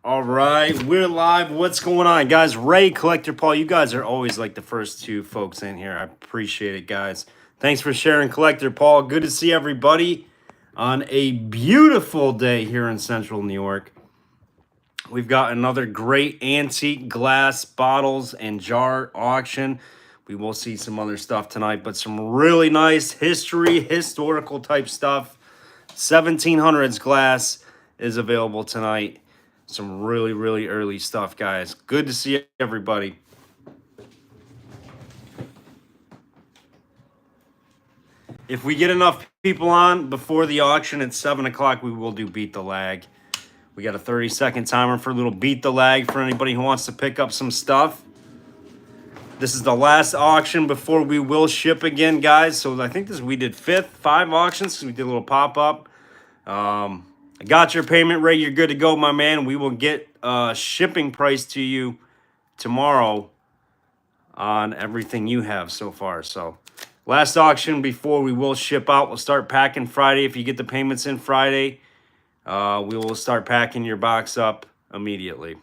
All right, we're live. What's going on, guys? Ray, Collector Paul, you guys are always like the first two folks in here. I appreciate it, guys. Thanks for sharing, Collector Paul. Good to see everybody on a beautiful day here in Central New York. We've got another great antique glass bottles and jar auction. We will see some other stuff tonight, but some really nice historical type stuff. 1700s glass is available tonight. Some really early stuff, guys. Good to see everybody. If we get enough people on before the auction at 7 o'clock, we will do Beat the Lag. We got a 30-second timer for a little Beat the Lag for anybody who wants to pick up some stuff. This is the last auction before we will ship again, guys. So I think we did 5 auctions because we did a little pop-up. I got your payment rate. You're good to go, my man. We will get shipping price to you tomorrow on everything you have so far. So last auction before we will ship out. We'll start packing Friday. If you get the payments in Friday, we will start packing your box up immediately.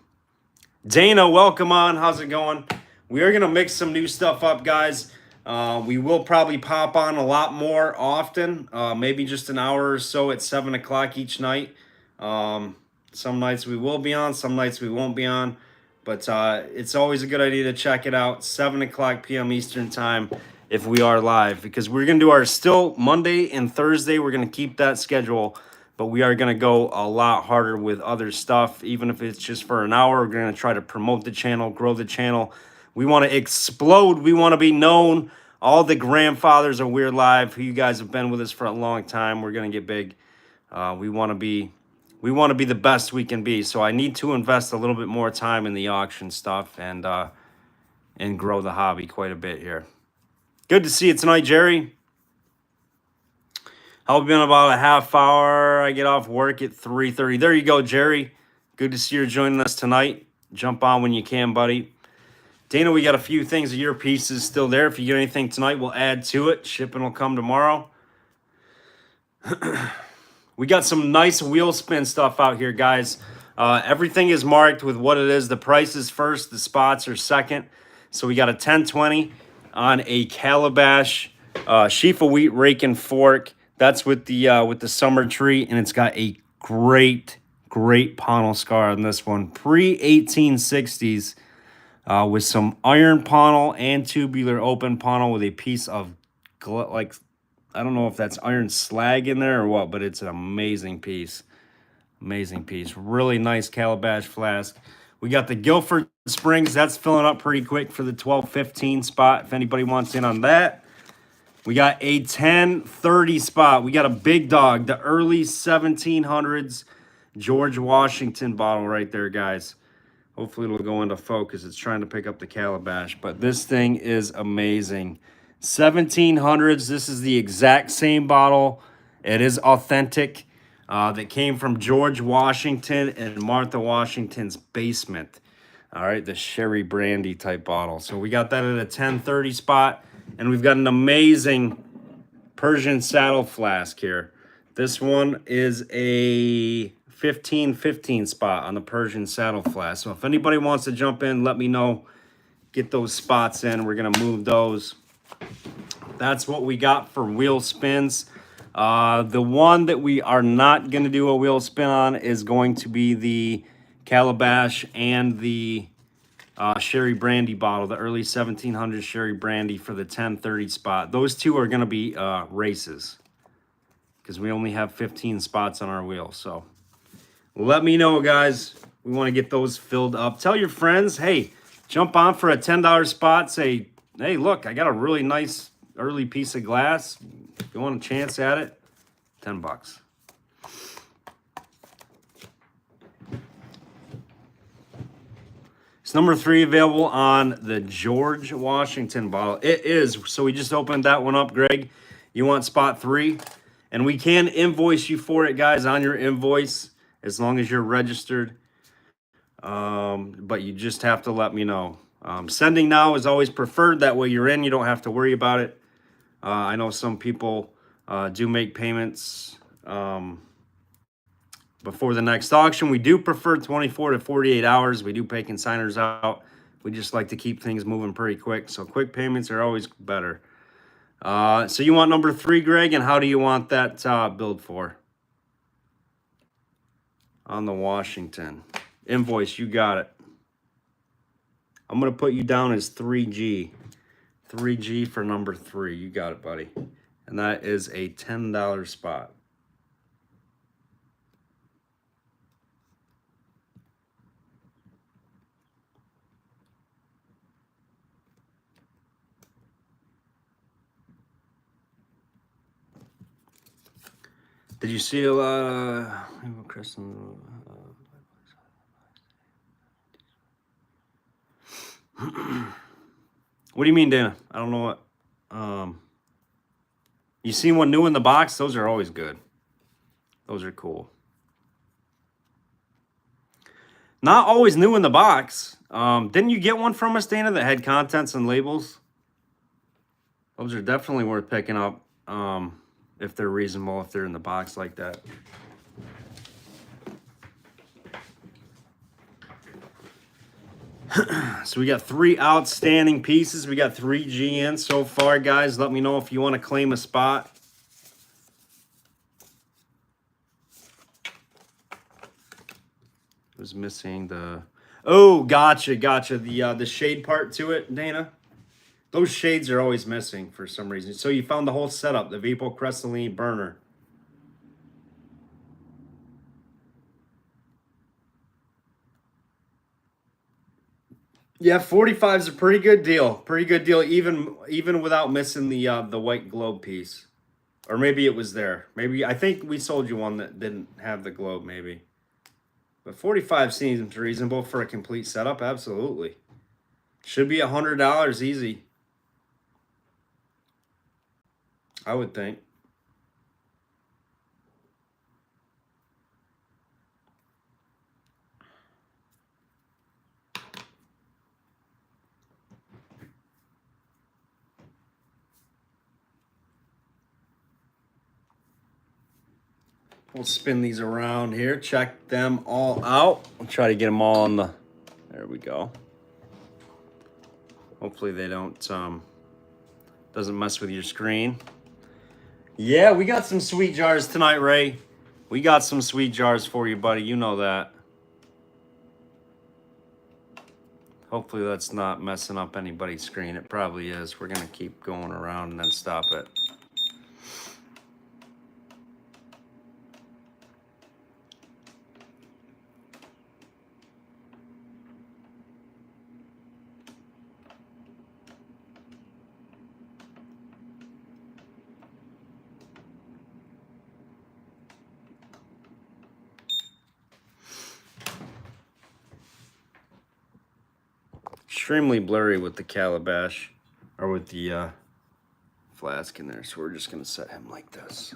Dana, welcome on. How's it going? We are going to mix some new stuff up, guys. We will probably pop on a lot more often, maybe just an hour or so at 7 o'clock each night. Some nights we will be on, some nights we won't be on, but it's always a good idea to check it out, 7 o'clock p.m. Eastern time if we are live, because we're going to do our still Monday and Thursday. We're going to keep that schedule, but we are going to go a lot harder with other stuff, even if it's just for an hour. We're going to try to promote the channel, grow the channel. We want to explode. We want to be known. All the grandfathers of We're Live, who you guys have been with us for a long time, we're going to get big. We want to be the best we can be. So I need to invest a little bit more time in the auction stuff and grow the hobby quite a bit here. Good to see you tonight, Jerry. I'll be in about a half hour. I get off work at 3:30. There you go, Jerry. Good to see you joining us tonight. Jump on when you can, buddy. Dana, we got a few things of your pieces still there. If you get anything tonight, we'll add to it. Shipping will come tomorrow. We got some nice wheel spin stuff out here, guys. Everything is marked with what it is. The price is first. The spots are second. So we got a 1020 on a calabash sheaf of wheat rake and fork. That's with the summer tree, and it's got a great panel scar on this one. Pre-1860s. With some iron panel and tubular open panel with a piece of, like, I don't know if that's iron slag in there or what, but it's an amazing piece. Amazing piece. Really nice calabash flask. We got the Guilford Springs. That's filling up pretty quick for the 12-15 spot, if anybody wants in on that. We got a 1030 spot. We got a big dog, the early 1700s George Washington bottle right there, guys. Hopefully it'll go into focus. It's trying to pick up the calabash, but this thing is amazing. 1700s. This is the exact same bottle. It is authentic. That came from George Washington and Martha Washington's basement. All right, the sherry brandy type bottle. So we got that at a 1030 spot, and we've got an amazing Persian saddle flask here. This one is a 15-15 spot on the Persian saddle flask. So if anybody wants to jump in, let me know. Get those spots in. We're going to move those. That's what we got for wheel spins. The one that we are not going to do a wheel spin on is going to be the calabash and the sherry brandy bottle, the early 1700s sherry brandy for the 1030 spot. Those two are going to be races because we only have 15 spots on our wheel. So let me know, guys. We want to get those filled up. Tell your friends, hey, jump on for a $10 spot. Say, hey, look, I got a really nice early piece of glass. If you want a chance at it, $10. It's number 3 available on the George Washington bottle. It is. So we just opened that one up, Greg. You want spot 3? And we can invoice you for it, guys, on your invoice, as long as you're registered. But you just have to let me know. Sending now is always preferred. That way you're in. You don't have to worry about it. I know some people do make payments before the next auction. We do prefer 24 to 48 hours. We do pay consigners out. We just like to keep things moving pretty quick. So quick payments are always better. So you want number 3, Greg, and how do you want that billed for? On the Washington invoice, you got it. I'm going to put you down as 3G. 3G for number 3. You got it, buddy. And that is a $10 spot. Did you see a lot of Kristen? What do you mean, Dana? I don't know what. You seen one new in the box? Those are always good. Those are cool. Not always new in the box. Didn't you get one from us, Dana, that had contents and labels? Those are definitely worth picking up if they're reasonable, if they're in the box like that. So we got 3 outstanding pieces. We got 3G in so far, guys. Let me know if you want to claim a spot. Was missing the... Oh, gotcha. The shade part to it, Dana. Those shades are always missing for some reason. So you found the whole setup, the Vapo Cresseline burner. Yeah, 45 is a pretty good deal. Pretty good deal, even without missing the white globe piece. Or maybe it was there. Maybe I think we sold you one that didn't have the globe, maybe. But 45 seems reasonable for a complete setup. Absolutely. Should be $100 easy, I would think. We'll spin these around here, check them all out. We'll try to get them all on the, there we go. Hopefully they don't, doesn't mess with your screen. Yeah, we got some sweet jars tonight, Ray. We got some sweet jars for you, buddy. You know that. Hopefully that's not messing up anybody's screen. It probably is. We're going to keep going around and then stop it. Extremely blurry with the calabash, or with the flask in there, so we're just going to set him like this.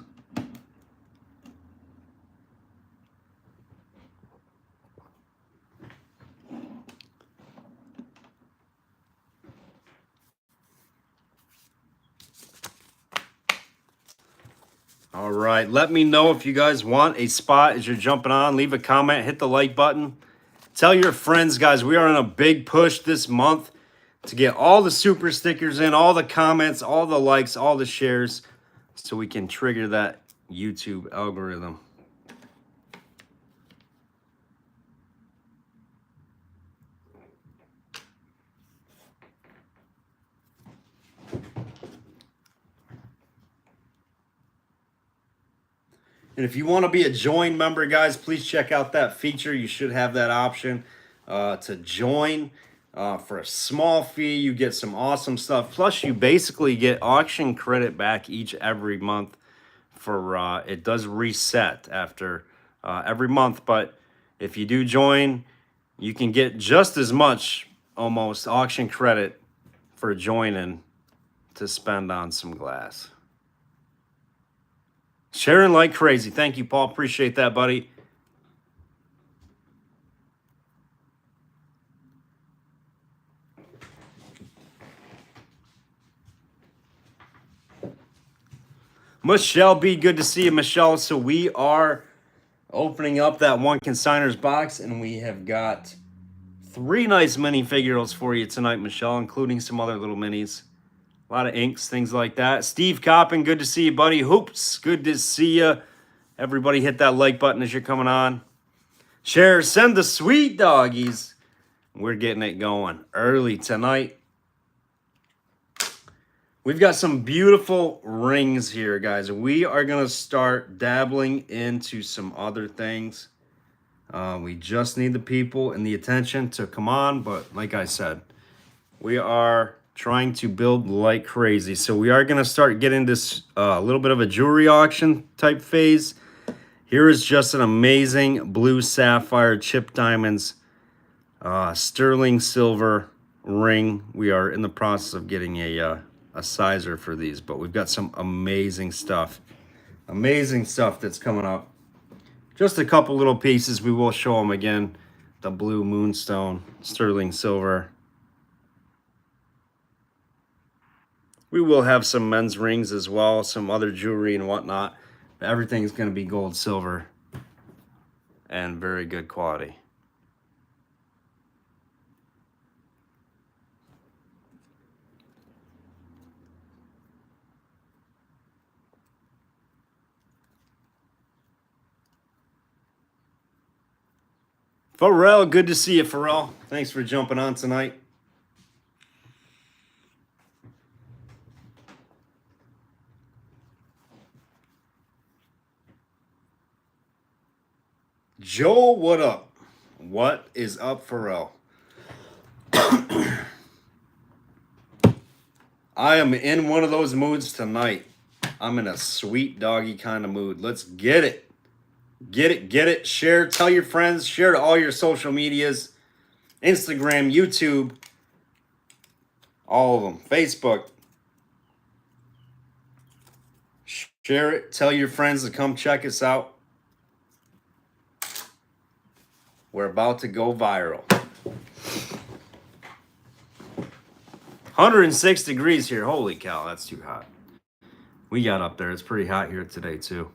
All right, let me know if you guys want a spot as you're jumping on. Leave a comment, hit the like button. Tell your friends, guys, we are on a big push this month to get all the super stickers in, all the comments, all the likes, all the shares, so we can trigger that YouTube algorithm. And if you want to be a join member, guys, please check out that feature. You should have that option to join. For a small fee, you get some awesome stuff. Plus, you basically get auction credit back every month. For it does reset after every month. But if you do join, you can get just as much almost auction credit for joining to spend on some glass. Sharing like crazy. Thank you, Paul. Appreciate that, buddy. Michelle B, good to see you, Michelle. So we are Opening up that one consigner's box, and we have got 3 nice minifigures for you tonight, Michelle, including some other little minis. A lot of inks, things like that. Steve Coppin, good to see you, buddy. Hoops, good to see you. Everybody hit that like button as you're coming on. Share, send the sweet doggies. We're getting it going early tonight. We've got some beautiful rings here, guys. We are going to start dabbling into some other things. We just need the people and the attention to come on. But like I said, we are trying to build like crazy. So we are going to start getting this a little bit of a jewelry auction type phase. Here is just an amazing blue sapphire chip diamonds, sterling silver ring. We are in the process of getting a sizer for these, but we've got some amazing stuff that's coming up. Just a couple little pieces. We will show them again. The blue moonstone, sterling silver. We will have some men's rings as well, some other jewelry and whatnot. Everything's going to be gold, silver, and very good quality. Pharrell, good to see you, Pharrell. Thanks for jumping on tonight. Joel, what up? What is up, Pharrell? I am in one of those moods tonight. I'm in a sweet doggy kind of mood. Let's get it. Get it, get it. Share, tell your friends, share to all your social medias, Instagram, YouTube, all of them, Facebook. Share it, tell your friends to come check us out. We're about to go viral. 106 degrees here. Holy cow, that's too hot. We got up there. It's pretty hot here today, too.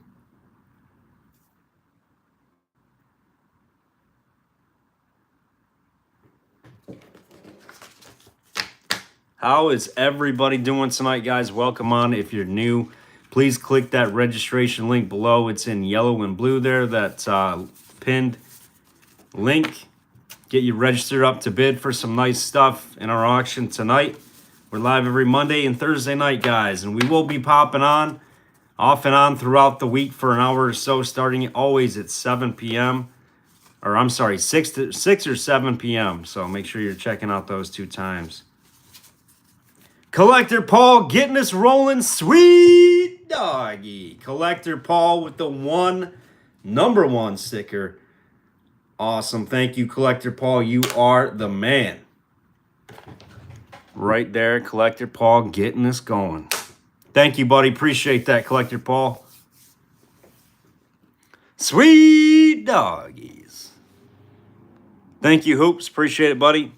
How is everybody doing tonight, guys? Welcome on. If you're new, please click that registration link below. It's in yellow and blue there, that pinned link. Get you registered up to bid for some nice stuff in our auction tonight. We're live every Monday and Thursday night, guys, and we will be popping on off and on throughout the week for an hour or so, starting always at 7 p.m. Or I'm sorry, 6 or 7 p.m. So make sure you're checking out those 2 times. Collector Paul getting us rolling. Sweet doggy. Collector Paul with the number one sticker. Awesome. Thank you, Collector Paul. You are the man. Right there, Collector Paul getting us going. Thank you, buddy. Appreciate that, Collector Paul. Sweet doggies. Thank you, Hoops. Appreciate it, buddy.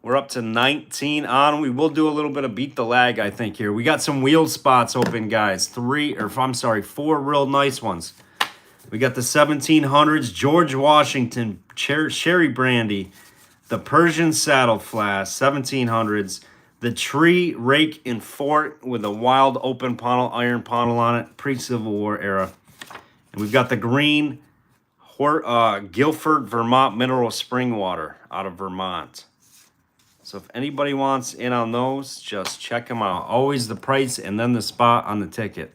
We're up to 19 on. We will do a little bit of beat the lag, I think, here. We got some wheel spots open, guys. 4 real nice ones. We got the 1700s, George Washington, Cherry Brandy, the Persian Saddle Flask, 1700s, the Tree, Rake, and Fort with a wild open panel, iron panel on it, pre-Civil War era. And we've got the green Guilford, Vermont mineral spring water out of Vermont. So if anybody wants in on those, just check them out. Always the price and then the spot on the ticket.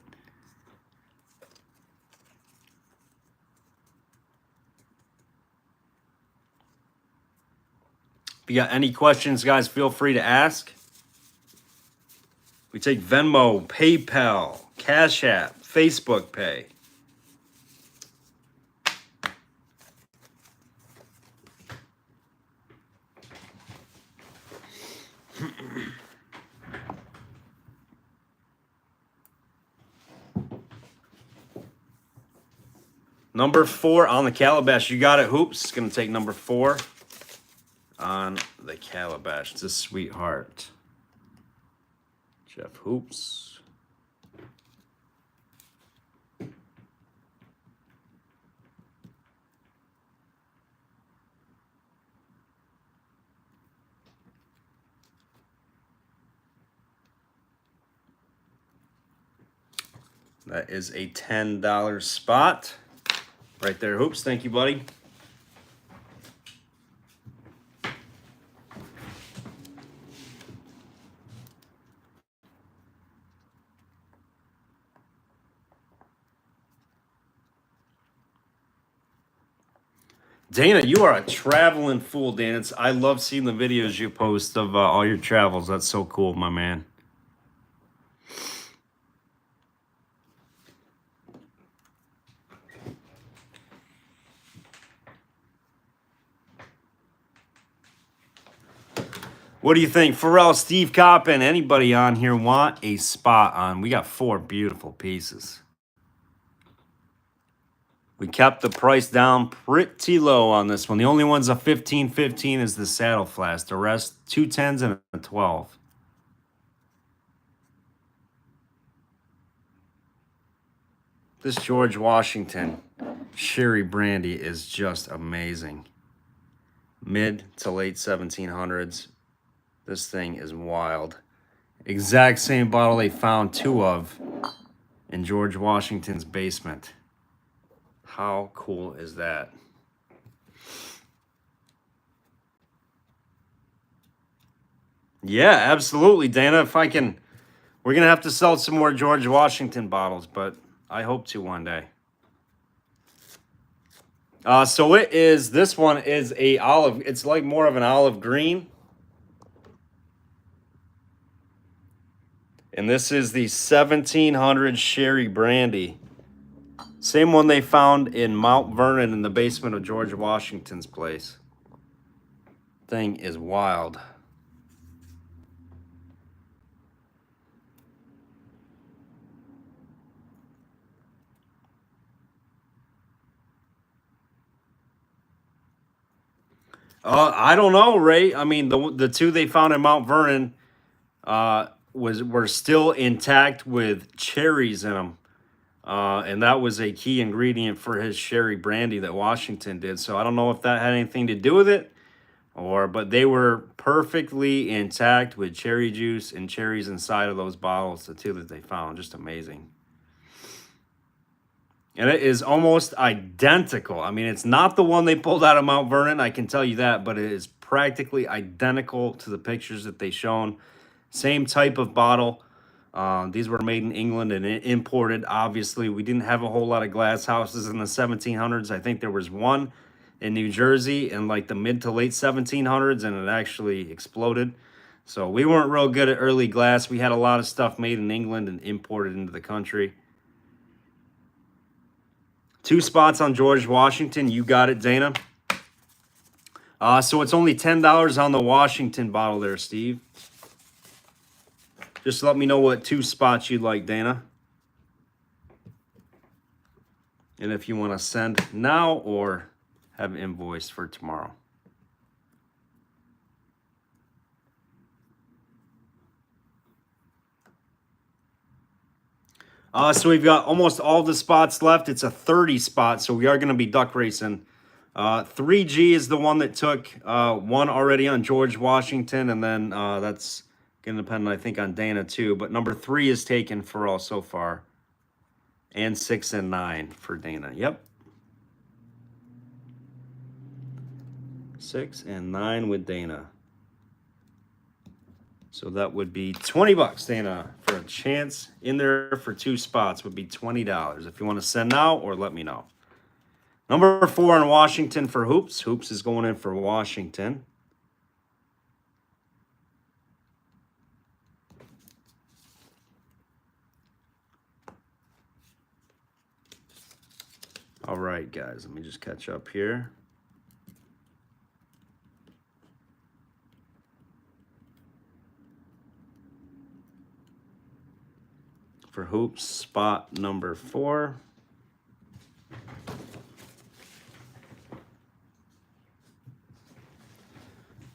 If you got any questions, guys, feel free to ask. We take Venmo, PayPal, Cash App, Facebook Pay. Number 4 on the Calabash. You got it, Hoops. It's going to take number 4 on the Calabash. It's a sweetheart. Jeff Hoops. That is a $10 spot. Right there, Hoops. Thank you, buddy. Dana, you are a traveling fool, Dana. I love seeing the videos you post of all your travels. That's so cool, my man. What do you think? Pharrell, Steve Coppin, anybody on here want a spot on? We got 4 beautiful pieces. We kept the price down pretty low on this one. The only one's a 15.15 is the Saddle Flask. The rest, 2 10s and a 12. This George Washington Sherry Brandy is just amazing. Mid to late 1700s. This thing is wild. Exact same bottle they found 2 of in George Washington's basement. How cool is that? Yeah, absolutely, Dana. If I can, we're going to have to sell some more George Washington bottles, but I hope to one day. So it is, this one is a olive, it's like more of an olive green. And this is the 1700 Sherry Brandy. Same one they found in Mount Vernon in the basement of George Washington's place. Thing is wild. I don't know, Ray. I mean, the 2 they found in Mount Vernon were still intact with cherries in them. And that was a key ingredient for his sherry brandy that Washington did. So I don't know if that had anything to do with it, but they were perfectly intact with cherry juice and cherries inside of those bottles, the 2 that they found. Just amazing. And it is almost identical. I mean, it's not the one they pulled out of Mount Vernon, I can tell you that, but it is practically identical to the pictures that they shown. Same type of bottle. These were made in England and imported. Obviously, we didn't have a whole lot of glass houses in the 1700s. I think there was one in New Jersey in like the mid to late 1700s, and it actually exploded. So we weren't real good at early glass. We had a lot of stuff made in England and imported into the country. 2 spots on George Washington. You got it, Dana. So it's only $10 on the Washington bottle there, Steve. Just let me know what 2 spots you'd like, Dana. And if you want to send now or have invoice for tomorrow. So we've got almost all the spots left. It's a 30 spot, so we are going to be duck racing. 3G is the one that took 1 already on George Washington, and then that's going to depend, I think, on Dana too. But number 3 is taken for all so far. And 6 and 9 for Dana. Yep. 6 and 9 with Dana. So that would be $20, Dana, for a chance in there for 2 spots would be $20. If you want to send now or let me know. Number 4 in Washington for Hoops. Hoops is going in for Washington. All right, guys, let me just catch up here. For Hoops, spot number 4.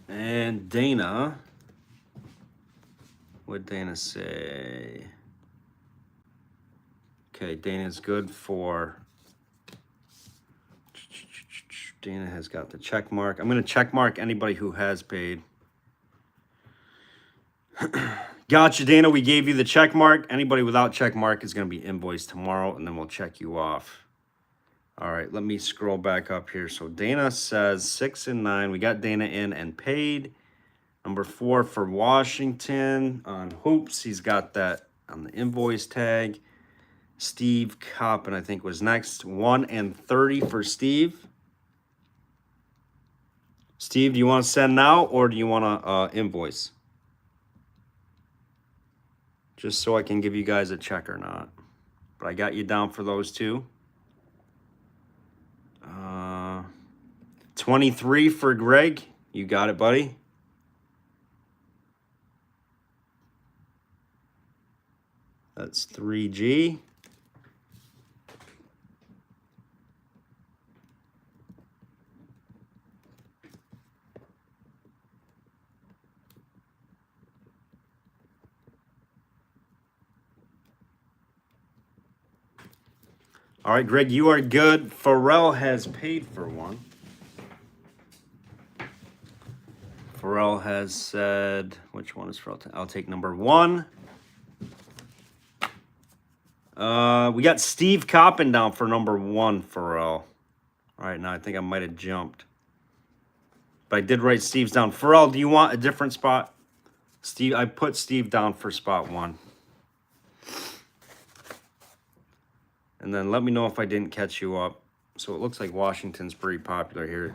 And Dana, what'd Dana say? Okay, Dana's good for, Dana has got the check mark. I'm going to check mark anybody who has paid. Gotcha, Dana. We gave you the check mark. Anybody without check mark is going to be invoiced tomorrow, and then we'll check you off. All right, let me scroll back up here. So Dana says 6 and 9. We got Dana in and paid. Number 4 for Washington on hoops. He's got that on the invoice tag. Steve Coppin, I think, was next. 1 and 30 for Steve. Steve, do you want to send now or do you want to invoice? Just so I can give you guys a check or not. But I got you down for those two. 23 for Greg. You got it, buddy. That's 3G. All right, Greg, you are good. Pharrell has paid for one. Pharrell has said, which one is Pharrell? I'll take number 1. We got Steve Coppin down for number 1, Pharrell. All right, now I think I might have jumped. But I did write Steve's down. Pharrell, do you want a different spot? Steve, I put Steve down for spot 1. And then let me know if I didn't catch you up. So it looks like Washington's pretty popular here.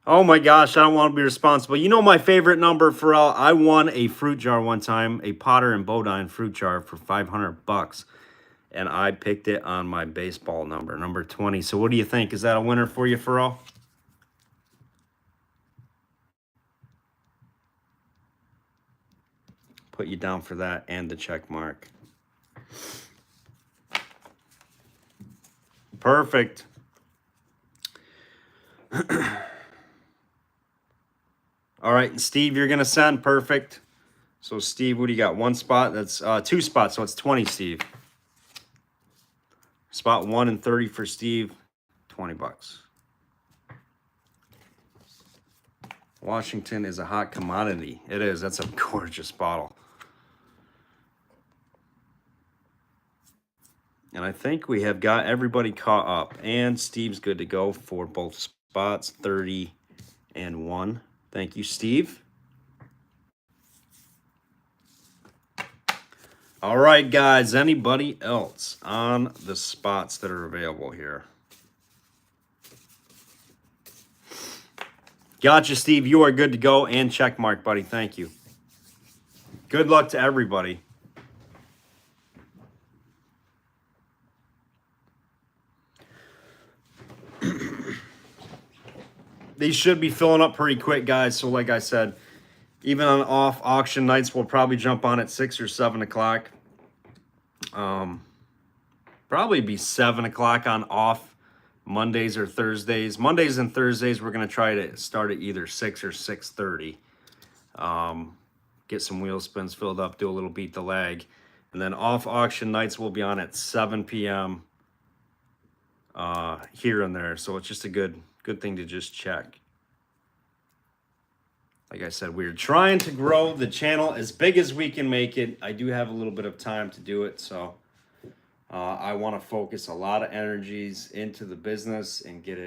Oh my gosh, I don't want to be responsible. You know my favorite number, Pharrell? I won a fruit jar one time, a Potter and Bodine fruit jar for $500. And I picked it on my baseball number, number 20. So what do you think? Is that a winner for you, Pharrell? Put you down for that and the check mark. Perfect. All right, and Steve, you're going to send. Perfect. So, Steve, what do you got? 1 spot? That's 2 spots, so it's 20, Steve. Spot 1 and 30 for Steve, $20. Washington is a hot commodity. It is. That's a gorgeous bottle. And I think we have got everybody caught up. And Steve's good to go for both spots, 30 and 1. Thank you, Steve. All right, guys. Anybody else on the spots that are available here? Gotcha, Steve. You are good to go. And check mark, buddy. Thank you. Good luck to everybody. These should be filling up pretty quick, guys. So like I said, even on off auction nights, we'll probably jump on at 6 or 7 o'clock. Probably be 7 o'clock on off Mondays or Thursdays. Mondays and Thursdays, we're going to try to start at either 6 or 6:30. Get some wheel spins filled up, do a little beat the lag. And then off auction nights, we'll be on at 7 p.m. Here and there. So it's just a good thing to just check. Like I said, we're trying to grow the channel as big as we can make it. I do have a little bit of time to do it, so I want to focus a lot of energies into the business and get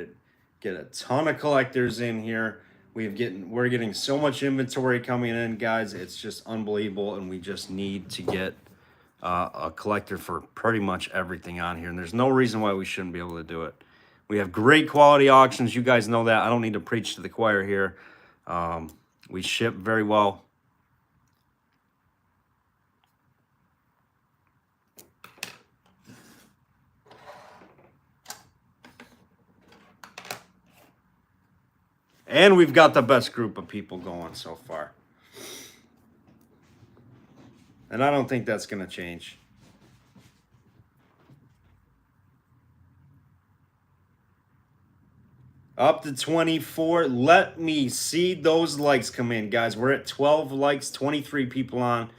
a ton of collectors in here. We're getting so much inventory coming in, guys. It's just unbelievable, and we just need to get a collector for pretty much everything on here, and there's no reason why we shouldn't be able to do it. We have great quality auctions. You guys know that. I don't need to preach to the choir here. We ship very well. And we've got the best group of people going so far. And I don't think that's going to change. Up to 24. Let me see those likes come in, guys. We're at 12 likes, 23 people on.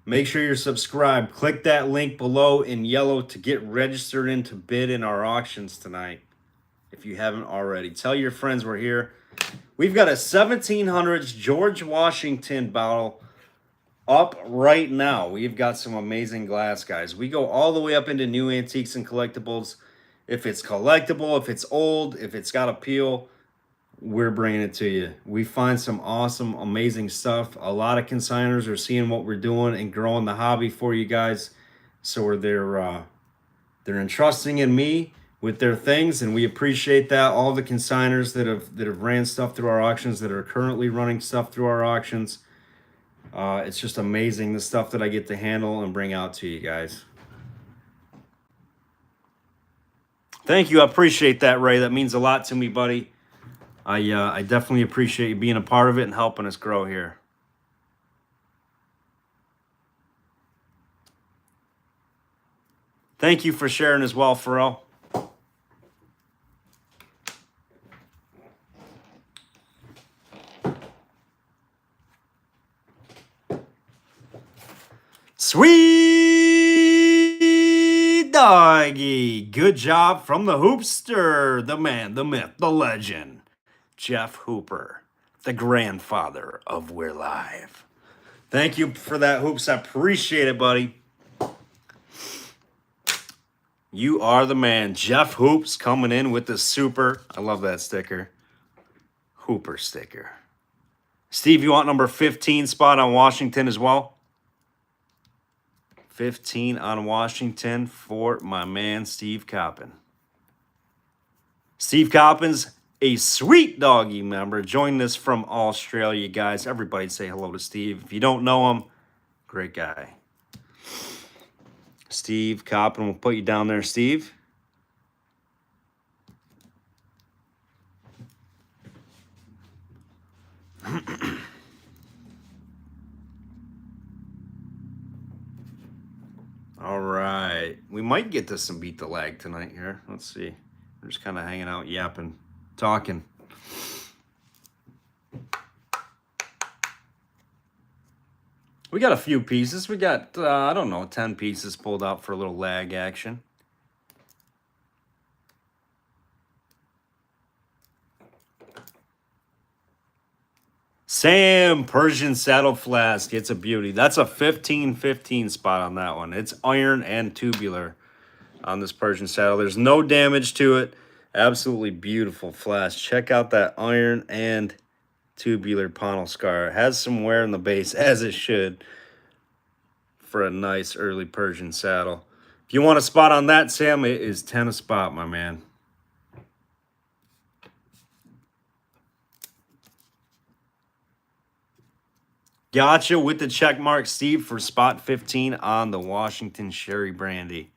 Make sure you're subscribed. Click that link below in yellow to get registered in to bid in our auctions tonight. if you haven't already. Tell your friends we're here. We've got a 1700s George Washington bottle up right now. We've got some amazing glass, guys. We go all the way up into new antiques and collectibles. If it's collectible, if it's old, if it's got appeal, we're bringing it to you. We find some awesome, amazing stuff. A lot of consigners are seeing what we're doing and growing the hobby for you guys. So they're entrusting in me with their things, and we appreciate that. All the consigners that have ran stuff through our auctions, that are currently running stuff through our auctions. It's just amazing, the stuff that I get to handle and bring out to you guys. Thank you. I appreciate that, Ray. That means a lot to me, buddy. I definitely appreciate you being a part of it and helping us grow here. Thank you for sharing as well, Pharrell. Sweet doggy. Good job from the hoopster, the man, the myth, the legend, Jeff Hooper, the grandfather of We're Live. Thank you for that, Hoops. I appreciate it, buddy. You are the man. Jeff Hoops coming in with the super. I love that sticker. Hooper sticker. Steve, you want number 15 spot on Washington as well? 15 on Washington for my man, Steve Coppin. Steve Coppin's a sweet doggy member. Joining us from Australia, guys. Everybody say hello to Steve. If you don't know him, great guy. Steve Coppin, we'll put you down there, Steve. All right. We might get to some Beat the Lag tonight here. Let's see. We're just kind of hanging out, yapping, talking. We got a few pieces. We got, I don't know, 10 pieces pulled out for a little lag action. Sam, Persian Saddle Flask. It's a beauty. That's a 15-15 spot on that one. It's iron and tubular on this Persian saddle. There's no damage to it. Absolutely beautiful flask. Check out that iron and tubular panel scar. It has some wear in the base, as it should, for a nice early Persian saddle. If you want a spot on that, Sam, it is 10 a spot, my man. Gotcha with the check mark, Steve, for spot 15 on the Washington Sherry Brandy.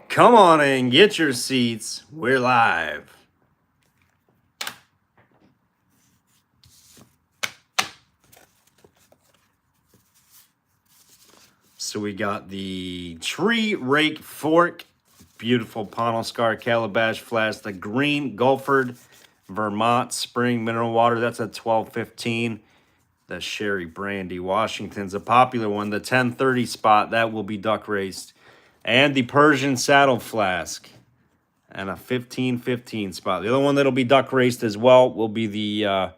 Come on in, get your seats. We're live. So we got the Tree Rake Fork, beautiful panel scar calabash flask, the green Gulford Vermont Spring Mineral Water. That's a 12-15. The Sherry Brandy Washington's a popular one. The 10-30 spot, that will be duck raced. And the Persian Saddle Flask. And a 15-15 spot. The other one that'll be duck raced as well will be the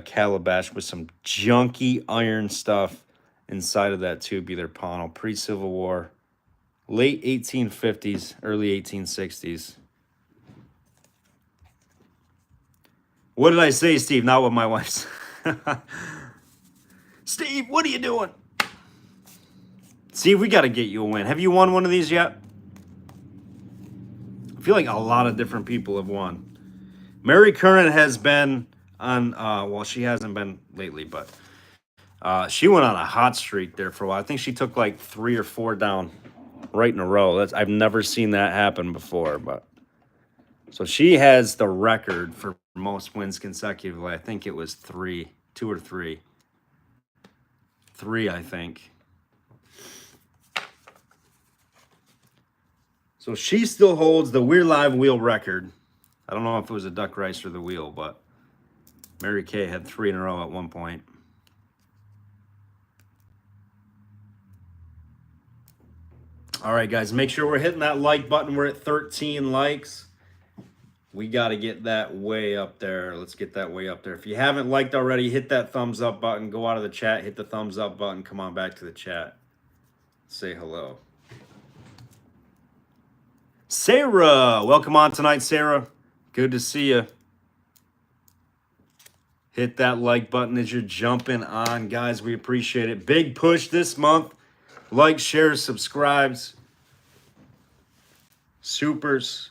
calabash with some junky iron stuff inside of that tubular panel. Pre-Civil War. Late 1850s, early 1860s. What did I say, Steve? Not what my wife said. Steve, what are you doing? Steve, we got to get you a win. Have you won one of these yet? I feel like a lot of different people have won. Mary Curran has been on, well, she hasn't been lately, but she went on a hot streak there for a while. I think she took like 3 or 4 down right in a row. I've never seen that happen before, but so she has the record for most wins consecutively. I think it was 3, 2 or 3. 3, I think. So she still holds the We're Live wheel record. I don't know if it was a duck rice or the wheel, but Mary Kay had 3 in a row at one point. All right, guys, make sure we're hitting that like button. We're at 13 likes. We got to get that way up there. Let's get that way up there. If you haven't liked already, hit that thumbs up button. Go out of the chat, hit the thumbs up button. Come on back to the chat. Say hello. Sarah, welcome on tonight, Sarah. Good to see you. Hit that like button as you're jumping on, guys. We appreciate it. Big push this month. Like, shares, subscribes. Supers.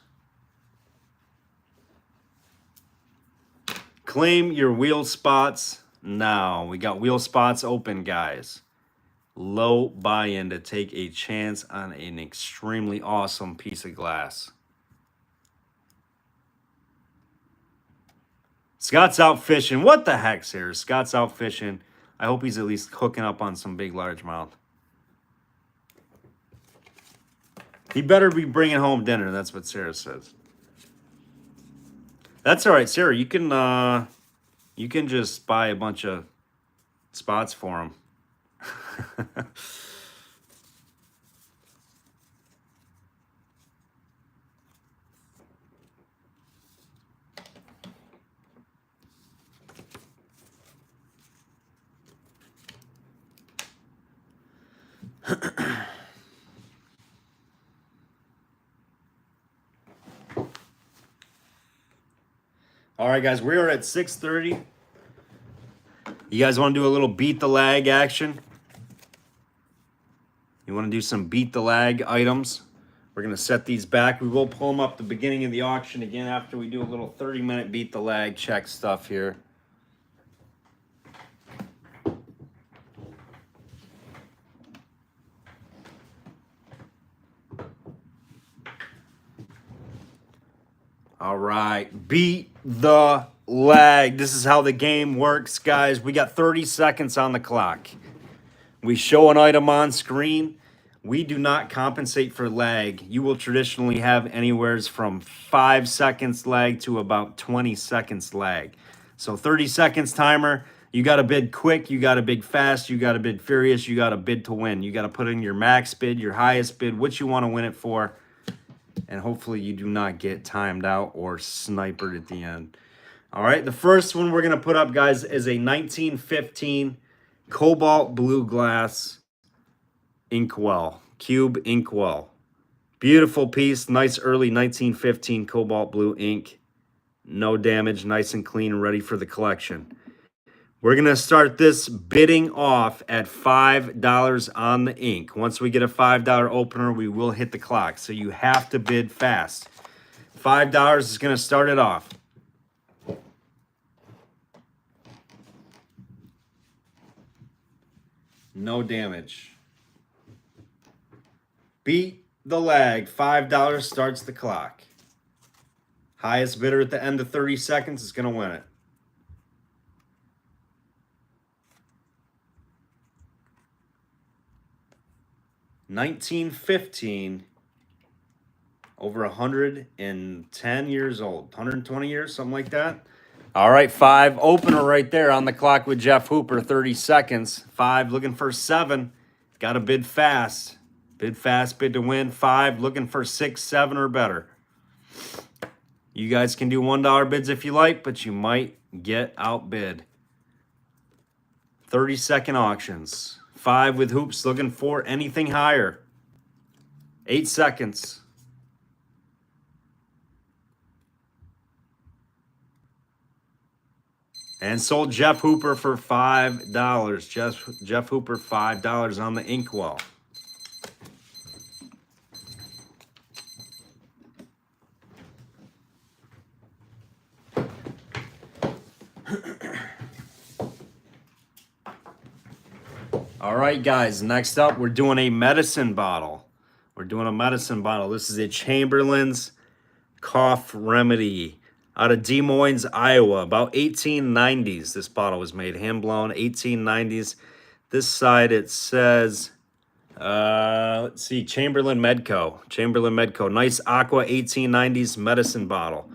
Claim your wheel spots now. We got wheel spots open, guys. Low buy-in to take a chance on an extremely awesome piece of glass. Scott's out fishing. What the heck, Sarah? Scott's out fishing. I hope he's at least hooking up on some big largemouth. He better be bringing home dinner. That's what Sarah says. That's all right, Sarah. You can just buy a bunch of spots for him. All right, guys, we are at 6:30. You guys want to do a little beat the lag action? You want to do some beat the lag items? We're going to set these back. We will pull them up the beginning of the auction again after we do a little 30-minute beat the lag check stuff here. All right, beat the lag. This is how the game works, guys. We got 30 seconds on the clock. We show an item on screen. We do not compensate for lag. You will traditionally have anywhere from 5 seconds lag to about 20 seconds lag. So 30 seconds timer. You got to bid quick. You got to bid fast. You got to bid furious. You got to bid to win. You got to put in your max bid, your highest bid, what you want to win it for. And hopefully you do not get timed out or sniped at the end. All right, the first one we're going to put up, guys, is a 1915 cobalt blue glass inkwell, cube inkwell. Beautiful piece, nice early 1915 cobalt blue ink. No damage, nice and clean and ready for the collection. We're going to start this bidding off at $5 on the ink. Once we get a $5 opener, we will hit the clock. So you have to bid fast. $5 is going to start it off. No damage. Beat the lag. $5 starts the clock. Highest bidder at the end of 30 seconds is going to win it. $19.15, over 110 years old, 120 years, something like that. All right, 5 opener right there on the clock with Jeff Hooper, 30 seconds. 5 looking for 7, got to bid fast. Bid fast, bid to win. 5 looking for 6, 7 or better. You guys can do $1 bids if you like, but you might get outbid. 30-second auctions. 5 with hoops looking for anything higher. 8 seconds. And sold Jeff Hooper for $5. Jeff Hooper, $5 on the inkwell. All right, guys, next up, we're doing a medicine bottle. This is a Chamberlain's Cough Remedy out of Des Moines, Iowa. About 1890s, this bottle was made. Hand-blown, 1890s. This side, it says, let's see, Chamberlain Medco. Nice aqua 1890s medicine bottle.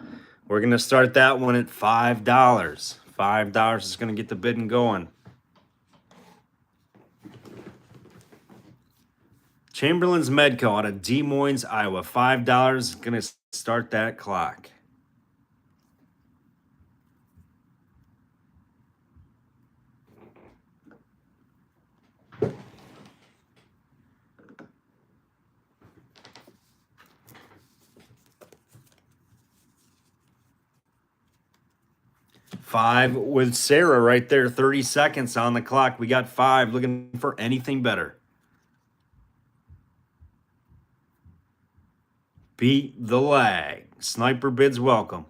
We're going to start that one at $5. $5 is going to get the bidding going. Chamberlain's Medco out of Des Moines, Iowa. $5 is going to start that clock. Five with Sarah right there. 30 seconds on the clock. We got 5. Looking for anything better. Beat the lag. Sniper bids welcome.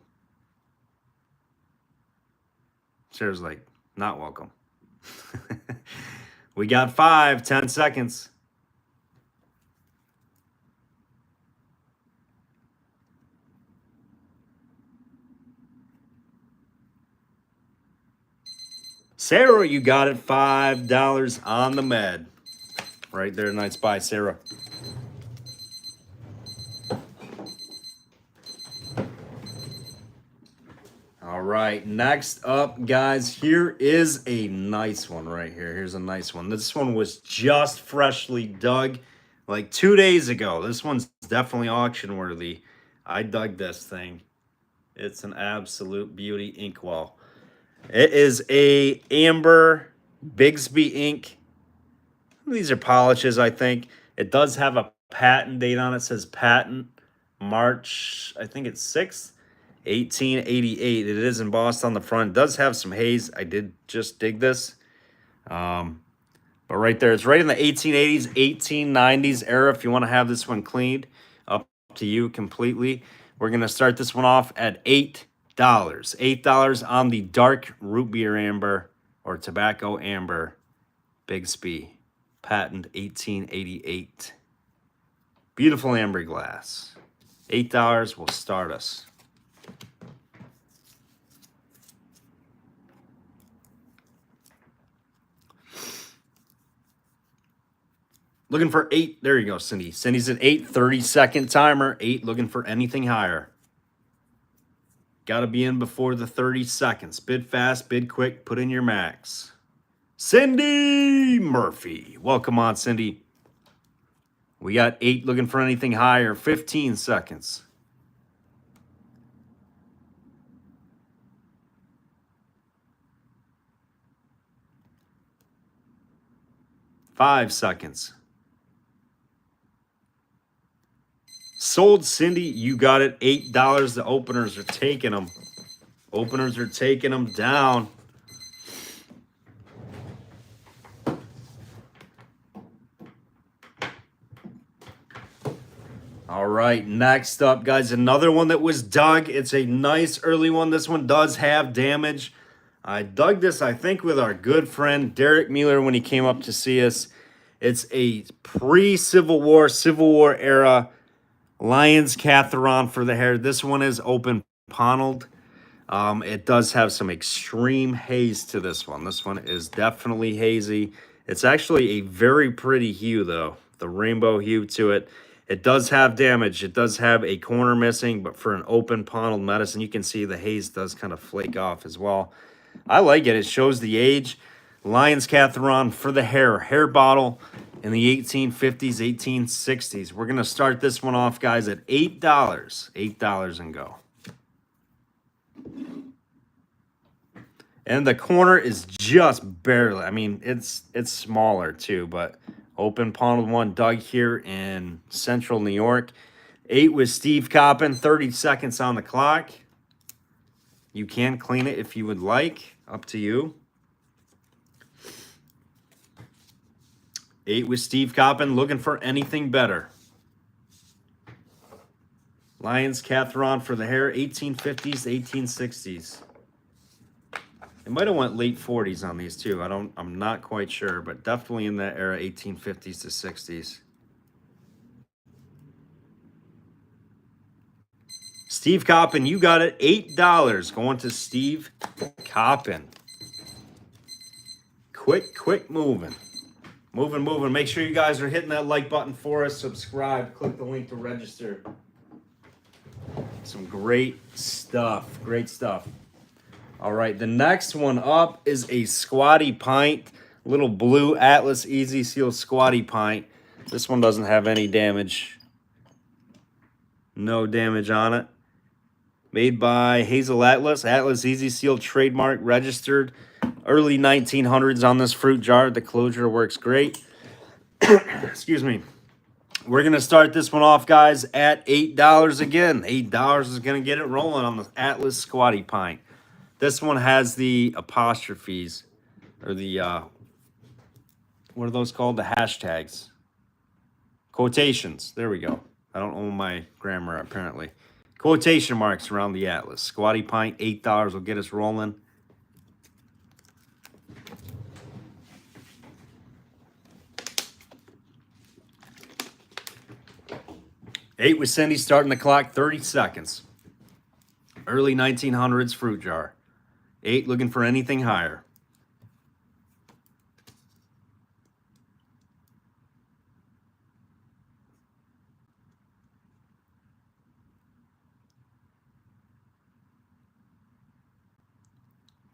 Sarah's like, not welcome. We got 5, 10 seconds. Sarah, you got it. $5 on the med. Right there. Nice buy, Sarah. All right, next up, guys, here is a nice one right here. Here's a nice one. This one was just freshly dug like 2 days ago. This one's definitely auction worthy. I dug this thing. It's an absolute beauty inkwell. It is a amber Bigsby ink. These are polishes, I think. It does have a patent date on it. It says patent March, I think it's 6th. 1888. It is embossed on the front. It does have some haze. I did just dig this. But right there, it's right in the 1880s, 1890s era. If you want to have this one cleaned, up to you completely. We're going to start this one off at $8. $8 on the dark root beer amber or tobacco amber Bigsby. Patent 1888. Beautiful amber glass. $8 will start us. Looking for 8. There you go, Cindy. Cindy's at 8. 30-second timer. 8 looking for anything higher. Got to be in before the 30 seconds. Bid fast, bid quick. Put in your max. Cindy Murphy. Welcome on, Cindy. We got 8 looking for anything higher. 15 seconds. Five seconds. Sold, Cindy. You got it. $8. The openers are taking them. Openers are taking them down. All right, next up, guys, another one that was dug. It's a nice early one. This one does have damage. I dug this, I think, with our good friend Derek Mueller when he came up to see us. It's a pre-Civil War era Lions Catheron for the hair. This one is open paneled. It does have some extreme haze to this one. This one is definitely hazy. It's actually a very pretty hue, though. The rainbow hue to it. It does have damage. It does have a corner missing, but for an open paneled medicine, you can see the haze does kind of flake off as well. I like it. It shows the age. Lions Catheron for the hair bottle in the 1850s, 1860s. We're going to start this one off, guys, at $8. $8 and go. And the corner is just barely, I mean, it's smaller too, but open paneled one dug here in central New York. 8 with Steve Coppin, 30 seconds on the clock. You can clean it if you would like, up to you. 8 with Steve Coppin, looking for anything better. Lions Catheron for the hair, 1850s, 1860s. It might have went late 40s on these too. I'm not quite sure, but definitely in that era, 1850s to 60s. Steve Coppin, you got it. $8 going to Steve Coppin. Quick moving. Moving. Make sure you guys are hitting that like button for us. Subscribe. Click the link to register. Some great stuff. Great stuff. All right, the next one up is a Squatty Pint, little blue Atlas Easy Seal Squatty Pint. This one doesn't have any damage. No damage on it. Made by Hazel Atlas. Atlas Easy Seal trademark registered. Early 1900s on this fruit jar. The closure works great. Excuse me. We're going to start this one off, guys, at $8 again. $8 is going to get it rolling on the Atlas Squatty Pint. This one has the apostrophes, or the, what are those called? The hashtags. Quotations. There we go. I don't know my grammar, apparently. Quotation marks around the Atlas. Squatty Pint, $8 will get us rolling. Eight with Cindy starting the clock, 30 seconds. Early 1900s fruit jar. 8 looking for anything higher.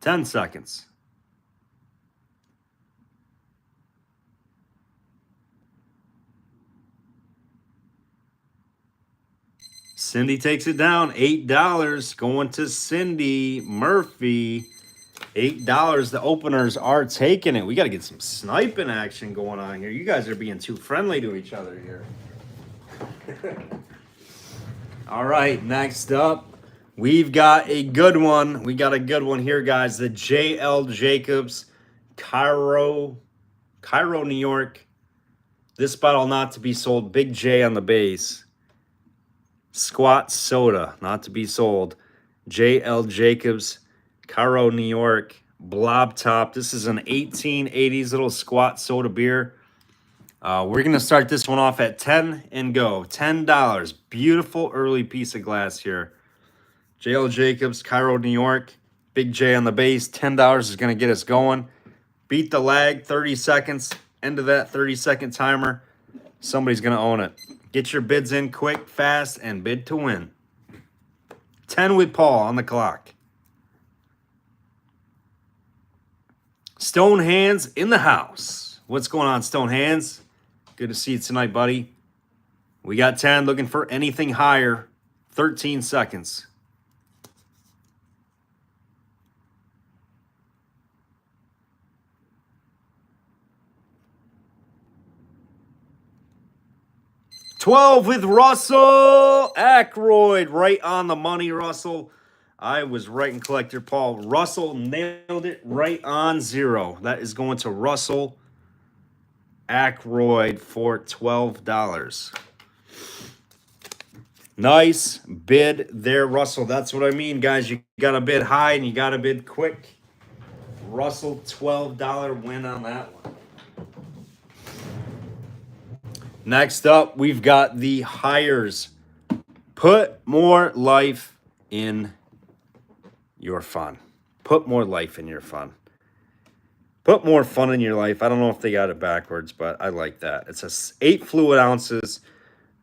Ten seconds. Cindy takes it down. $8 going to Cindy Murphy. $8. The openers are taking it. We got to get some sniping action going on here. You guys are being too friendly to each other here. All right, next up, we've got a good one. We got a good one here, guys. The J.L. Jacobs Cairo, New York. This bottle not to be sold. Big J on the base. Squat soda, not to be sold. J.L. Jacobs, Cairo, New York, blob top. This is an 1880s little squat soda beer. We're going to start this one off at 10 and go. $10. Beautiful early piece of glass here. J.L. Jacobs, Cairo, New York. Big J on the base. $10 is going to get us going. Beat the lag, 30 seconds. End of that 30-second timer. Somebody's going to own it. Get your bids in quick, fast, and bid to win. 10 with Paul on the clock. Stone Hands in the house. What's going on, Stone Hands? Good to see you tonight, buddy. We got 10 looking for anything higher. 13 seconds. $12 with Russell Ackroyd. Right on the money, Russell. I was right in Collector Paul. Russell nailed it right on zero. That is going to Russell Ackroyd for $12. Nice bid there, Russell. That's what I mean, guys. You got to bid high and you got to bid quick. Russell, $12 win on that one. Next up, we've got the Hires. Put more life in your fun. Put more life in your fun. Put more fun in your life. I don't know if they got it backwards, but I like that. It's 8 fluid ounces.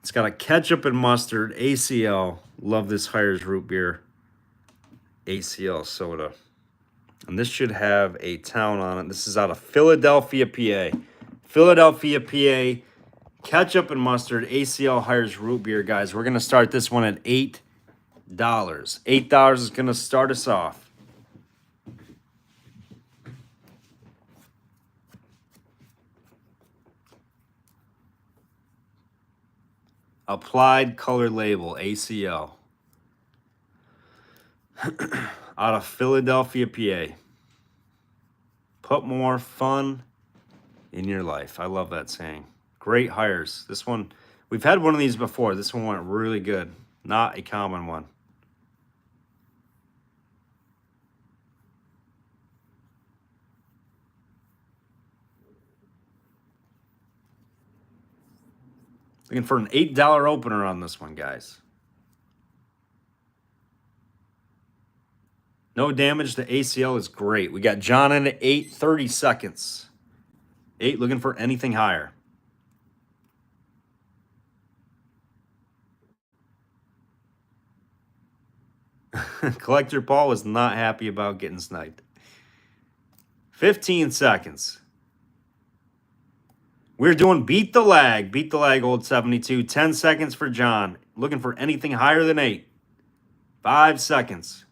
It's got a ketchup and mustard, ACL. Love this Hires root beer. ACL soda. And this should have a town on it. This is out of Philadelphia, PA. Philadelphia, PA. Ketchup and mustard, ACL Hires root beer, guys. We're going to start this one at $8. $8 is going to start us off. Applied color label, ACL. Out of Philadelphia, PA. Put more fun in your life. I love that saying. Great Hires. This one, we've had one of these before. This one went really good. Not a common one. Looking for an $8 opener on this one, guys. No damage. The ACL is great. We got John in at 8, 30 seconds. 8 looking for anything higher. Collector Paul was not happy about getting sniped. 15 seconds. We're doing beat the lag. Beat the lag, old 72. 10 seconds for John. Looking for anything higher than 8. 5 seconds.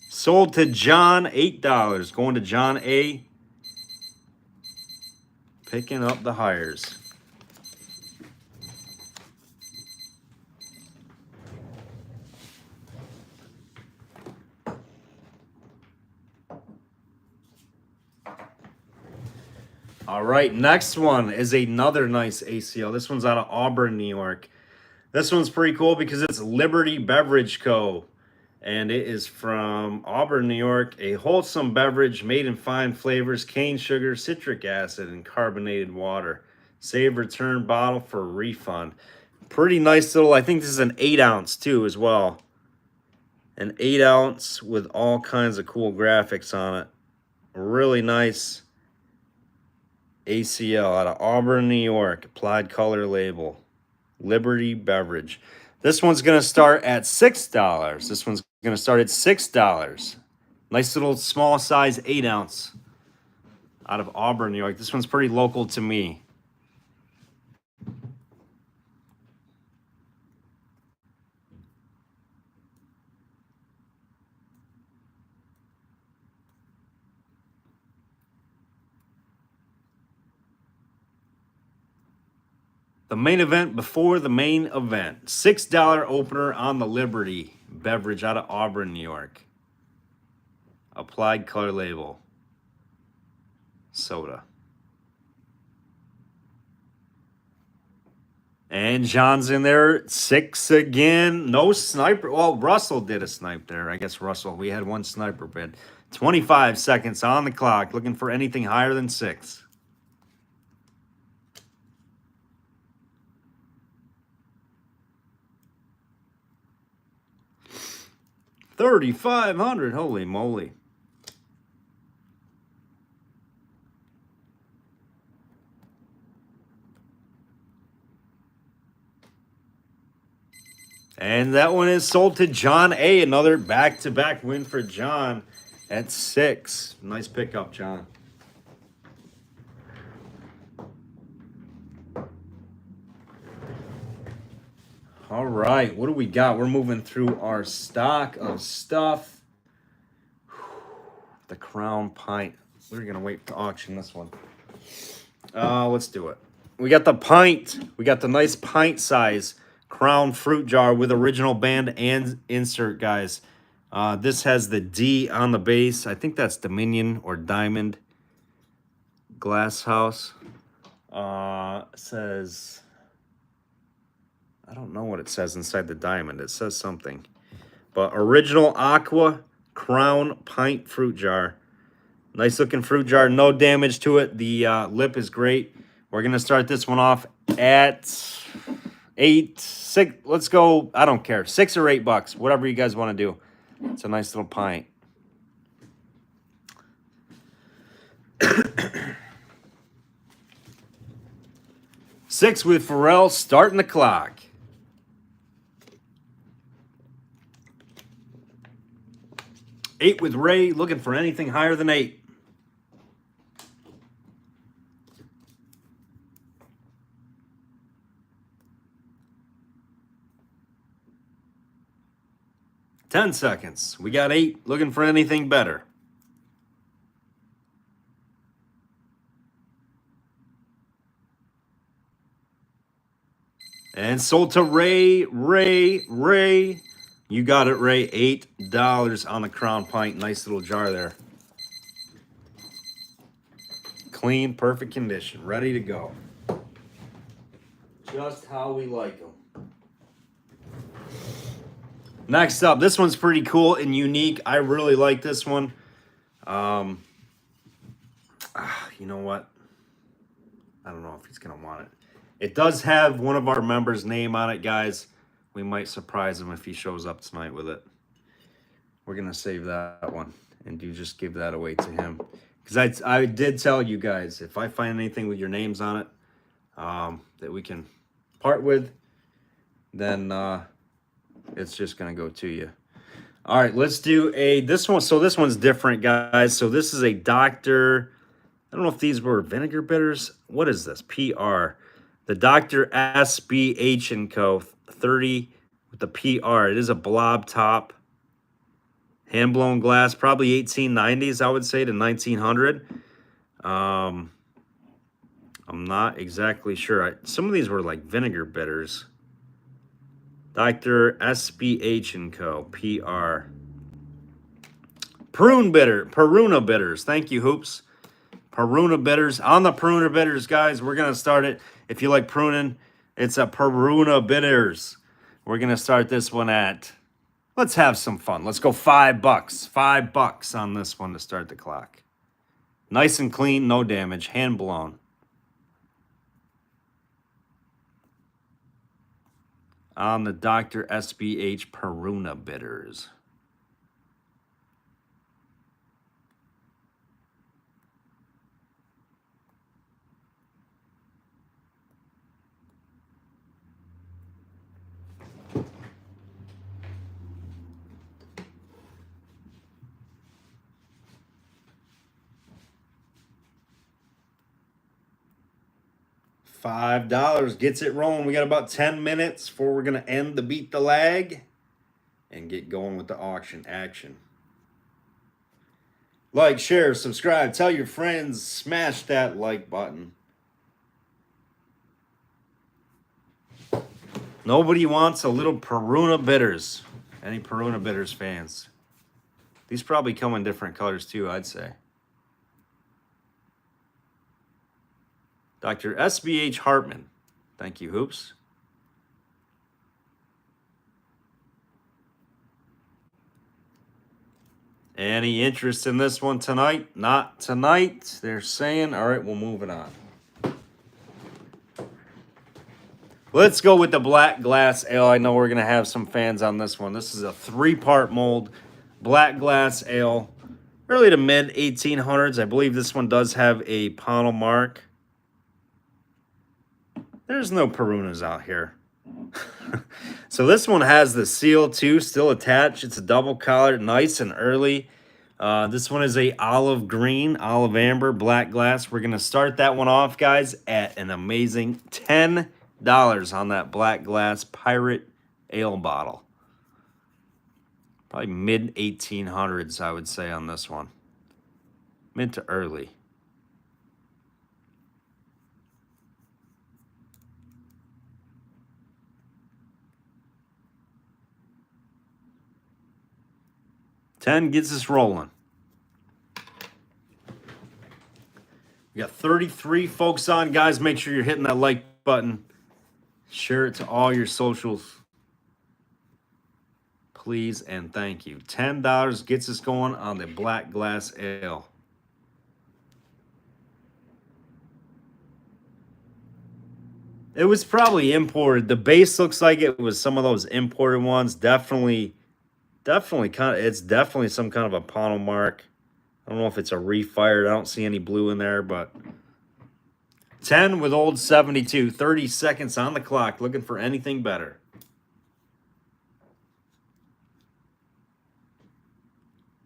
Sold to John, $8. Going to John A. Picking up the hires. All right, next one is another nice ACL. This one's out of Auburn, New York. This one's pretty cool because it's Liberty Beverage Co. And it is from Auburn, New York. A wholesome beverage made in fine flavors, cane sugar, citric acid, and carbonated water. Save return bottle for refund. Pretty nice little, I think this is an 8-ounce too as well. An 8-ounce with all kinds of cool graphics on it. Really nice ACL out of Auburn, New York. Applied color label. Liberty Beverage. This one's going to start at $6. This one's going to start at $6. Nice little small size 8-ounce out of Auburn, New York. This one's pretty local to me. The main event before the main event. $6 opener on the Liberty Beverage out of Auburn, New York. Applied color label. Soda. And John's in there. 6 again. No sniper. Well, Russell did a snipe there. I guess Russell. We had one sniper bid. 25 seconds on the clock. Looking for anything higher than 6. $3,500. Holy moly. And that one is sold to John A. Another back-to-back win for John at 6. Nice pickup, John. All right, what do we got? We're moving through our stock of stuff. The Crown Pint. We're going to wait to auction this one. Let's do it. We got the pint. We got the nice pint size Crown fruit jar with original band and insert, guys. This has the D on the base. I think that's Dominion or Diamond Glass House. Says... I don't know what it says inside the diamond. It says something. But original Aqua Crown Pint fruit jar. Nice looking fruit jar. No damage to it. The lip is great. We're going to start this one off at 8, 6. Let's go. I don't care. $6 or $8. Whatever you guys want to do. It's a nice little pint. $6 with Pharrell starting the clock. $8 with Ray, looking for anything higher than 8. $10 seconds. We got 8, looking for anything better. And sold to Ray. You got it, Ray. $8 on the Crown Pint. Nice little jar there. Clean, perfect condition. Ready to go. Just how we like them. Next up, this one's pretty cool and unique. I really like this one. You know what? I don't know if he's going to want it. It does have one of our members' name on it, guys. We might surprise him if he shows up tonight with it. We're going to save that one and just give that away to him. Because I did tell you guys, if I find anything with your names on it that we can part with, then it's just going to go to you. All right, let's do this one. So this one's different, guys. So this is a Dr. I don't know if these were vinegar bitters. What is this? PR. The Dr. SBH & Co. 30 with the PR. It is a blob top. Hand-blown glass, probably 1890s, I would say, to 1900. I'm not exactly sure. Some of these were like vinegar bitters. Dr. SBH & Co. PR. Peruna bitters. Thank you, Hoops. Peruna bitters. On the Peruna bitters, guys, we're going to start it. If you like pruning, it's a Peruna bitters. We're going to start this one at, let's have some fun. Let's go $5. $5 on this one to start the clock. Nice and clean, no damage, hand blown. On the Dr. SBH Peruna bitters. $5 gets it rolling. We got about 10 minutes before we're going to end the beat the lag and get going with the auction action. Like, share, subscribe, tell your friends, smash that like button. Nobody wants a little Peruna bitters. Any Peruna bitters fans? These probably come in different colors too, I'd say. Dr. SBH Hartman. Thank you, Hoops. Any interest in this one tonight? Not tonight, they're saying. All right, we'll move it on. Let's go with the black glass ale. I know we're going to have some fans on this one. This is a 3-part mold black glass ale. Early to mid 1800s. I believe this one does have a panel mark. There's no Perunas out here. So this one has the seal too, still attached. It's a double collar, nice and early. This one is a olive green, olive amber, black glass. We're going to start that one off, guys, at an amazing $10 on that black glass pirate ale bottle. Probably mid 1800s, I would say, on this one. Mid to early. $10 gets us rolling. We got 33 folks on, guys. Make sure you're hitting that like button. Share it to all your socials. Please and thank you. $10 gets us going on the black glass ale. It was probably imported. The base looks like it was some of those imported ones. Definitely it's definitely some kind of a panel mark. I don't know if it's a refired. I don't see any blue in there, but 10 with old 72. 30 seconds on the clock. Looking for anything better.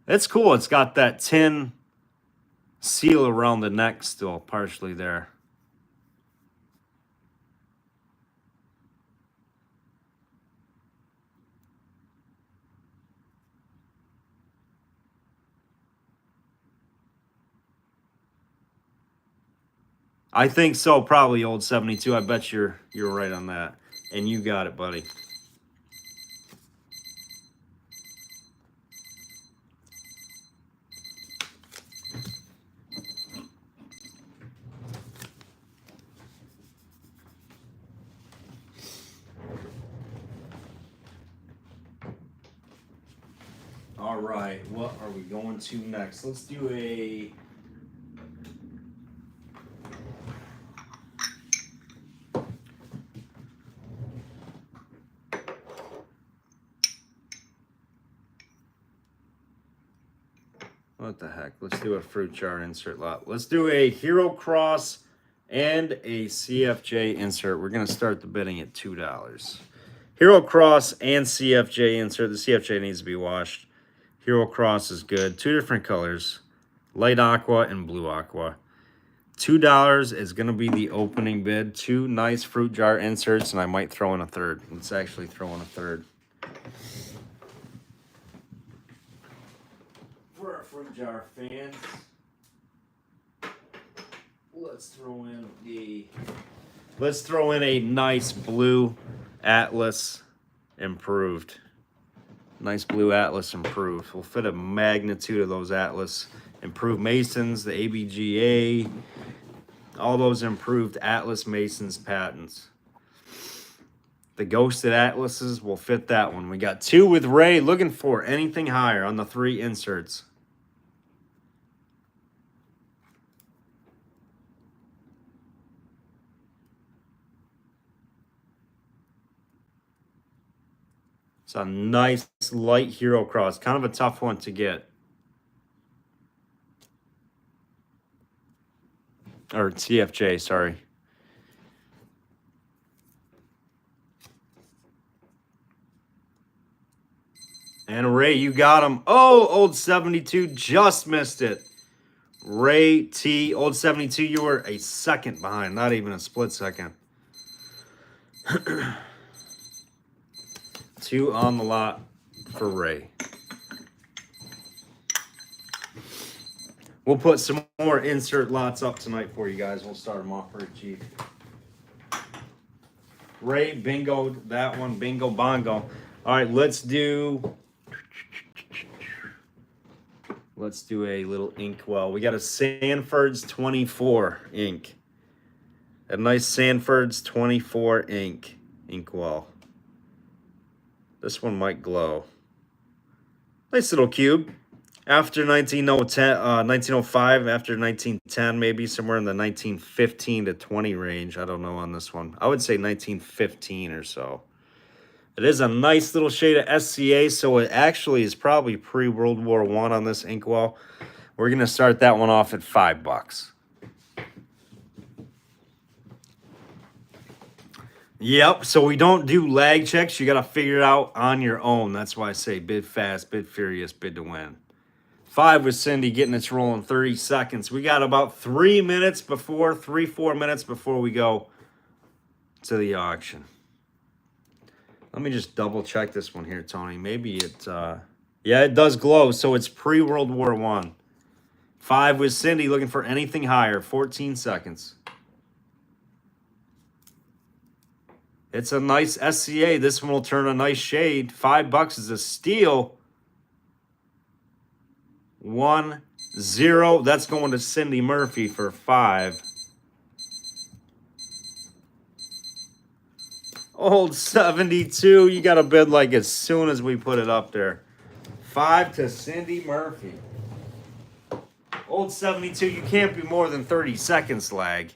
It's cool. It's got that tin seal around the neck still partially there. I think so, probably old 72. I bet you're right on that. And you got it, buddy. All right, what are we going to next? Let's do a... What the heck? Let's do a fruit jar insert lot. Let's do a Hero Cross and a CFJ insert. We're going to start the bidding at $2. Hero Cross and CFJ insert. The CFJ needs to be washed. Hero Cross is good. Two different colors, light aqua and blue aqua. $2 is going to be the opening bid. Two nice fruit jar inserts, and I might throw in a third. Let's actually throw in a third. For our fruit jar fans, let's throw in a nice blue Atlas improved. Nice blue Atlas improved. We'll fit a magnitude of those Atlas improved Masons, the ABGA, all those improved Atlas Masons patents. The Ghosted Atlases will fit that one. We got two with Ray, looking for anything higher on the three inserts. It's a nice light Hero Cross. Kind of a tough one to get. Or CFJ, sorry. And Ray, you got him. Oh, old 72 just missed it. Ray T, old 72, you were a second behind. Not even a split second. Two on the lot for Ray. We'll put some more insert lots up tonight for you guys. We'll start them off pretty cheap. Ray bingoed that one. Bingo bongo. All right, let's do a little inkwell. We got a Sanford's 24 ink. A nice Sanford's 24 inkwell. This one might glow. Nice little cube. After 1905, after 1910, maybe somewhere in the 1915 to 20 range. I don't know on this one. I would say 1915 or so. It is a nice little shade of SCA, so it actually is probably pre-World War I on this inkwell. We're going to start that one off at $5. Yep, so we don't do lag checks. You got to figure it out on your own. That's why I say bid fast, bid furious, bid to win. 5 with Cindy getting its roll in 30 seconds. We got about 4 minutes before we go to the auction. Let me just double check this one here, Tony. Maybe it, yeah, it does glow. So it's pre-World War I. 5 with Cindy looking for anything higher. 14 seconds. It's a nice SCA. This one will turn a nice shade. $5 is a steal. 1, 0. That's going to Cindy Murphy for 5. Old 72. You got to bid like as soon as we put it up there. 5 to Cindy Murphy. Old 72. You can't be more than 30 seconds lag.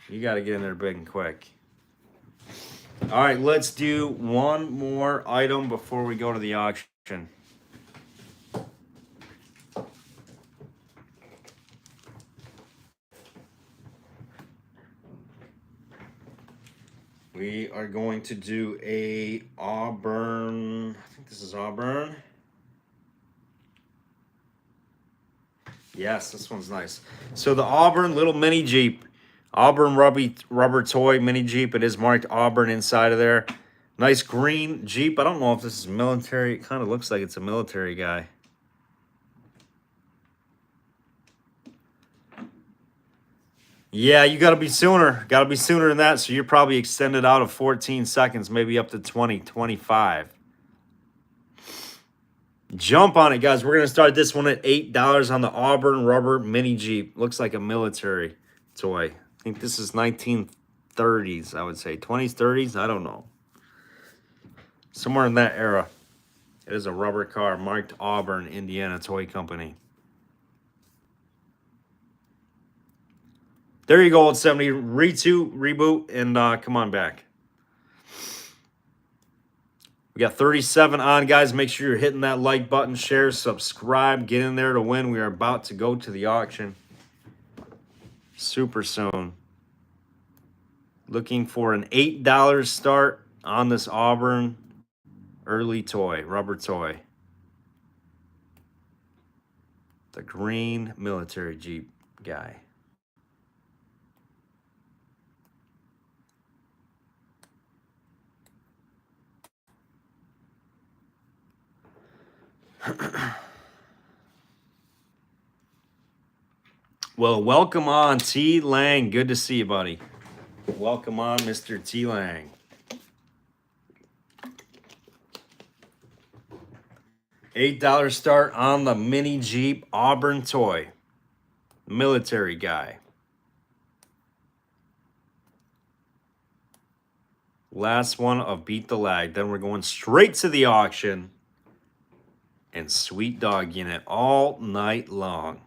You got to get in there big and quick. All right, let's do one more item before we go to the auction. We are going to do a Auburn. I think this is Auburn. Yes, this one's nice. So the Auburn little mini Jeep. Auburn rubber toy mini Jeep. It is marked Auburn inside of there. Nice green Jeep. I don't know if this is military. It kind of looks like it's a military guy. Yeah, you got to be sooner. Got to be sooner than that. So you're probably extended out of 14 seconds, maybe up to 20, 25. Jump on it, guys. We're going to start this one at $8 on the Auburn rubber mini Jeep. Looks like a military toy. I think this is 1930s, I would say. 20s, 30s, I don't know. Somewhere in that era. It is a rubber car marked Auburn, Indiana Toy Company. There you go, old 70. Reboot, and come on back. We got 37 on, guys. Make sure you're hitting that like button, share, subscribe. Get in there to win. We are about to go to the auction super soon. Looking for an $8 start on this Auburn early toy, rubber toy. The green military Jeep guy. Well, welcome on, T. Lang. Good to see you, buddy. Welcome on, Mr. T. Lang. $8 start on the mini Jeep Auburn toy. Military guy. Last one of Beat the Lag. Then we're going straight to the auction and sweet dog unit all night long.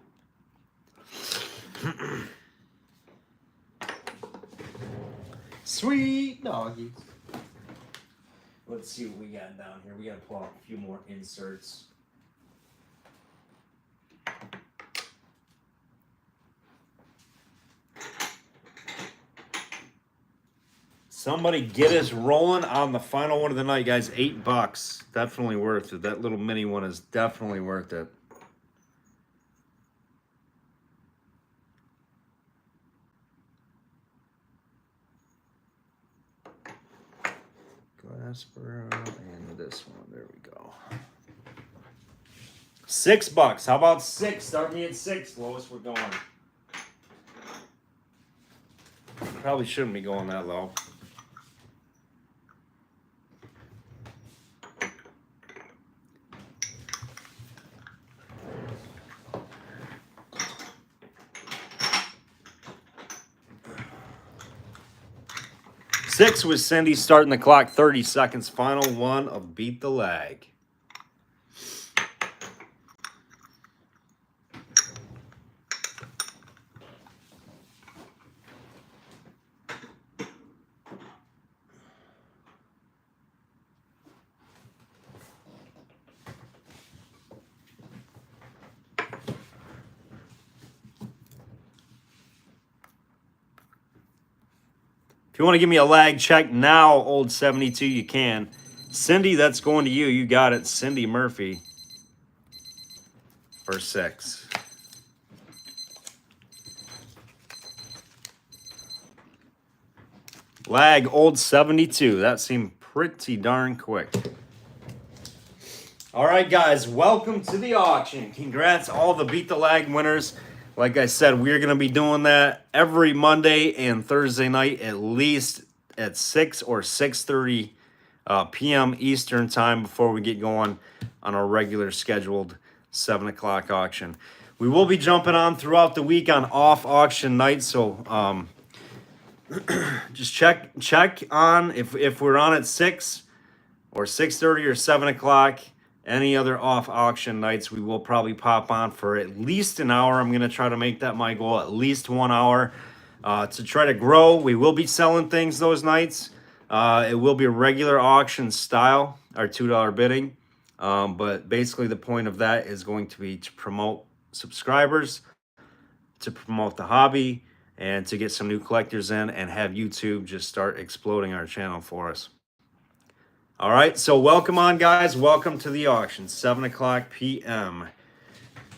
Sweet doggies. Let's see what we got down here. We got to pull out a few more inserts. Somebody get us rolling on the final one of the night, guys. $8. Definitely worth it. That little mini one is definitely worth it. Glassboro and this one. There we go. $6. How about 6? Start me at 6, Lois. We're going. Probably shouldn't be going that low. Six with Cindy starting the clock, 30 seconds. Final one of Beat the Lag. If you want to give me a lag check now, old 72, you can. Cindy, that's going to you. You got it. Cindy Murphy for 6. Lag, old 72. That seemed pretty darn quick. All right, guys, welcome to the auction. Congrats all the Beat the Lag winners. Like I said, we're going to be doing that every Monday and Thursday night, at least at 6 or 6:30 p.m. Eastern time before we get going on our regular scheduled 7 o'clock auction. We will be jumping on throughout the week on off auction nights, so just check on if we're on at 6 or 6:30 or 7 o'clock. Any other off auction nights, we will probably pop on for at least an hour. I'm going to try to make that my goal, at least 1 hour to try to grow. We will be selling things those nights. It will be a regular auction style, our $2 bidding. But basically the point of that is going to be to promote subscribers, to promote the hobby, and to get some new collectors in and have YouTube just start exploding our channel for us. All right, so welcome on, guys. Welcome to the auction, 7 o'clock p.m.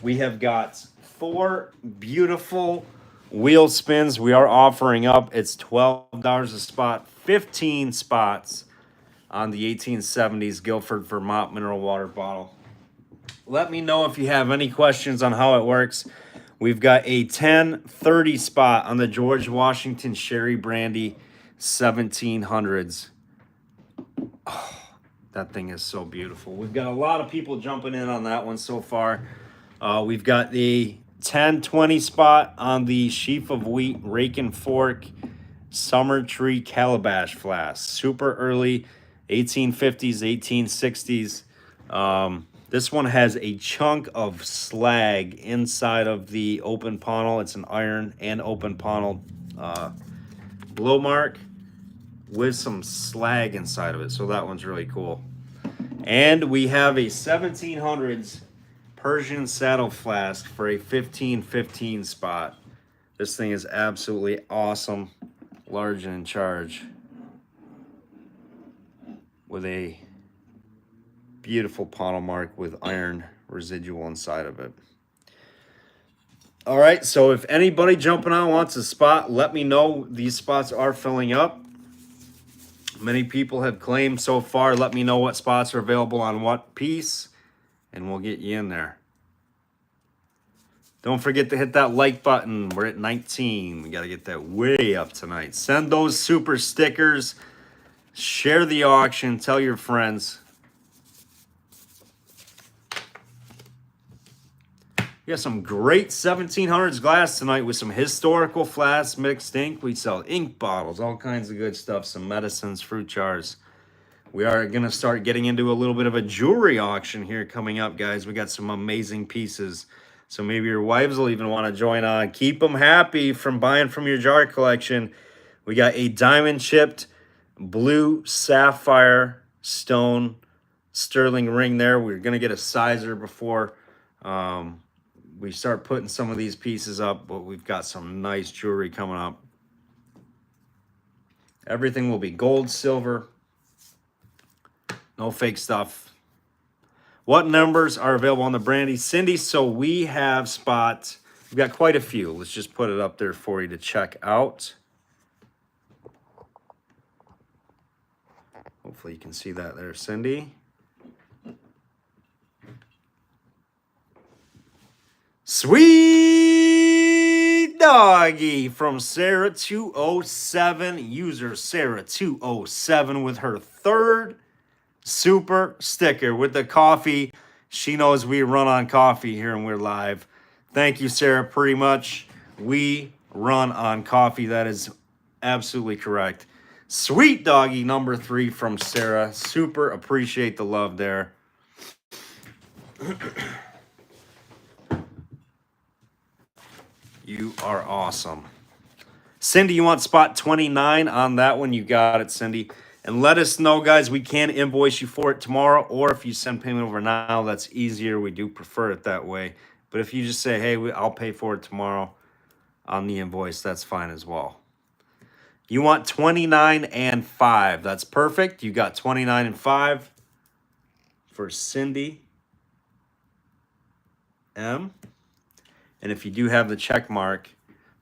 We have got 4 beautiful wheel spins we are offering up. It's $12 a spot, 15 spots on the 1870s Guilford, Vermont mineral water bottle. Let me know if you have any questions on how it works. We've got a 10-30 spot on the George Washington Sherry Brandy 1700s. Oh, that thing is so beautiful. We've got a lot of people jumping in on that one so far. We've got the 10-20 spot on the Sheaf of Wheat Rake and Fork Summer Tree Calabash Flask. Super early, 1850s, 1860s. This one has a chunk of slag inside of the open panel. It's an iron and open panel blow mark with some slag inside of it. So that one's really cool. And we have a 1700s Persian saddle flask for a 15-15 spot. This thing is absolutely awesome. Large and in charge. with a beautiful panel mark with iron residual inside of it. All right, so if anybody jumping on wants a spot, let me know. These spots are filling up. Many people have claimed so far. Let me know what spots are available on what piece, and we'll get you in there. Don't forget to hit that like button. We're at 19. We got to get that way up tonight. Send those super stickers. Share the auction. Tell your friends. We got some great 1700s glass tonight with some historical flasks mixed ink. We sell ink bottles, all kinds of good stuff, some medicines, fruit jars. We are going to start getting into a little bit of a jewelry auction here coming up, guys. We got some amazing pieces. So maybe your wives will even want to join on. Keep them happy from buying from your jar collection. We got a diamond chipped blue sapphire stone sterling ring there. We're going to get a sizer before we start putting some of these pieces up, but we've got some nice jewelry coming up. Everything will be gold, silver, no fake stuff. What numbers are available on the brandy? Cindy, so we have spots. We've got quite a few. Let's just put it up there for you to check out. Hopefully you can see that there, Cindy. Sweet doggy from Sarah207, user Sarah207 with her third super sticker with the coffee. She knows we run on coffee here and we're live. Thank you, Sarah, pretty much. We run on coffee. That is absolutely correct. Sweet doggy number 3 from Sarah. Super appreciate the love there. You are awesome. Cindy, you want spot 29 on that one? You got it, Cindy. And let us know, guys. We can invoice you for it tomorrow, or if you send payment over now, that's easier. We do prefer it that way. But if you just say, hey, I'll pay for it tomorrow on the invoice, that's fine as well. You want 29 and 5. That's perfect. You got 29 and 5 for Cindy M. And if you do have the check mark,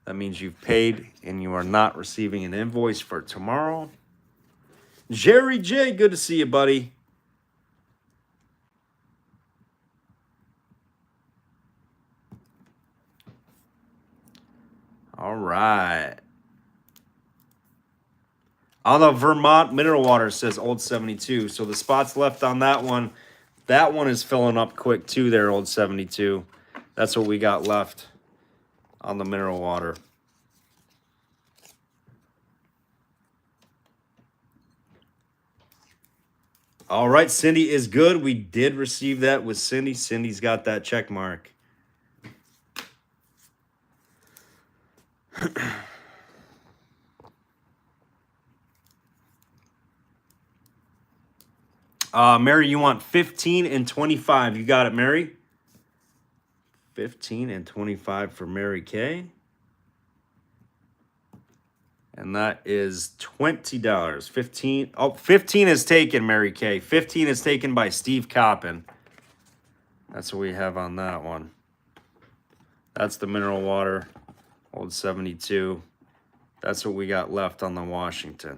that means you've paid and you are not receiving an invoice for tomorrow. Jerry J, good to see you, buddy. All right. On the Vermont mineral water, says Old 72. So the spots left on that one is filling up quick too there, Old 72. That's what we got left on the mineral water. All right, Cindy is good. We did receive that with Cindy. Cindy's got that check mark. Mary, you want 15 and 25. You got it, Mary. 15 and 25 for Mary Kay. And that is $20. 15. Oh, 15 is taken, Mary Kay. 15 is taken by Steve Coppin. That's what we have on that one. That's the mineral water, Old 72. That's what we got left on the Washington.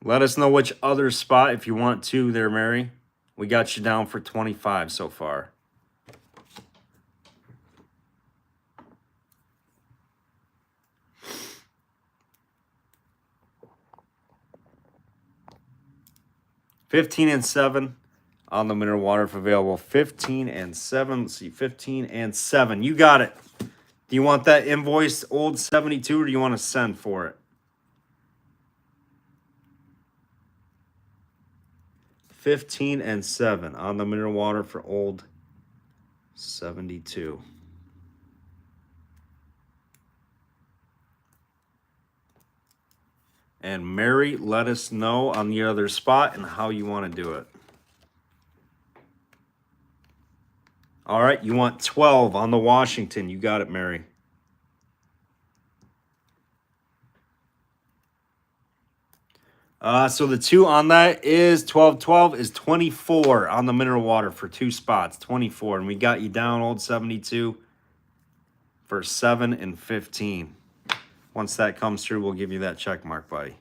Let us know which other spot if you want to there, Mary. We got you down for 25 so far. $15 and $7 on the mineral water if available. 15 and 7. Let's see, 15 and 7. You got it. Do you want that invoice, Old 72, or do you want to send for it? 15 and 7 on the mineral water for Old 72. And Mary, let us know on the other spot and how you want to do it. All right, you want 12 on the Washington. You got it, Mary. So the 2 on that is 12 is 24 on the mineral water for 2 spots. 24. And we got you down, old 72, for 7 and 15. Once that comes through, we'll give you that check mark, buddy.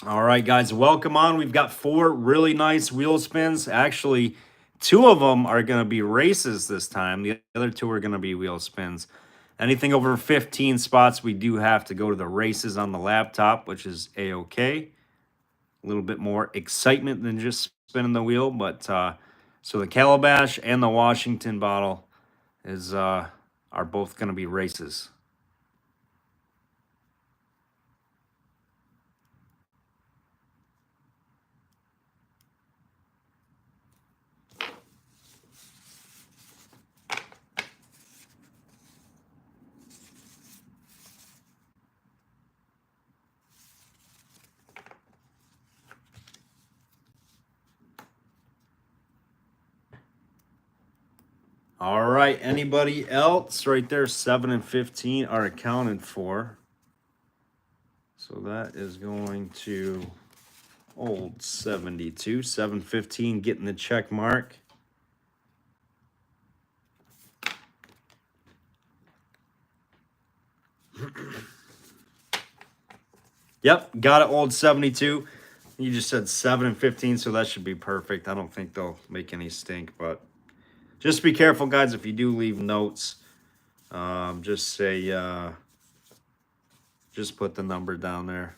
All right, guys, welcome on. We've got 4 really nice wheel spins. Actually, 2 of them are going to be races this time. The other 2 are going to be wheel spins. Anything over 15 spots, we do have to go to the races on the laptop, which is A-OK. A little bit more excitement than just spinning the wheel. But so the Calabash and the Washington bottle is are both going to be races. All right, anybody else? Right there, 7 and 15 are accounted for. So that is going to old 72, 715 getting the check mark. Yep, got it, old 72. You just said 7 and 15, so that should be perfect. I don't think they'll make any stink, but just be careful, guys, if you do leave notes. Just say, just put the number down there.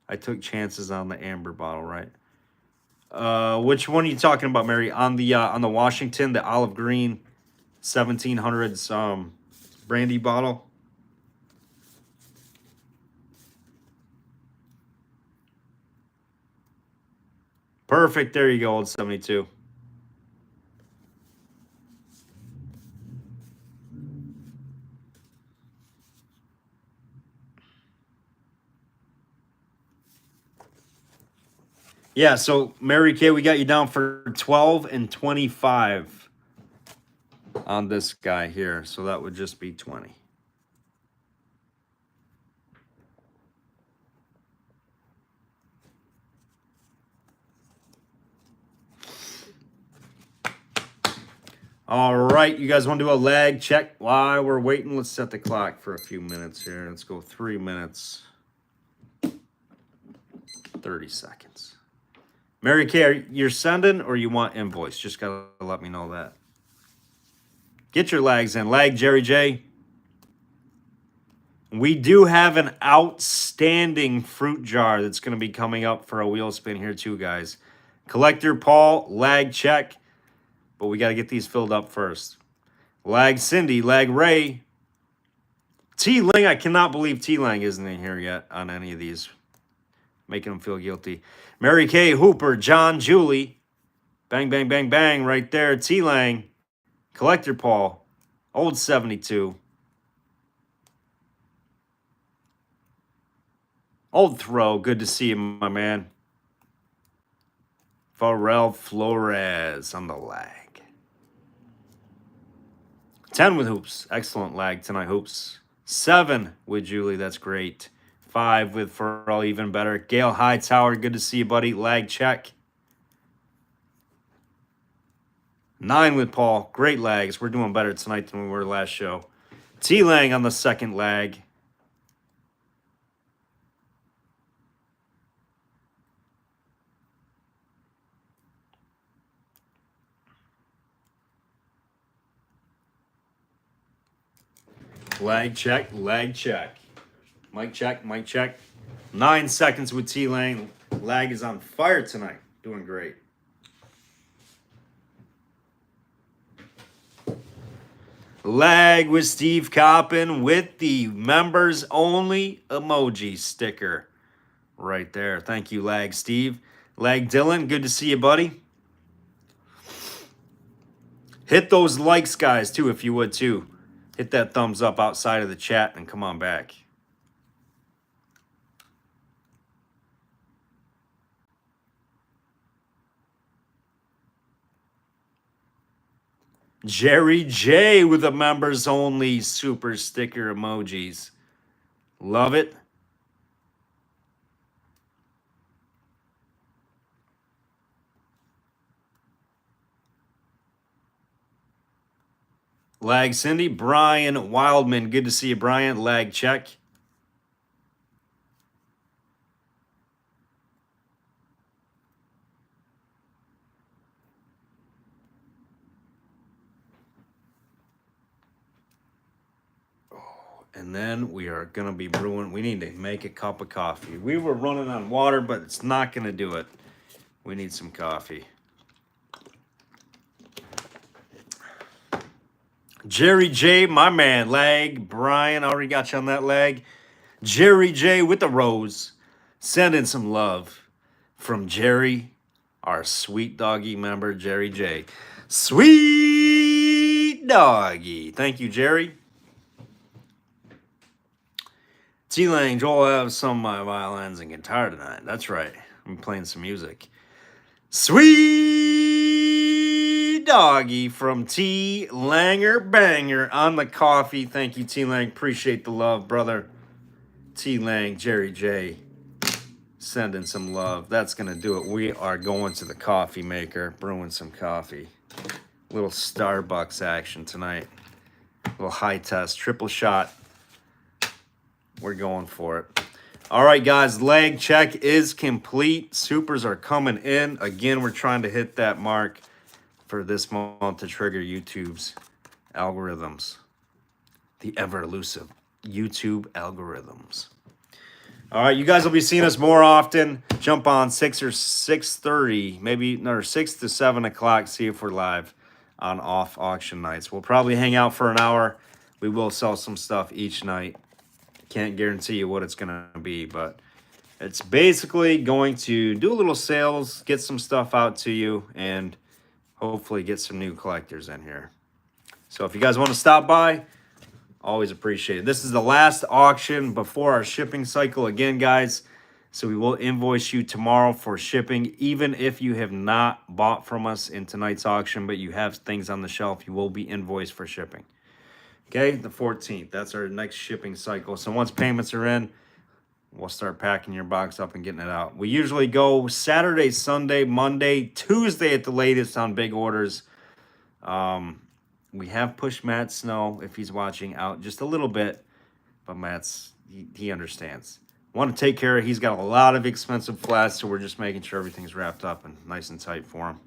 I took chances on the amber bottle, right? Which one are you talking about, Mary? On the Washington, the olive green 1700s brandy bottle. Perfect. There you go, old 72. Yeah, so Mary Kay, we got you down for 12 and 25 on this guy here. So that would just be 20. All right, you guys want to do a lag check while we're waiting? Let's set the clock for a few minutes here. Let's go 3 minutes, 30 seconds. Mary Kay, you're sending or you want invoice? Just got to let me know that. Get your lags in. Lag Jerry J. We do have an outstanding fruit jar that's going to be coming up for a wheel spin here too, guys. Collector Paul, lag check. But we got to get these filled up first. Lag Cindy, lag Ray. T-Lang, I cannot believe T-Lang isn't in here yet on any of these. Making them feel guilty. Mary Kay, Hooper, John, Julie. Bang, bang, bang, bang right there. T-Lang. Collector Paul. Old 72. Old Throw. Good to see you, my man. Pharrell Flores on the lag. 10 with Hoops. Excellent lag tonight, Hoops. 7 with Julie. That's great. 5 with Pharrell. Even better. Gail Hightower. Good to see you, buddy. Lag check. 9 with Paul. Great lags. We're doing better tonight than we were last show. T-Lang on the second lag. Lag check, lag check. Mic check, mic check. 9 seconds with T-Lang. Lag is on fire tonight. Doing great. Lag with Steve Coppin with the members only emoji sticker. Right there. Thank you, Lag Steve. Lag Dylan, good to see you, buddy. Hit those likes, guys, too, if you would, too. Hit that thumbs up outside of the chat and come on back. Jerry J with the members only super sticker emojis. Love it. Lag Cindy. Brian Wildman. Good to see you, Brian. Lag check. And then we are going to be brewing. We need to make a cup of coffee. We were running on water, but it's not going to do it. We need some coffee. Jerry J, my man. Lag. Brian, already got you on that lag. Jerry J with the rose. Sending some love from Jerry, our sweet doggy member, Jerry J. Sweet doggy. Thank you, Jerry. T-Lang, Joel, I have some of my violins and guitar tonight. That's right. I'm playing some music. Sweet doggy from T. Langer Banger on the coffee. Thank you, T. Lang. Appreciate the love, brother. T. Lang, Jerry J. Sending some love. That's going to do it. We are going to the coffee maker, brewing some coffee. Little Starbucks action tonight. Little high test, triple shot. We're going for it. All right, guys, leg check is complete. Supers are coming in. Again, we're trying to hit that mark for this month to trigger YouTube's algorithms. The ever elusive YouTube algorithms. All right, you guys will be seeing us more often. Jump on 6 or 6:30, maybe no 6 to 7 o'clock. See if we're live on off auction nights. We'll probably hang out for an hour. We will sell some stuff each night. Can't guarantee you what it's going to be, but it's basically going to do a little sales, get some stuff out to you, and hopefully get some new collectors in here. So if you guys want to stop by, always appreciate it. This is the last auction before our shipping cycle again, guys. So we will invoice you tomorrow for shipping. Even if you have not bought from us in tonight's auction, but you have things on the shelf, you will be invoiced for shipping. Okay, the 14th. That's our next shipping cycle. So once payments are in, we'll start packing your box up and getting it out. We usually go Saturday, Sunday, Monday, Tuesday at the latest on big orders. We have pushed Matt Snow, if he's watching, out just a little bit, but he understands. Want to take care of. He's got a lot of expensive flats, so we're just making sure everything's wrapped up and nice and tight for him.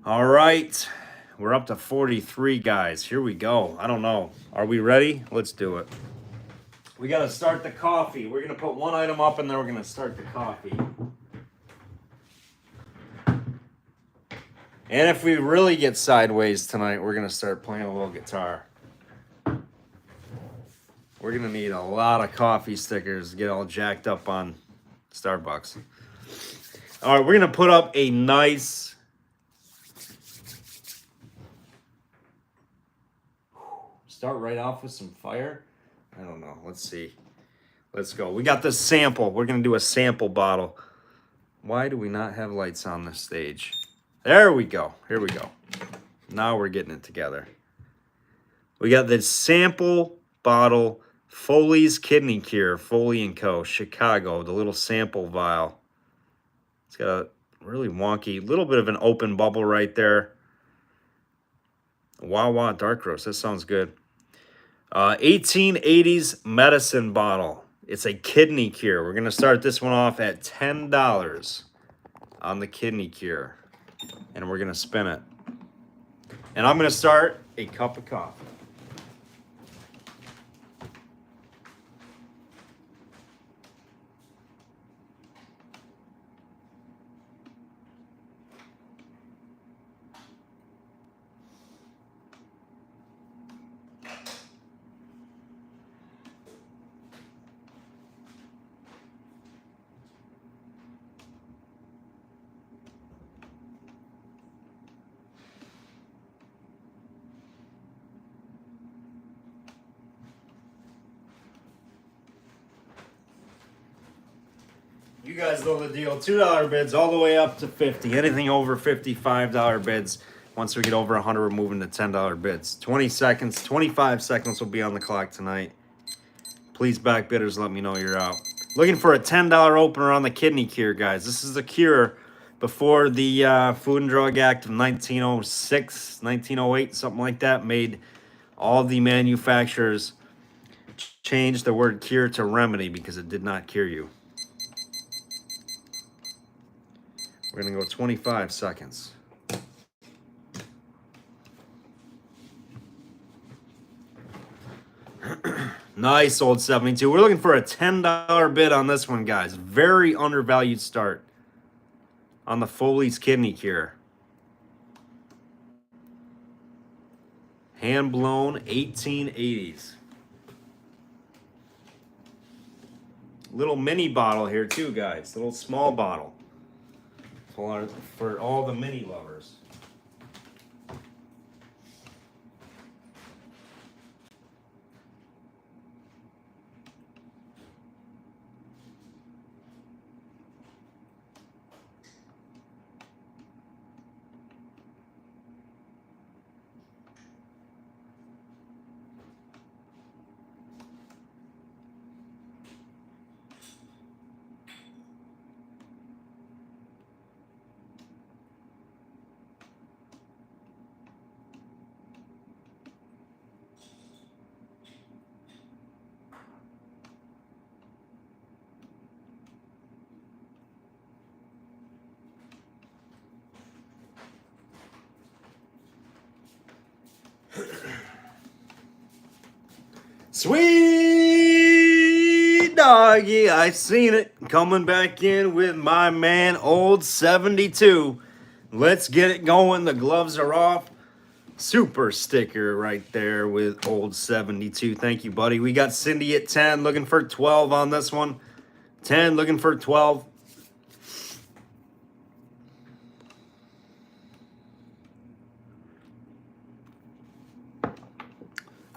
All right. We're up to 43, guys. Here we go. I don't know. Are we ready? Let's do it. We got to start the coffee. We're going to put one item up, and then we're going to start the coffee. And if we really get sideways tonight, we're going to start playing a little guitar. We're going to need a lot of coffee stickers to get all jacked up on Starbucks. All right, we're going to put up a nice... Start right off with some fire. I don't know. Let's see. Let's go. We got the sample. We're going to do a sample bottle. Why do we not have lights on this stage? There we go. Here we go. Now we're getting it together. We got the sample bottle, Foley's Kidney Cure, Foley & Co., Chicago, the little sample vial. It's got a really wonky, little bit of an open bubble right there. Wawa Dark Roast. That sounds good. 1880s medicine bottle. It's a kidney cure. We're going to start this one off at $10 on the kidney cure. And we're going to spin it. And I'm going to start a cup of coffee. You guys know the deal. $2 bids all the way up to $50. Anything over $55 bids, Once we get over 100, we're moving to $10 bids. 20 seconds, 25 seconds will be on the clock tonight. Please, back bidders, let me know you're out. Looking for a $10 opener on the kidney cure, guys. This is a cure before the Food and Drug Act of 1906, 1908, something like that, made all the manufacturers change the word cure to remedy because it did not cure you. We're going to go 25 seconds. Nice, old 72. We're looking for a $10 bid on this one, guys. Very undervalued start on the Foley's Kidney Cure. Hand-blown 1880s. Little mini bottle here too, guys. Little small bottle. For all the mini lovers. Sweet doggy, I seen it coming back in with my man, old 72. Let's get it going. The gloves are off. Super sticker right there with old 72. Thank you, buddy. We got Cindy at 10, looking for 12 on this one. 10, looking for 12.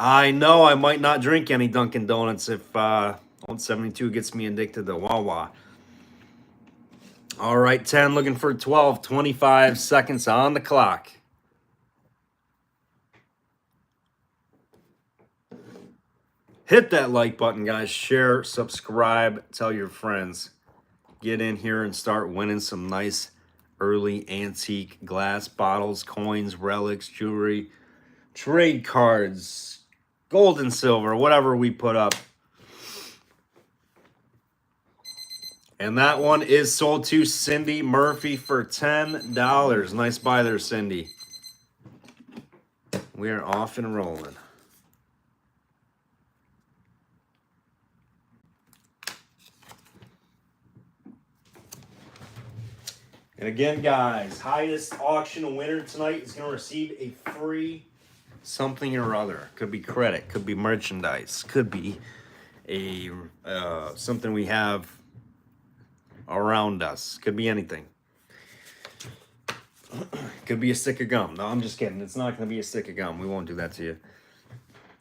I know I might not drink any Dunkin' Donuts if old 72 gets me addicted to Wawa. All right, 10, looking for 12. 25 seconds on the clock. Hit that like button, guys. Share, subscribe, tell your friends. Get in here and start winning some nice early antique glass bottles, coins, relics, jewelry, trade cards, gold and silver, whatever we put up. And that one is sold to Cindy Murphy for $10. Nice buy there, Cindy. We are off and rolling. And again, guys, highest auction winner tonight is going to receive a free something or other. Could be credit, could be merchandise, could be a something we have around us, could be anything. Could be a stick of gum. No, I'm just kidding. It's not going to be a stick of gum. We won't do that to you.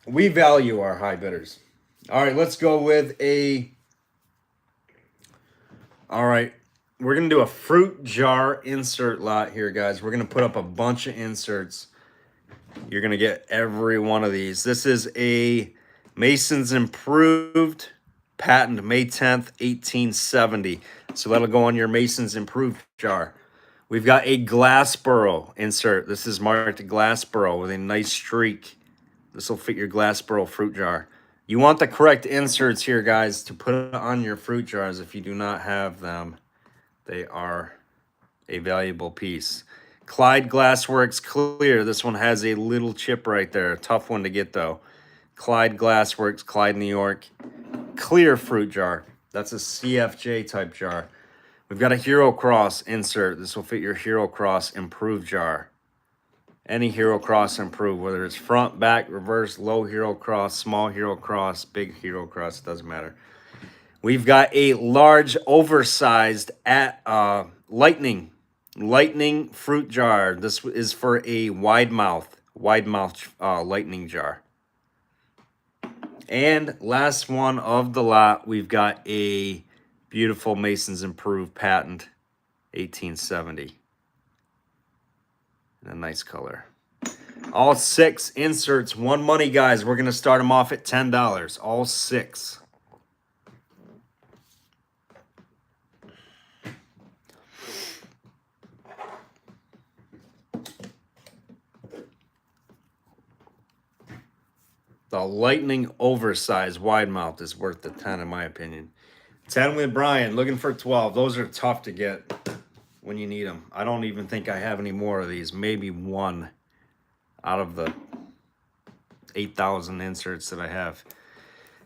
We value our high bidders. All right, let's go with a... All right, we're going to do a fruit jar insert lot here, guys. We're going to put up a bunch of inserts. You're going to get every one of these. This is a Mason's Improved patent, May 10th, 1870. So that'll go on your Mason's Improved jar. We've got a Glassboro insert. This is marked Glassboro with a nice streak. This will fit your Glassboro fruit jar. You want the correct inserts here, guys, to put on your fruit jars. If you do not have them, they are a valuable piece. Clyde Glassworks Clear. This one has a little chip right there. Tough one to get, though. Clyde Glassworks, Clyde, New York. Clear fruit jar. That's a CFJ type jar. We've got a Hero Cross insert. This will fit your Hero Cross Improved jar. Any Hero Cross Improved, whether it's front, back, reverse, low Hero Cross, small Hero Cross, big Hero Cross, it doesn't matter. We've got a large, oversized lightning fruit jar. This is for a wide mouth lightning jar. And last one of the lot, we've got a beautiful Mason's Improved patent, 1870. And a nice color. All 6 inserts, 1 money, guys. We're going to start them off at $10. All 6. The Lightning Oversized Wide Mouth is worth the 10 in my opinion. 10 with Brian, looking for 12. Those are tough to get when you need them. I don't even think I have any more of these. Maybe 1 out of the 8,000 inserts that I have.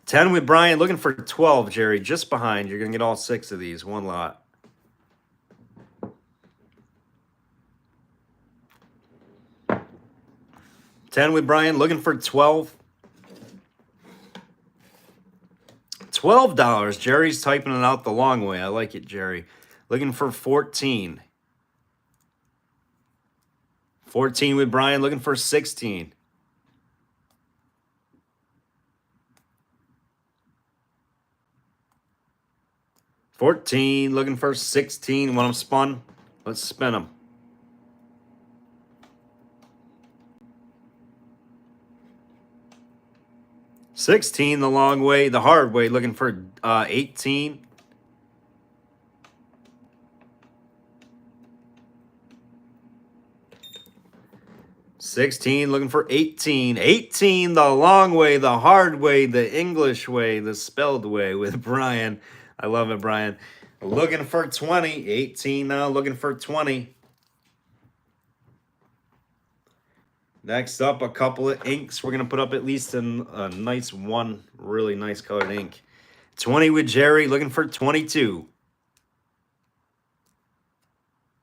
10 with Brian, looking for 12, Jerry, just behind. You're going to get all 6 of these, 1 lot. $10 with Brian, looking for 12. $12. Jerry's typing it out the long way. I like it, Jerry. Looking for 14. 14 with Brian, looking for 16. $14, looking for 16. Want them spun? Let's spin them. $16 the long way, the hard way, looking for 18. $16, looking for 18. 18 the long way, the hard way, the English way, the spelled way with Brian. I love it, Brian. Looking for 20. 18 now, looking for 20. Next up, a couple of inks. We're going to put up at least a nice one, really nice colored ink. 20 with Jerry, looking for 22.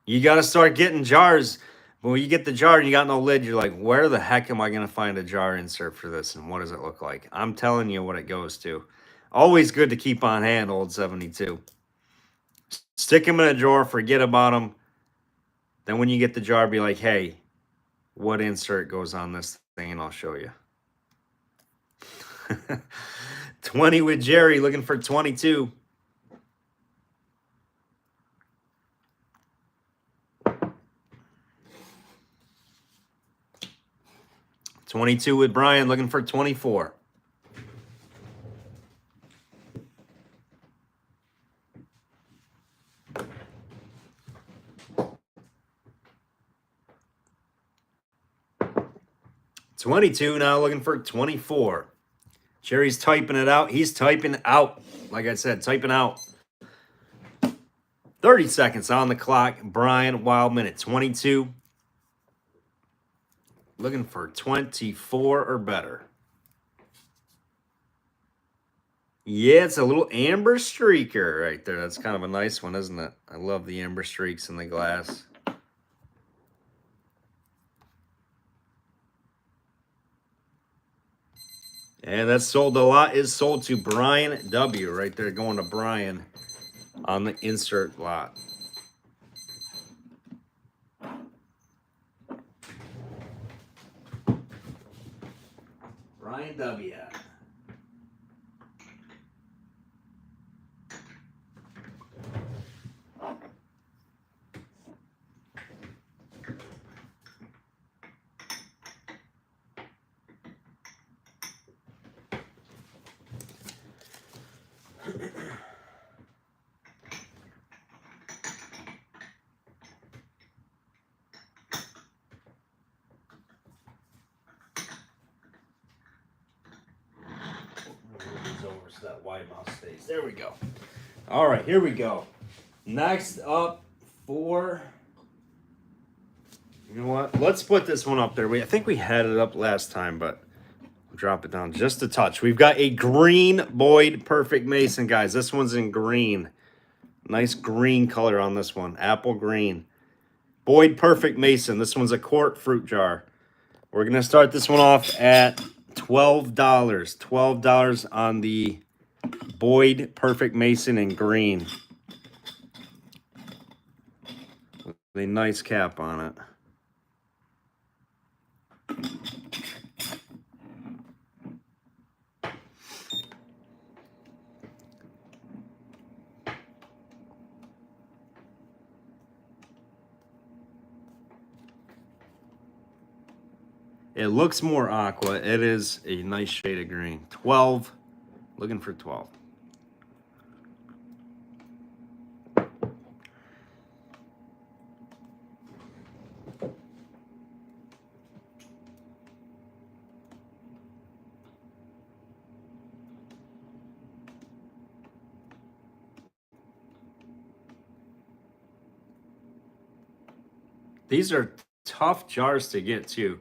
You got to start getting jars. When you get the jar and you got no lid, you're like, where the heck am I going to find a jar insert for this? And what does it look like? I'm telling you what it goes to. Always good to keep on hand, old 72. Stick them in a drawer, forget about them. Then when you get the jar, be like, hey, what insert goes on this thing? And I'll show you. 20 with Jerry, looking for 22. $22 with Brian, looking for 24. $22 now, looking for 24. Jerry's typing it out. He's typing out. Like I said, typing out. 30 seconds on the clock. Brian, wild minute 22. Looking for 24 or better. Yeah, it's a little amber streaker right there. That's kind of a nice one, isn't it? I love the amber streaks in the glass. And that's sold. A lot is sold to Brian W. Right there, going to Brian on the insert lot. Brian W. Over so that wide mouth stays. There we go. All right, here we go. Next up for, you know what? Let's put this one up there. I think we had it up last time, but I'll drop it down just a touch. We've got a green Boyd Perfect Mason, guys. This one's in green. Nice green color on this one. Apple green. Boyd Perfect Mason. This one's a quart fruit jar. We're going to start this one off at $12. $12 on the Boyd Perfect Mason in green. With a nice cap on it. It looks more aqua. It is a nice shade of green. 12. Looking for 12. These are tough jars to get too.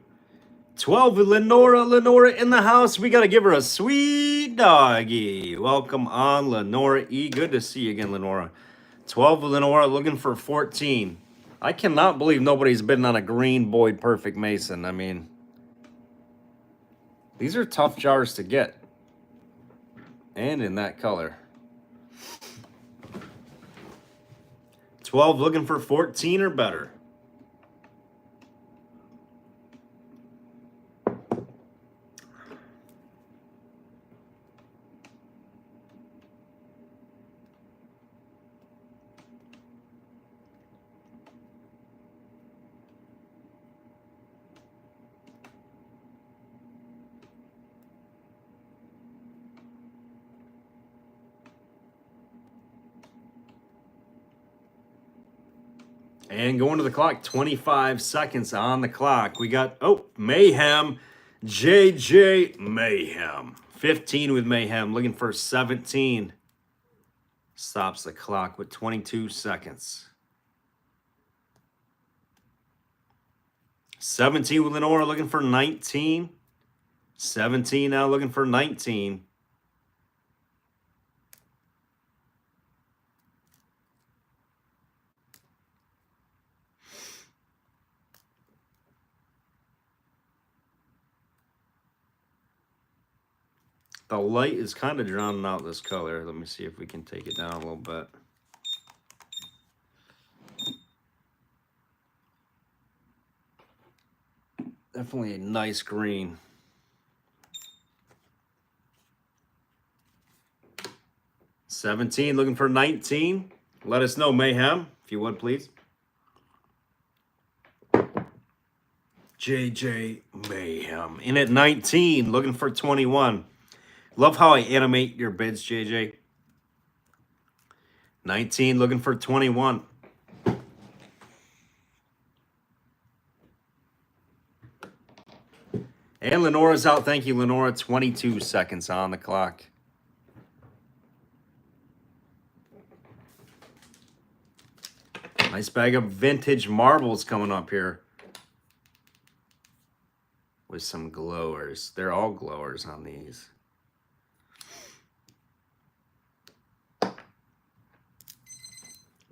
12 Lenora in the house. We got to give her a sweet doggy. Welcome on, Lenora E. Good to see you again, Lenora. 12 Lenora looking for 14. I cannot believe nobody's been on a green Boyd Perfect Mason. I mean, these are tough jars to get. And in that color. 12 looking for 14 or better. And going to the clock, 25 seconds on the clock. We got, oh, Mayhem, JJ Mayhem. 15 with Mayhem, looking for 17. Stops the clock with 22 seconds. 17 with Lenora, looking for 19. 17 now, looking for 19. The light is kind of drowning out this color. Let me see if we can take it down a little bit. Definitely a nice green. 17, looking for 19. Let us know, Mayhem, if you would, please. JJ Mayhem. In at 19, looking for 21. Love how I animate your bids, JJ. 19, looking for 21. And Lenora's out. Thank you, Lenora. 22 seconds on the clock. Nice bag of vintage marbles coming up here. With some glowers. They're all glowers on these.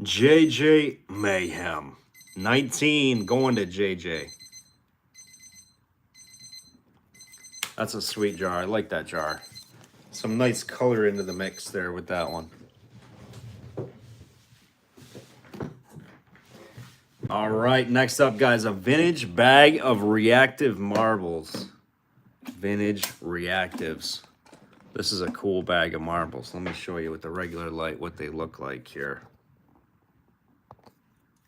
JJ Mayhem. 19 going to JJ. That's a sweet jar. I like that jar. Some nice color into the mix there with that one. All right, next up, guys, a vintage bag of reactive marbles. Vintage reactives. This is a cool bag of marbles. Let me show you with the regular light what they look like here.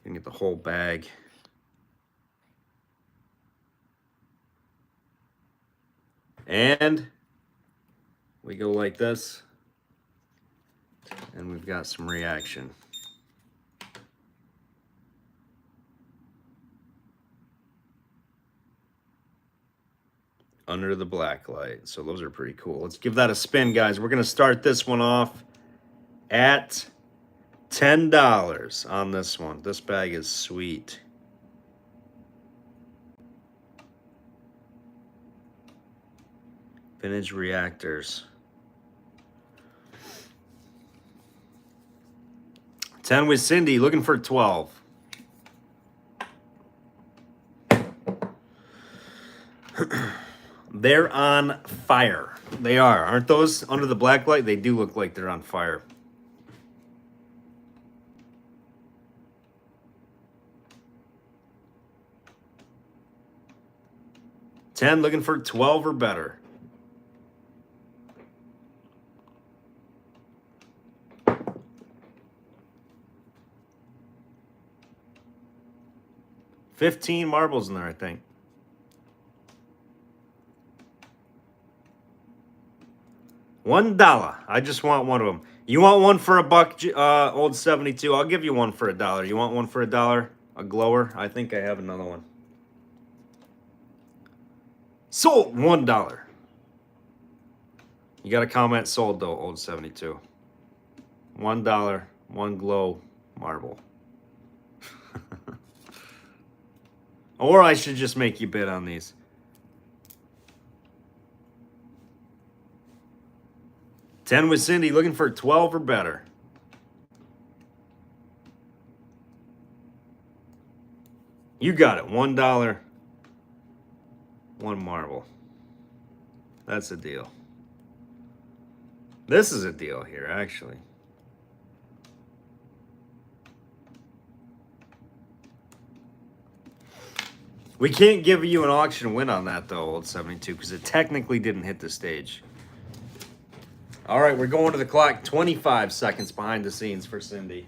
You can get the whole bag. And we go like this. And we've got some reaction. Under the black light. So those are pretty cool. Let's give that a spin, guys. We're going to start this one off at $10 on this one. This bag is sweet. Vintage reactors. 10 with Cindy, looking for 12. They're on fire. They are. Aren't those under the black light? They do look like they're on fire. $10, looking for 12 or better. $15 marbles in there, I think. $1. I just want one of them. You want one for $1, old 72? I'll give you one for $1. You want one for $1? A glower? I think I have another one. Sold $1. You got to comment sold though, old 72. $1, one glow marble. Or I should just make you bid on these. $10 with Cindy, looking for 12 or better. You got it. $1, one marble. That's a deal. This is a deal here, actually. We can't give you an auction win on that, though, old 72, because it technically didn't hit the stage. All right, we're going to the clock. 25 seconds behind the scenes for Cindy.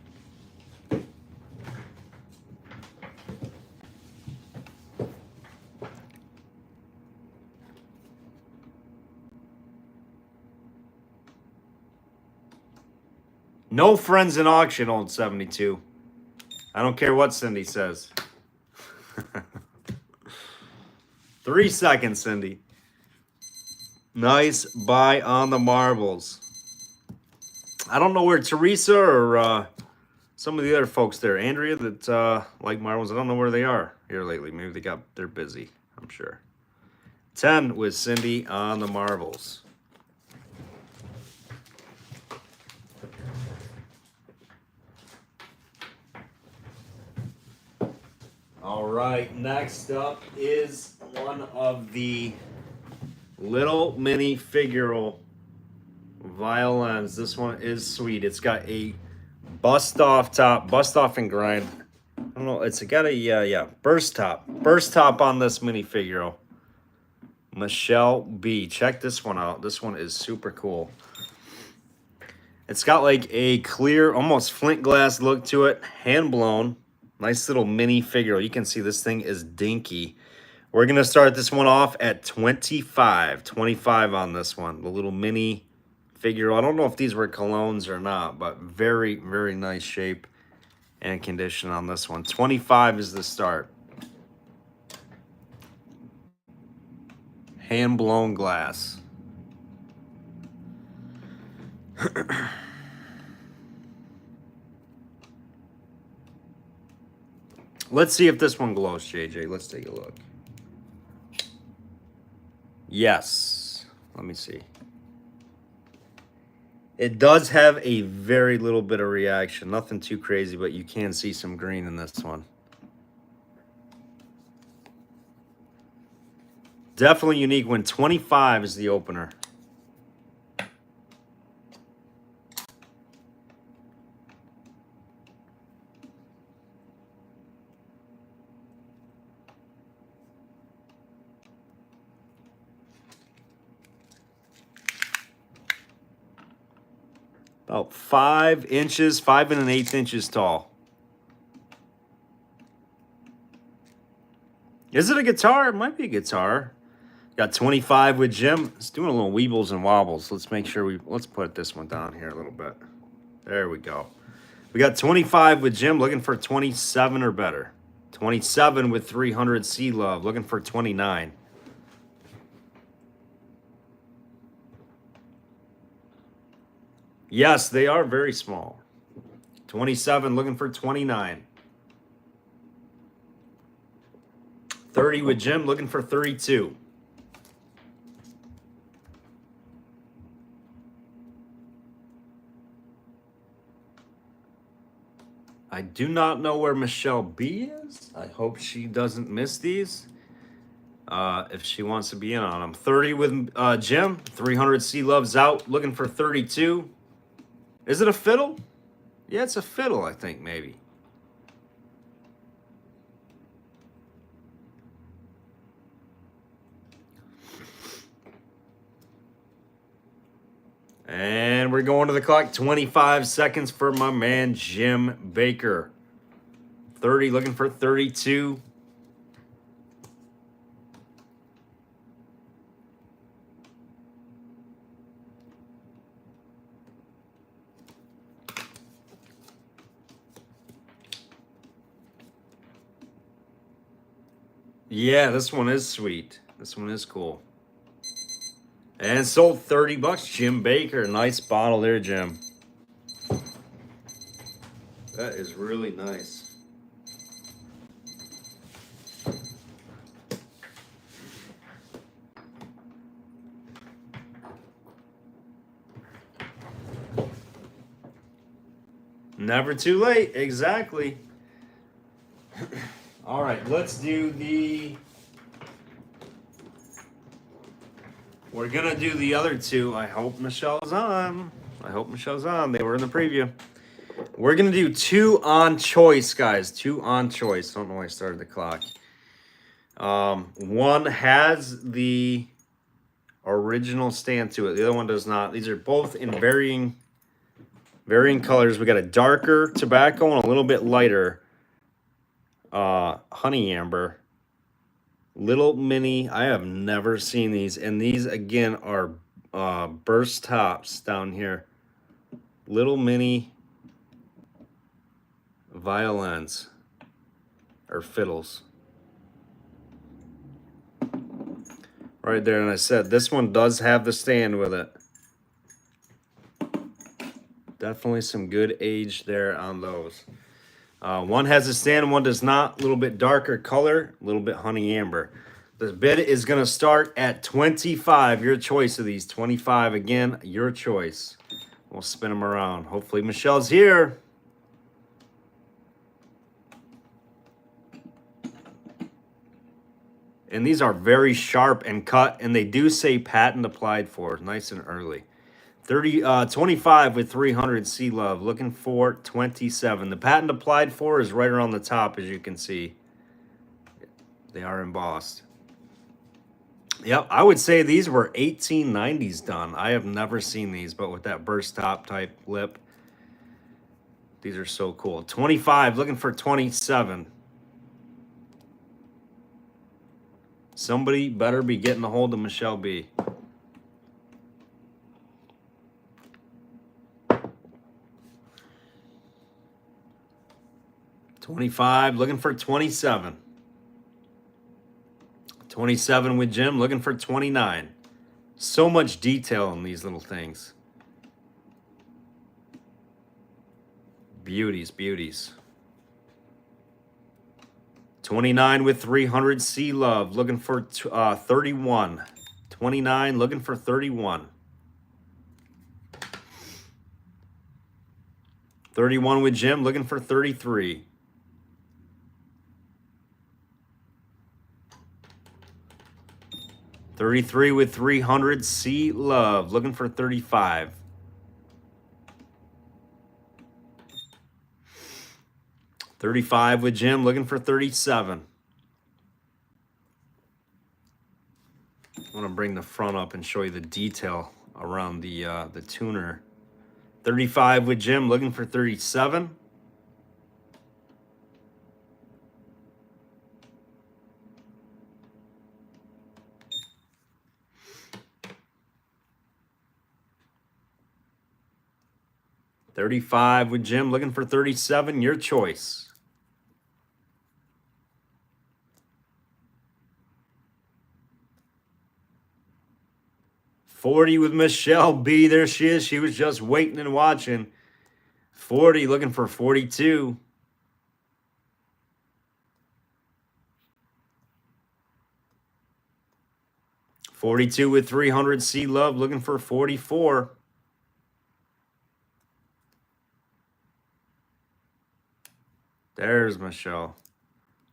No friends in auction, old 72. I don't care what Cindy says. 3 seconds, Cindy. Nice buy on the marbles. I don't know where Teresa or some of the other folks there, Andrea, that like marbles. I don't know where they are here lately. Maybe they're busy, I'm sure. 10 with Cindy on the marbles. All right, next up is one of the little mini Figaro violins. This one is sweet. It's got a bust off top, bust off and grind. I don't know. It's got a burst top on this mini Figaro. Michelle B. Check this one out. This one is super cool. It's got like a clear, almost flint glass look to it. Hand blown. Nice little mini Figaro. You can see this thing is dinky. We're going to start this one off at 25. 25 on this one. The little mini Figaro. I don't know if these were colognes or not, but very, very nice shape and condition on this one. 25 is the start. Hand blown glass. Let's see if this one glows, JJ. Let's take a look. Yes. Let me see. It does have a very little bit of reaction. Nothing too crazy, but you can see some green in this one. Definitely unique when 25 is the opener. About 5 inches, 5 1/8 inches tall. Is it a guitar? It might be a guitar. Got 25 with Jim. It's doing a little weebles and wobbles. Let's make sure let's put this one down here a little bit. There we go. We got 25 with Jim, looking for 27 or better. 27 with 300 Sea Love, looking for 29. Yes, they are very small. 27, looking for 29. 30 with Jim, looking for 32. I do not know where Michelle B is. I hope she doesn't miss these. If she wants to be in on them. 30 with Jim. 300 Sea Love's out. Looking for 32. Is it a fiddle? Yeah, it's a fiddle, I think, maybe. And we're going to the clock. 25 seconds for my man, Jim Baker. 30, looking for 32. Yeah, this one is sweet. This one is cool. And sold 30 bucks, Jim Baker. Nice bottle there, Jim. That is really nice. Never too late, exactly. All right, let's do the... We're gonna do the other two. I hope Michelle's on. I hope Michelle's on. They were in the preview. We're gonna do two on choice, guys. Two on choice. Don't know why I started the clock. One has the original stand to it. The other one does not. These are both in varying colors. We got a darker tobacco and a little bit lighter honey amber. Little mini. I have never seen these, and these again are burst tops down here. Little mini violins or fiddles. Right there, and I said this one does have the stand with it. Definitely some good age there on those. One has a stand, one does not. A little bit darker color, a little bit honey amber. The bid is going to start at 25. Your choice of these. 25 again, your choice. We'll spin them around. Hopefully Michelle's here. And these are very sharp and cut, and they do say patent applied for. Nice and early. 25 with 300 Sea Love. Looking for 27. The patent applied for is right around the top, as you can see. They are embossed. Yep, I would say these were 1890s done. I have never seen these, but with that burst top type lip. These are so cool. 25, looking for 27. Somebody better be getting a hold of Michelle B. $25, looking for 27. 27 with Jim, looking for 29. So much detail in these little things. Beauties, beauties. 29 with 300 Sea Love, looking for 31. 29, looking for 31. 31 with Jim, looking for 33. 33 with 300 Sea Love, looking for 35. 35 with Jim, looking for 37. I want to bring the front up and show you the detail around the tuner. 35 with Jim, looking for 37. $35 with Jim, looking for 37. Your choice. $40 with Michelle B. There she is. She was just waiting and watching. 40, looking for 42. $42 with 300 Sea Love, looking for 44. There's Michelle.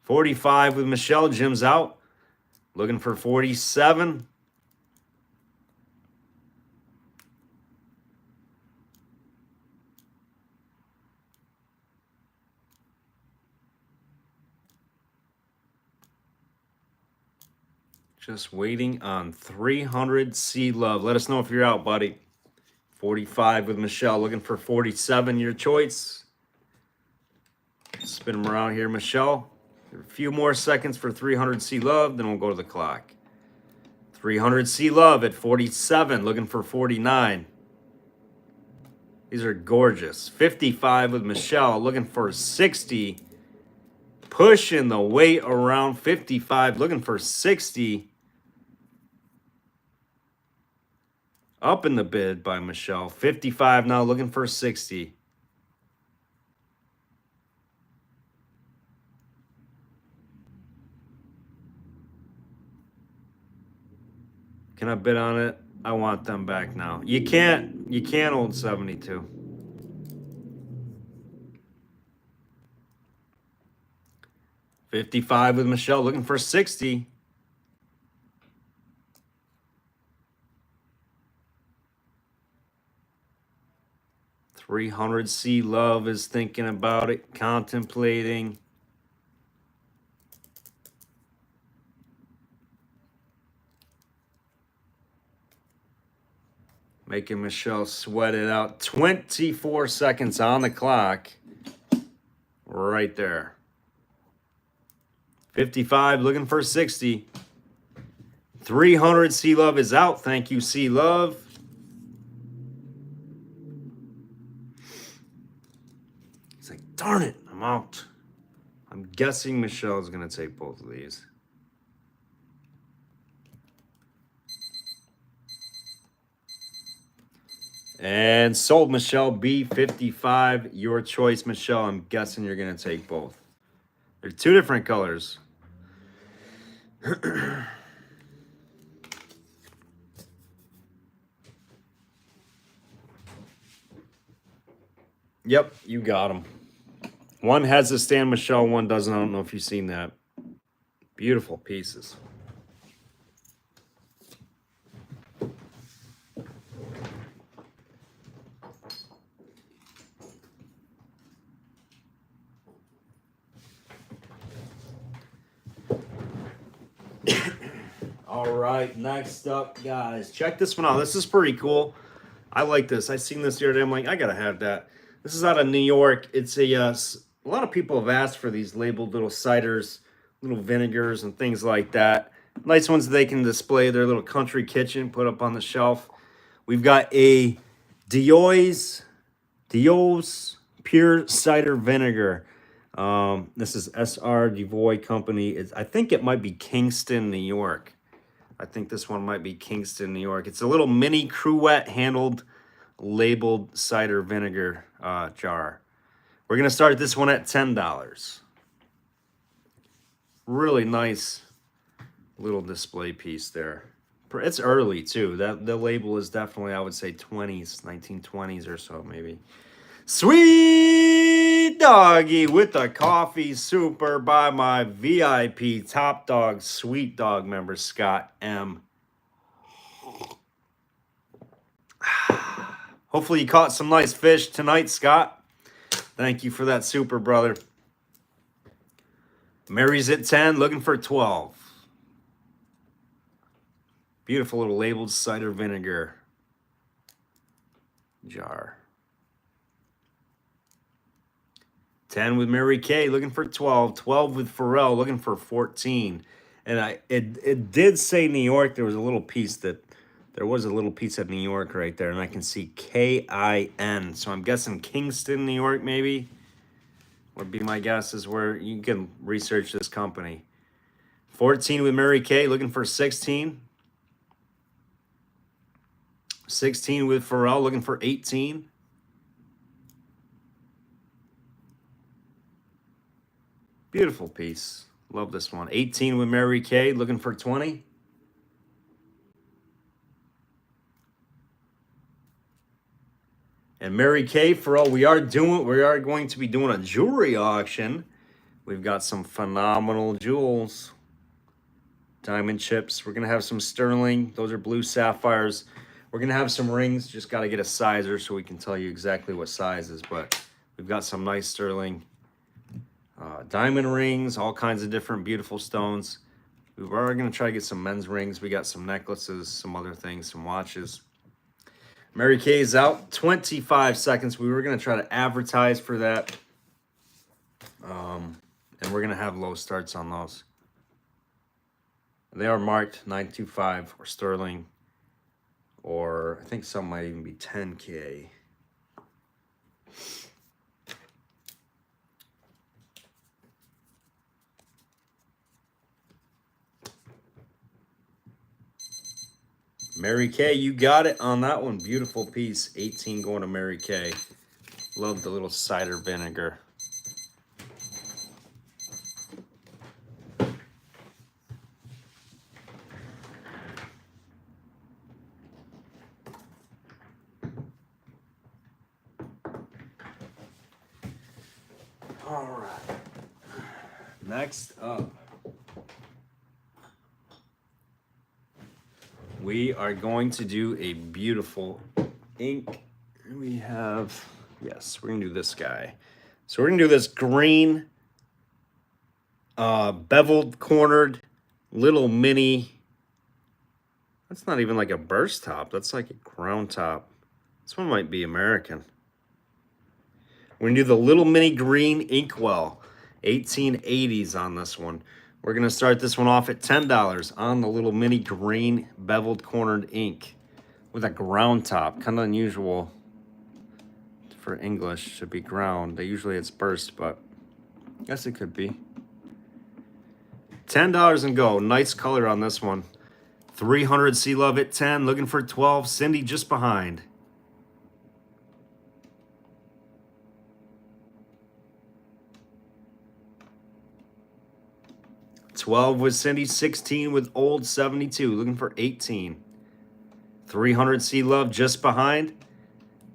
45 with Michelle. Jim's out. Looking for 47. Just waiting on 300 Sea Love. Let us know if you're out, buddy. 45 with Michelle. Looking for 47. Your choice. Spin them around here, Michelle. A few more seconds for 300 Sea Love, then we'll go to the clock. 300 Sea Love at 47, looking for 49. These are gorgeous. 55 with Michelle, looking for 60. Pushing the weight around 55, looking for 60. Up in the bid by Michelle. 55 now, looking for 60. Can I bid on it? I want them back now. You can't hold 72. 55 with Michelle, looking for 60. $300 Love is thinking about it, contemplating. Making Michelle sweat it out. 24 seconds on the clock. Right there. 55, looking for 60. 300 C Love is out. Thank you, C Love. He's like, darn it, I'm out. I'm guessing Michelle's going to take both of these. And sold Michelle B55. Your choice, Michelle. I'm guessing you're going to take both. They're two different colors. Yep, you got them. One has a stand, Michelle. One doesn't. I don't know if you've seen that. Beautiful pieces. All right, next up, guys. Check this one out. This is pretty cool. I like this. I seen this the other day. I'm like, I gotta have that. This is out of New York. It's a lot of people have asked for these labeled little ciders, little vinegars, and things like that. Nice ones they can display their little country kitchen, put up on the shelf. We've got a Dios Pure Cider Vinegar. This is SR Devoy Company. I think it might be Kingston, New York. I think this one might be Kingston, New York. It's a little mini cruet handled labeled cider vinegar jar. We're going to start this one at $10. Really nice little display piece there. It's early too. The label is definitely, I would say, 20s, 1920s or so maybe. Sweet Doggy with the coffee super by my VIP Top Dog Sweet Dog member, Scott M. Hopefully you caught some nice fish tonight, Scott. Thank you for that super, brother. Mary's at 10, looking for 12. Beautiful little labeled cider vinegar jar. 10 with Mary Kay, looking for 12. 12 with Pharrell, looking for 14. And it did say New York. There was a little piece at New York right there, and I can see K-I-N. So I'm guessing Kingston, New York, maybe would be my guess, is where you can research this company. 14 with Mary Kay, looking for 16. 16 with Pharrell, looking for 18. Beautiful piece. Love this one. 18 with Mary Kay, looking for 20. And Mary Kay, Pharrell, we are going to be doing a jewelry auction. We've got some phenomenal jewels. Diamond chips. We're going to have some sterling. Those are blue sapphires. We're going to have some rings. Just got to get a sizer so we can tell you exactly what sizes. But we've got some nice sterling. Diamond rings, all kinds of different beautiful stones. We were going to try to get some men's rings. We got some necklaces, some other things, some watches. Mary Kay is out. 25 seconds. We were going to try to advertise for that. And we're going to have low starts on those. They are marked 925 or sterling. Or I think some might even be 10K. Mary Kay, you got it on that one. Beautiful piece. 18 going to Mary Kay. Love the little cider vinegar. All right. Next up, we are going to do a beautiful ink. We have, yes, we're going to do this guy. So we're going to do this green, beveled, cornered, little mini. That's not even like a burst top. That's like a ground top. This one might be American. We're going to do the little mini green inkwell. 1880s on this one. We're going to start this one off at $10 on the little mini green beveled cornered ink with a ground top. Kind of unusual for English to be ground. Usually it's burst, but I guess it could be. $10 and go. Nice color on this one. 300 Sea Love at 10. Looking for 12. Cindy just behind. 12 with Cindy, 16 with Old 72, looking for 18. 300 Sea Love just behind.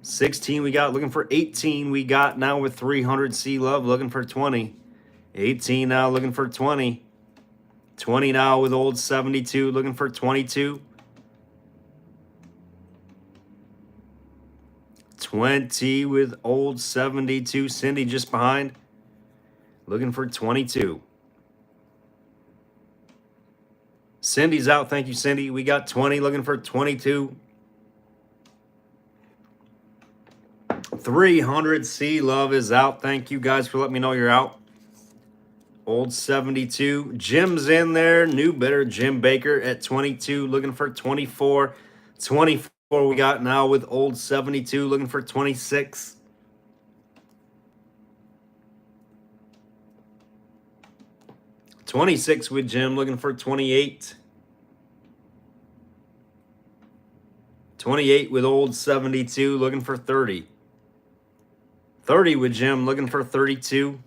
16 we got, looking for 18 we got now with 300 Sea Love, looking for 20. 18 now, looking for 20. 20 now with Old 72, looking for 22. 20 with Old 72, Cindy just behind, looking for 22. Cindy's out. Thank you, Cindy. We got 20, looking for 22. 300 Sea Love is out. Thank you guys for letting me know you're out. Old 72. Jim's in there. New bidder, Jim Baker at 22, looking for 24. 24 we got now with Old 72, looking for 26. 26 with Jim, looking for 28. 28 with Old 72, looking for 30. 30 with Jim, looking for 32.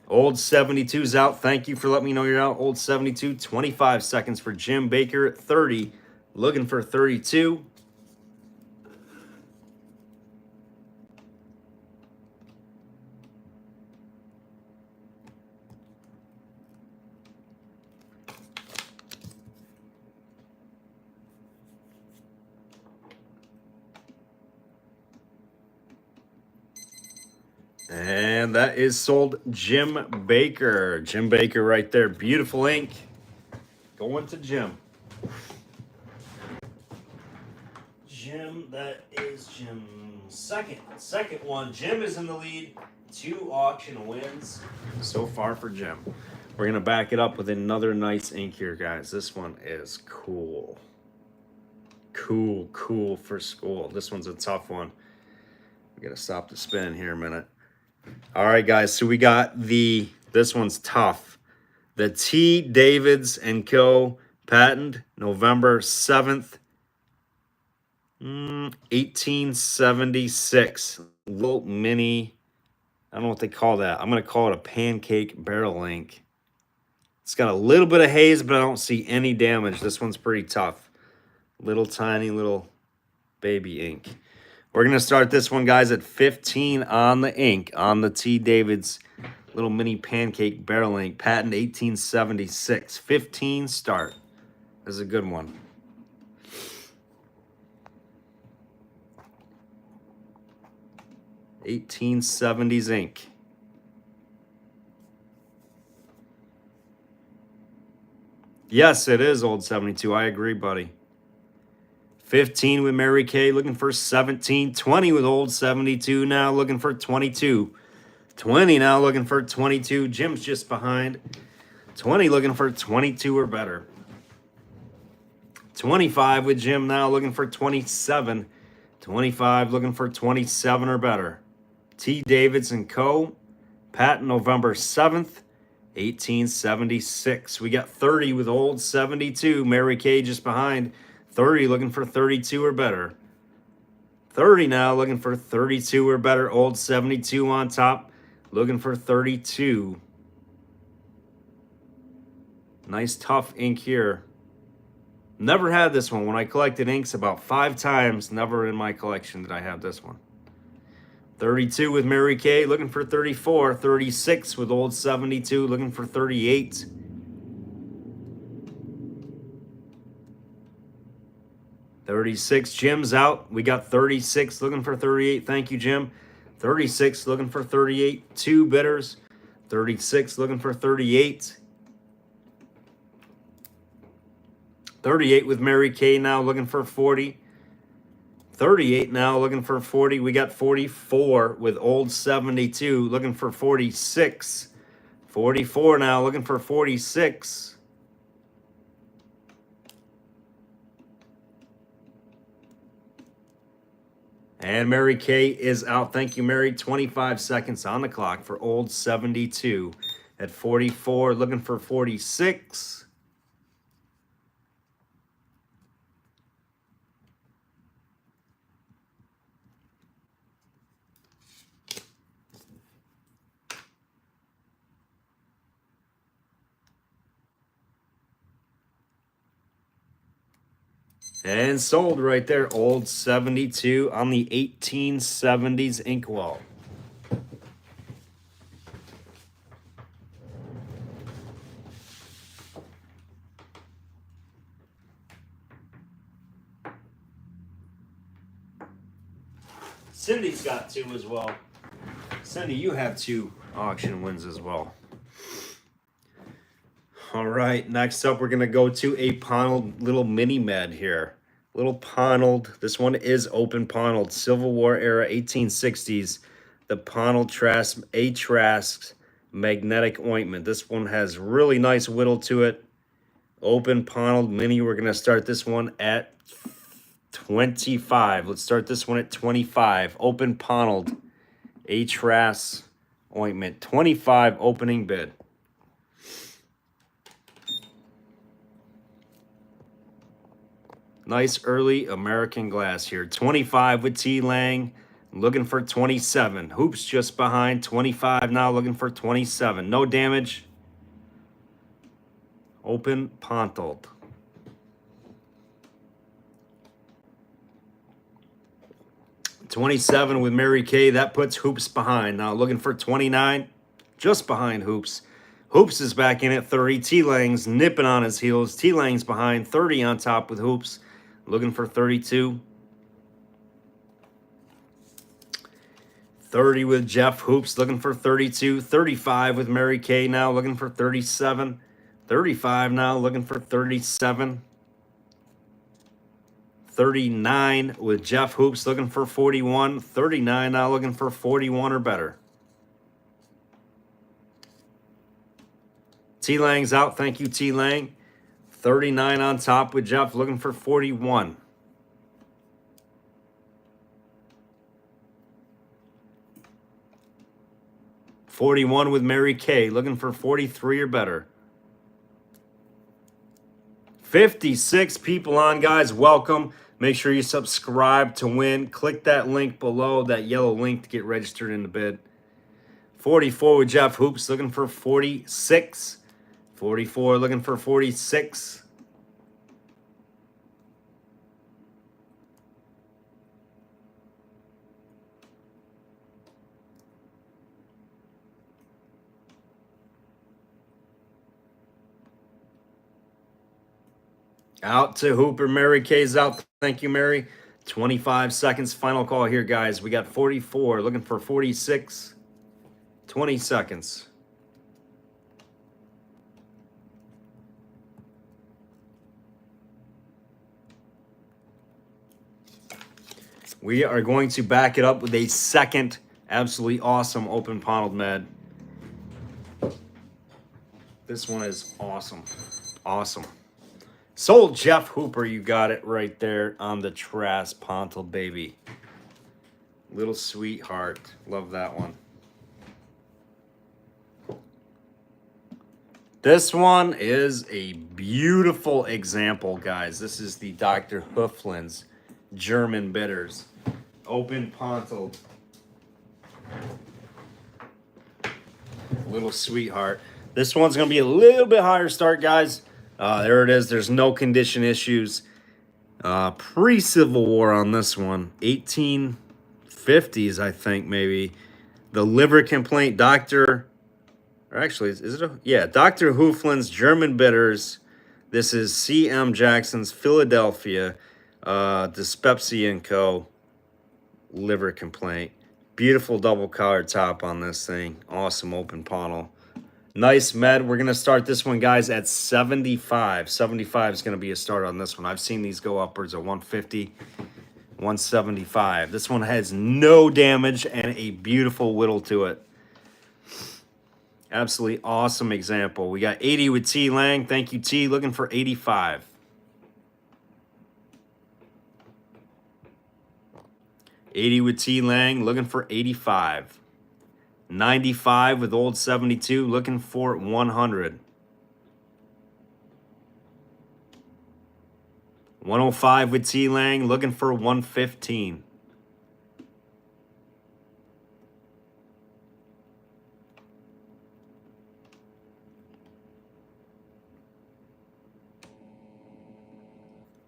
Old 72's out. Thank you for letting me know you're out. Old 72, 25 seconds for Jim Baker at 30, looking for 32. And that is sold Jim Baker. Jim Baker right there. Beautiful ink. Going to Jim. Jim, that is Jim's second one. Jim is in the lead. 2 auction wins so far for Jim. We're going to back it up with another nice ink here, guys. This one is cool. Cool for school. This one's a tough one. We got to stop the spin here a minute. All right, guys, so we got this one's tough. The T. Davids & Co. patent, November 7th, 1876. Little mini, I don't know what they call that. I'm going to call it a pancake barrel ink. It's got a little bit of haze, but I don't see any damage. This one's pretty tough. Little tiny little baby ink. We're going to start this one, guys, at 15 on the ink, on the T. David's little mini pancake barrel ink, patent 1876. 15 start. This is a good one. '70s ink. Yes, it is Old 72. I agree, buddy. 15 with Mary Kay, looking for 17. 20 with Old 72 now, looking for 22. 20 now, looking for 22. Jim's just behind. 20 looking for 22 or better. 25 with Jim now, looking for 27. 25 looking for 27 or better. T. Davids & Co. Patent November 7th, 1876. We got 30 with old 72. Mary Kay just behind. 30 looking for 32 or better. 30 now looking for 32 or better. Old 72 on top. Looking for 32. Nice tough ink here. Never had this one. When I collected inks about 5 times, never in my collection did I have this one. 32 with Mary Kay, looking for 34. 36 with old 72, looking for 38. 36, Jim's out. We got 36 looking for 38. Thank you, Jim. 36 looking for 38. 2 bidders. 36 looking for 38. 38 with Mary Kay now looking for 40. 38 now looking for 40. We got 44 with old 72 looking for 46. 44 now looking for 46. And Mary Kay is out. Thank you, Mary. 25 seconds on the clock for old 72 at 44 looking for 46. And sold right there, old 72 on the 1870s inkwall. Cindy's got 2 as well. Cindy, you have 2 auction wins as well. All right, next up, we're going to go to a Ponald little mini med here. Little Ponald. This one is open Ponald. Civil War era, 1860s. The Ponald Trask magnetic ointment. This one has really nice whittle to it. Open Ponald mini. We're going to start this one at 25. Let's start this one at 25. Open Ponald Trask ointment. 25 opening bid. Nice early American glass here. 25 with T. Lang. Looking for 27. Hoops just behind. 25 now looking for 27. No damage. Open Pontold. $27 with Mary Kay. That puts Hoops behind. Now looking for 29. Just behind Hoops. Hoops is back in at 30. T. Lang's nipping on his heels. T. Lang's behind. 30 on top with Hoops. Looking for 32. 30 with Jeff Hoops, looking for 32. 35 with Mary Kay now, looking for 37. 35 now, looking for 37. 39 with Jeff Hoops, looking for 41. 39 now, looking for 41 or better. T. Lang's out. Thank you, T. Lang. 39 on top with Jeff, looking for 41. $41 with Mary Kay, looking for 43 or better. 56 people on, guys. Welcome. Make sure you subscribe to win. Click that link below, that yellow link, to get registered in the bid. 44 with Jeff Hoops, looking for 46. 44 looking for 46. Out to Hooper. Mary Kay's out. Thank you, Mary. 25 seconds. Final call here, guys. We got 44 looking for 46. 20 seconds. We are going to back it up with a second absolutely awesome open Ponald med. This one is awesome. Awesome. Sold Jeff Hooper. You got it right there on the Trask Pontal, baby. Little sweetheart. Love that one. This one is a beautiful example, guys. This is the Dr. Hoofland's German bitters. Open pontal. Little sweetheart. This one's going to be a little bit higher start, guys. There it is. There's no condition issues. Pre-Civil War on this one. 1850s, I think, maybe. The liver complaint, Dr. Or actually, is it yeah, Dr. Hoofland's German bitters. This is C.M. Jackson's Philadelphia Dyspepsia & Co. liver complaint. Beautiful double collar top on this thing. Awesome open panel. Nice med. We're going to start this one, guys, at 75. 75 is going to be a start on this one. I've seen these go upwards of 150, 175. This one has no damage and a beautiful whittle to it. Absolutely awesome example. We got 80 with T. Lang. Thank you, T. Looking for 85. 80 with T. Lang. Looking for 85. 95 with Old 72. Looking for 100. 105 with T. Lang. Looking for 115.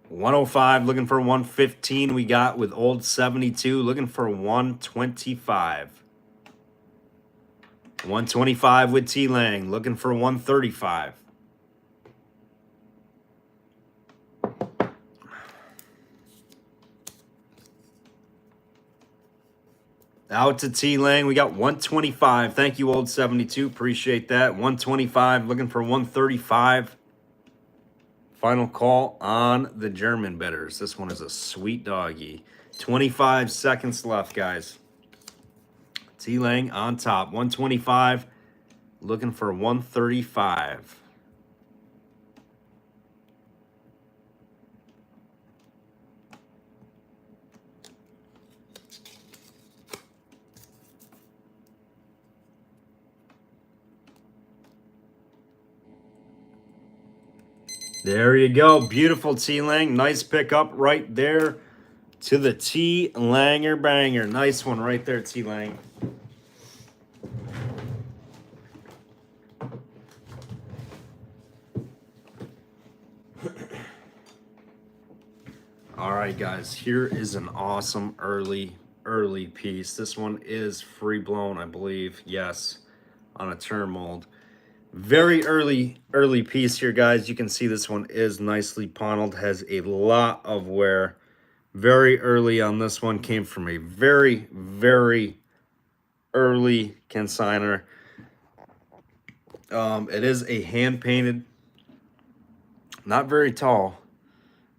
105, looking for 115. We got with Old 72, looking for 125. 125 with T. Lang, looking for 135. Out to T. Lang, we got 125. Thank you, Old 72. Appreciate that. 125, looking for 135. Final call on the German bitters. This one is a sweet doggy. 25 seconds left, guys. T. Lang on top. 125, looking for 135. There you go. Beautiful T. Lang. Nice pickup right there to the T. Langer banger. Nice one right there, T. Lang. All right, guys. Here is an awesome early piece. This one is free blown, I believe. Yes, on a turn mold. Very early piece here, guys. You can see this one is nicely paneled, has a lot of wear. Very early on this one, came from a very early consigner. It is a hand-painted, not very tall,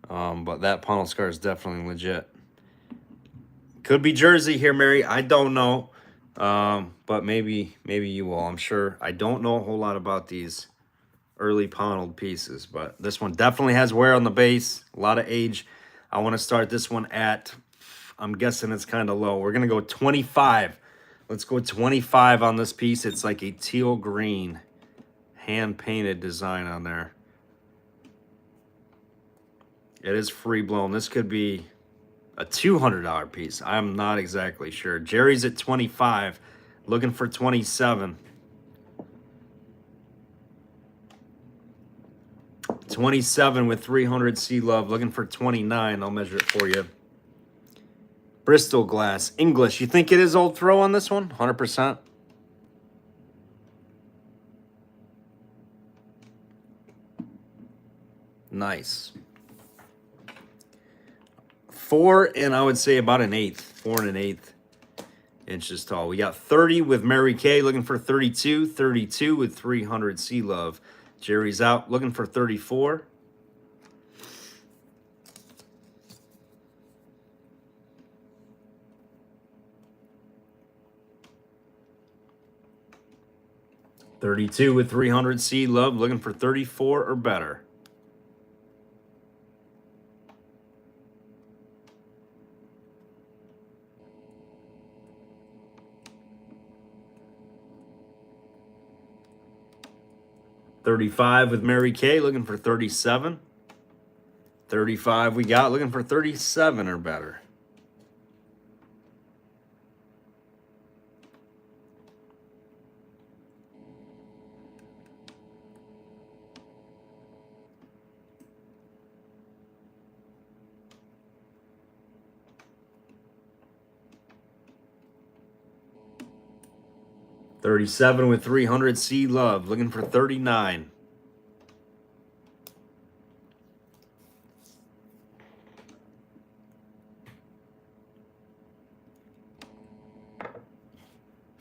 but that panel scar is definitely legit. Could be Jersey here, Mary. I don't know. But maybe you will. I'm sure. I don't know a whole lot about these early paneled pieces, but this one definitely has wear on the base, a lot of age. I want to start this one at, I'm guessing it's kind of low. We're going to go 25. Let's go 25 on this piece. It's like a teal green hand-painted design on there. It is free blown. This could be a $200 piece. I'm not exactly sure. Jerry's at 25, looking for 27. 27 with 300 Sea Love, looking for 29. I'll measure it for you. Bristol glass, English. You think it is old throw on this one? 100%. Nice. 4 and I would say about an eighth, 4 1/8 inches tall. We got 30 with Mary Kay, looking for 32. 32 with 300 Sea Love. Jerry's out, looking for 34. $32 with 300 Sea Love, looking for 34 or better. 35 with Mary Kay, looking for 37. 35 we got, looking for 37 or better. $37 with 300 C Love, looking for 39.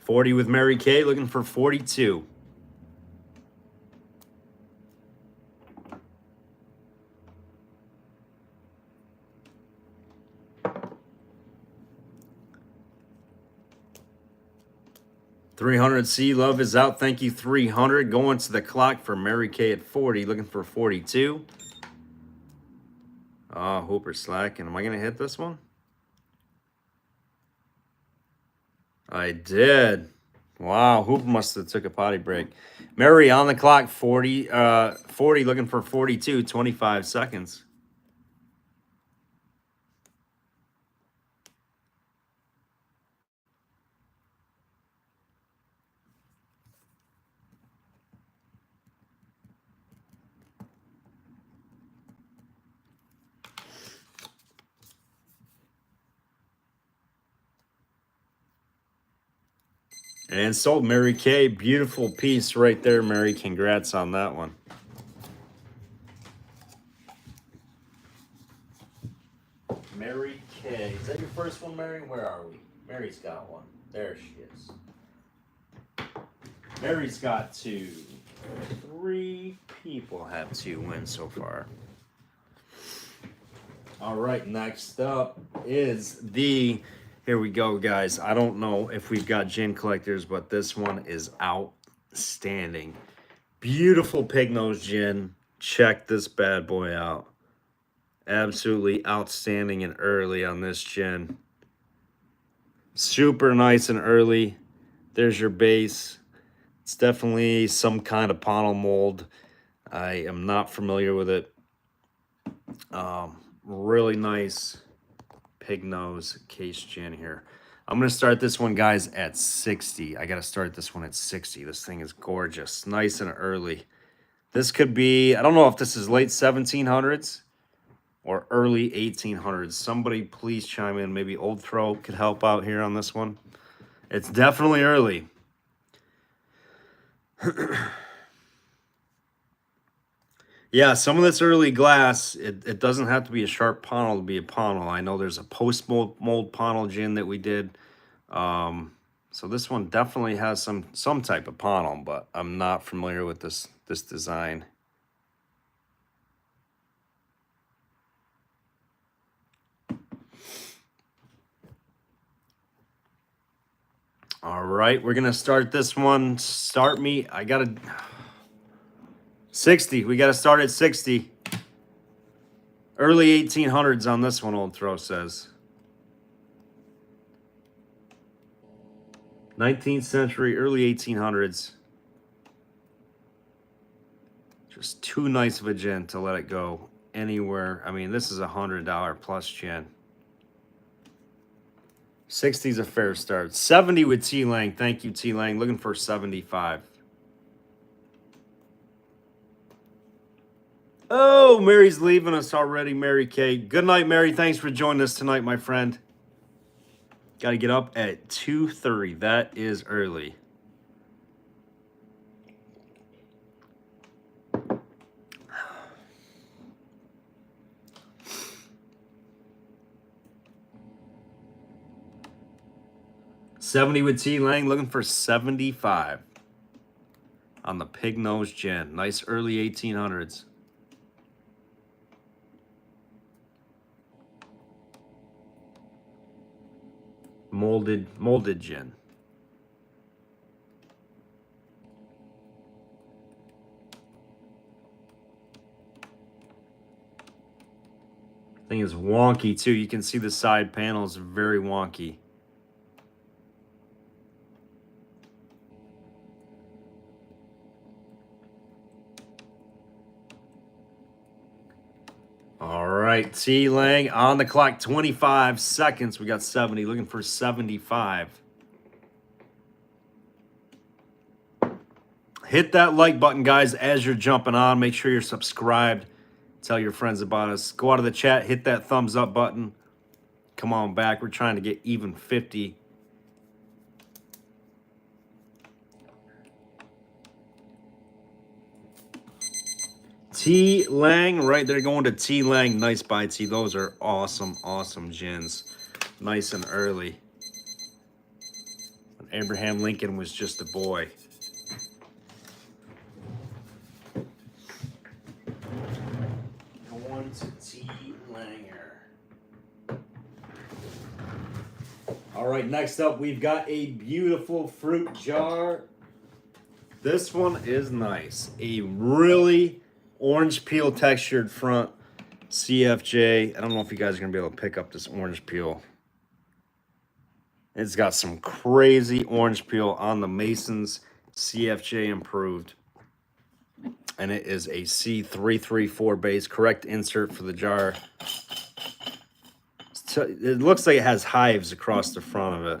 $40 with Mary Kay, looking for 42. $300 C Love is out. Thank you, 300. Going to the clock for Mary Kay at 40, looking for 42. Oh, Hooper slacking. Am I going to hit this one? I did. Wow, Hooper must have took a potty break. Mary on the clock, 40, 40 looking for 42, 25 seconds. And sold Mary Kay. Beautiful piece right there, Mary. Congrats on that one. Mary Kay. Is that your first one, Mary? Where are we? Mary's got one. There she is. Mary's got two. 3 people have 2 wins so far. All right, next up is the... Here we go, guys. I don't know if we've got gin collectors, but this one is outstanding. Beautiful pig nose gin. Check this bad boy out. Absolutely outstanding and early on this gin. Super nice and early. There's your base. It's definitely some kind of panel mold. I am not familiar with it. Really nice pig nose case gin here. I'm going to start this one, guys, at 60. I got to start this one at 60. This thing is gorgeous. Nice and early. This could be, I don't know if this is late 1700s or early 1800s. Somebody please chime in. Maybe Old Throat could help out here on this one. It's definitely early. Yeah, some of this early glass, it doesn't have to be a sharp panel to be a panel. I know there's a post-mold panel gin that we did. So this one definitely has some type of panel, but I'm not familiar with this design. All right, we're going to start this one. Start me. I got to... 60. We got to start at 60. Early 1800s on this one, Old Throw says. 19th century, early 1800s. Just too nice of a gin to let it go anywhere. I mean, this is a $100 plus gin. 60 is a fair start. 70 with T-Lang. Thank you, T-Lang. Looking for 75. Oh, Mary's leaving us already, Mary Kay. Good night, Mary. Thanks for joining us tonight, my friend. Got to get up at 2:30. That is early. $70 with T-Lang. Looking for 75 on the pig nose gin. Nice early 1800s. Molded gin. Thing is wonky too. You can see the side panels are very wonky. right, T Lang on the clock, 25 seconds. We got 70, looking for 75. Hit that like button, guys, as you're jumping on. Make sure you're subscribed. Tell your friends about us. Go out of the chat, hit that thumbs up button. Come on back. We're trying to get even 50. T Lang, right there, going to T Lang. Nice buy, T. Those are awesome, awesome gins. Nice and early. When Abraham Lincoln was just a boy. Going to T Langer. All right, next up, we've got a beautiful fruit jar. This one is nice. A really orange peel textured front CFJ. I don't know if you guys are going to be able to pick up this orange peel. It's got some crazy orange peel on the Masons CFJ improved. And it is a C334 base. Correct insert for the jar. It looks like it has hives across the front of it.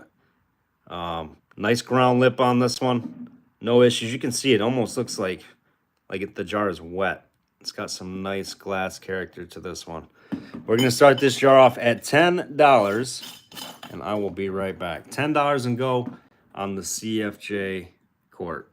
Nice ground lip on this one. No issues. You can see it almost looks like the jar is wet. It's got some nice glass character to this one. We're going to start this jar off at $10, and I will be right back. $10 and go on the CFJ quart.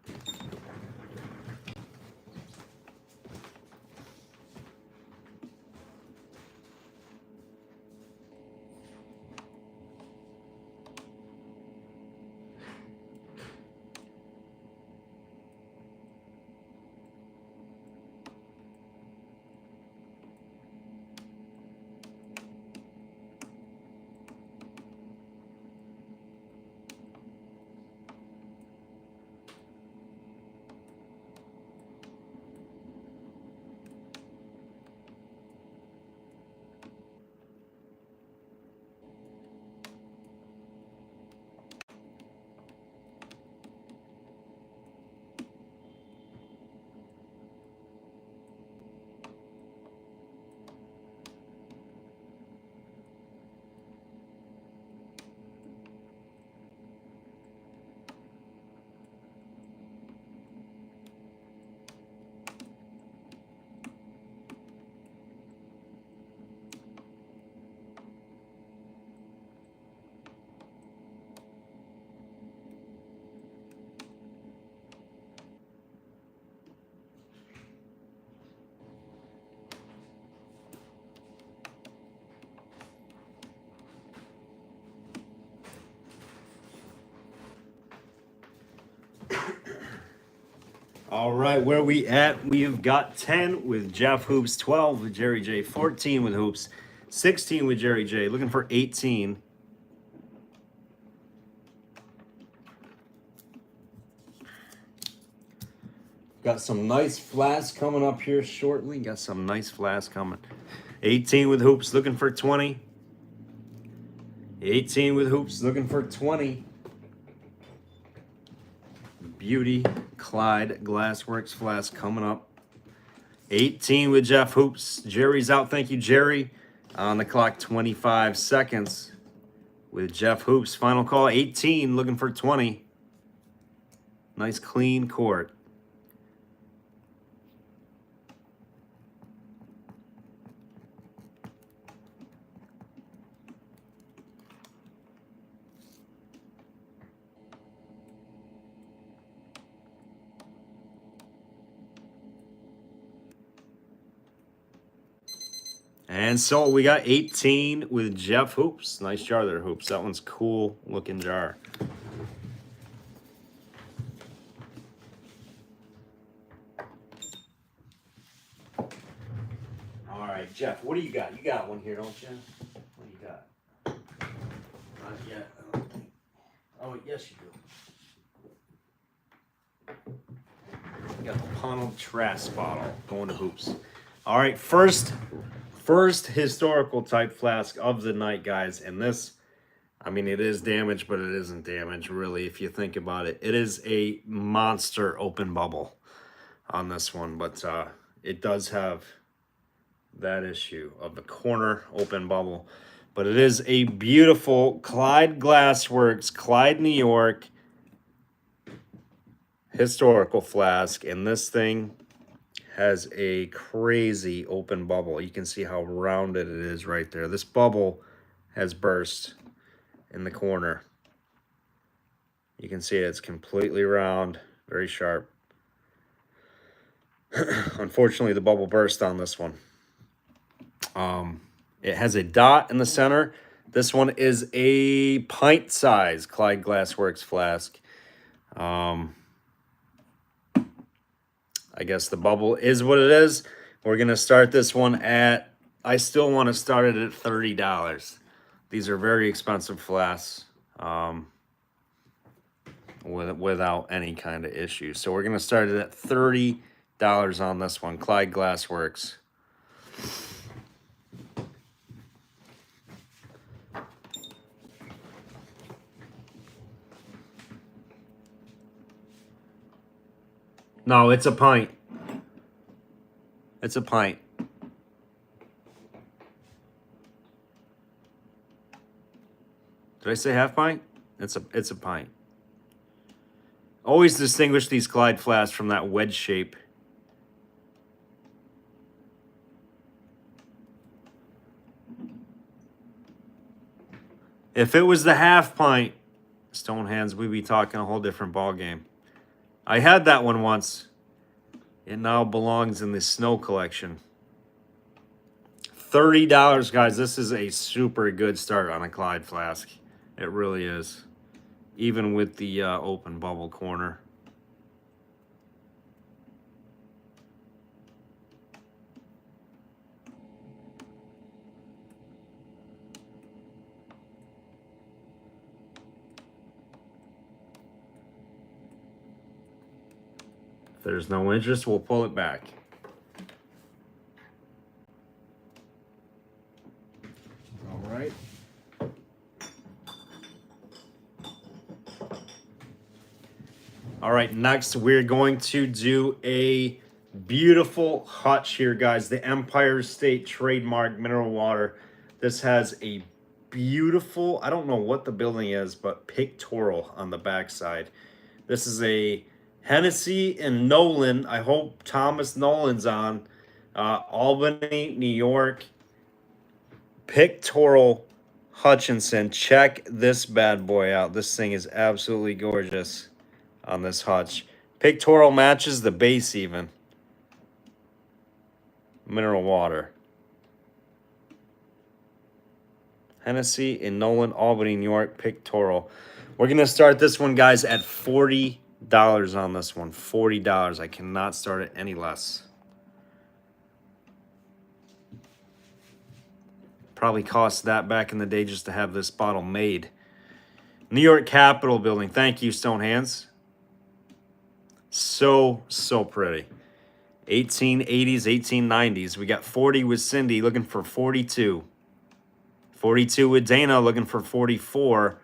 All right, where we at? We've got 10 with Jeff Hoops, 12 with Jerry J, 14 with Hoops, 16 with Jerry J. Looking for 18. Got some nice flasks coming up here shortly. Got some nice flasks coming. 18 with Hoops, looking for 20. 18 with Hoops, looking for 20. Beauty Clyde Glassworks flask coming up. 18 with Jeff Hoops. Jerry's out. Thank you, Jerry. On the clock, 25 seconds with Jeff Hoops. Final call, 18, looking for 20. Nice clean quart. And so we got 18 with Jeff Hoops. Nice jar there, Hoops. That one's cool looking jar. All right, Jeff, what do you got? You got one here, don't you? What do you got? Not yet, I don't think. Oh, yes, you do. You got the Ponel Trash bottle going to Hoops. All right, first historical type flask of the night, guys. And this, I mean, it is damaged, but it isn't damaged, really, if you think about it. It is a monster open bubble on this one, but it does have that issue of the corner open bubble. But it is a beautiful Clyde Glassworks, Clyde, New York historical flask. And this thing has a crazy open bubble. You can see how rounded it is right there. This bubble has burst in the corner. You can see it's completely round, very sharp. Unfortunately, the bubble burst on this one. It has a dot in the center. This one is a pint size Clyde Glassworks flask. I guess the bubble is what it is. We're going to start this one at, I still want to start it at $30. These are very expensive flasks without any kind of issue. So we're going to start it at $30 on this one, Clyde Glassworks. No, it's a pint. It's a pint. Did I say half pint? It's a pint. Always distinguish these Clyde flasks from that wedge shape. If it was the half pint, Stone Hands, we'd be talking a whole different ball game. I had that one once. It now belongs in the snow collection. $30, guys. This is a super good start on a Clyde flask. It really is. Even with the open bubble corner. If there's no interest, we'll pull it back. All right. All right, next we're going to do a beautiful hutch here, guys. The Empire State trademark mineral water. This has a beautiful, I don't know what the building is, but pictorial on the backside. This is a Hennessy and Nolan. I hope Thomas Nolan's on. Albany, New York. Pictorial Hutchinson. Check this bad boy out. This thing is absolutely gorgeous on this hutch. Pictorial matches the base even. Mineral water. Hennessy in Nolan, Albany, New York. Pictorial. We're going to start this one, guys, at $40 on this one. $40. I cannot start it any less. Probably cost that back in the day just to have this bottle made. New York Capitol Building. Thank you, Stone Hands. So pretty. 1880s, 1890s. We got 40 with Cindy looking for 42. 42 with Dana looking for 44.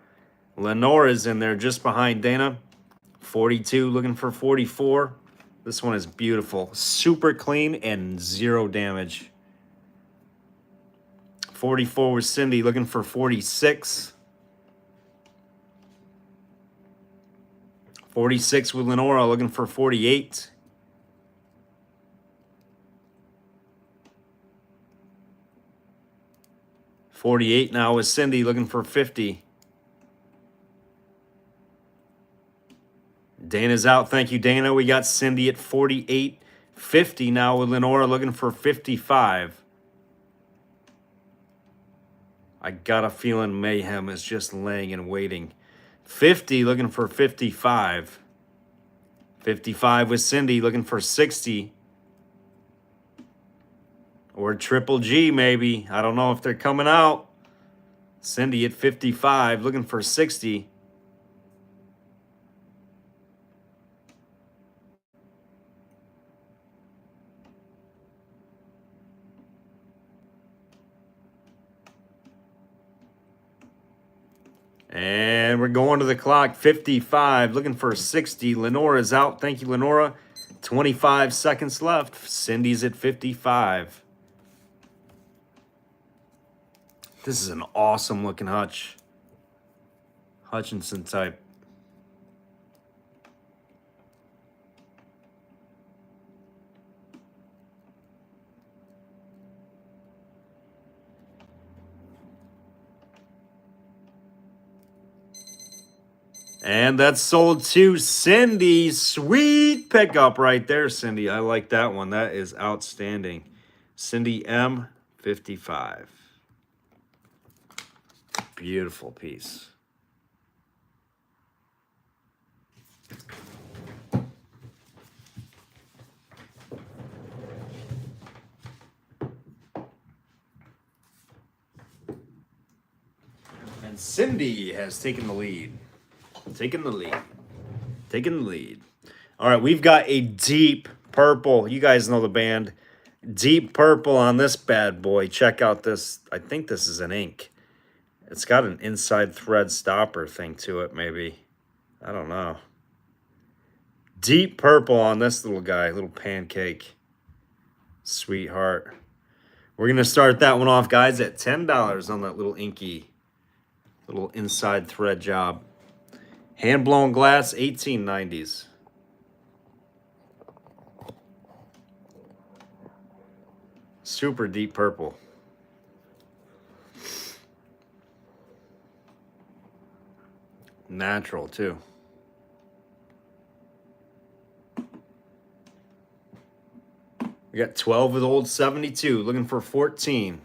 Lenora's in there just behind Dana. 42 looking for 44. This one is beautiful. Super clean and zero damage. 44 with Cindy looking for 46. 46 with Lenora looking for 48. $48 now with Cindy looking for 50. Dana's out. Thank you, Dana. We got Cindy at 48. 50 now with Lenora looking for 55. I got a feeling Mayhem is just laying and waiting. 50 looking for 55. 55 with Cindy looking for 60. Or Triple G maybe. I don't know if they're coming out. Cindy at 55 looking for 60. And we're going to the clock. 55, looking for 60. Lenora's out. Thank you, Lenora. 25 seconds left. Cindy's at 55. This is an awesome looking Hutchinson type. And that's sold to Cindy. Sweet pickup right there, Cindy. I like that one. That is outstanding. Cindy M55. Beautiful piece. And Cindy has taken the lead. Taking the lead. All right, we've got a deep purple. You guys know the band. Deep purple on this bad boy. Check out this. I think this is an ink. It's got an inside thread stopper thing to it, maybe. I don't know. Deep purple on this little guy. Little pancake. Sweetheart. We're going to start that one off, guys, at $10 on that little inky. Little inside thread job. Hand-blown glass, 1890s. Super deep purple. Natural, too. We got 12 with old 72, looking for 14.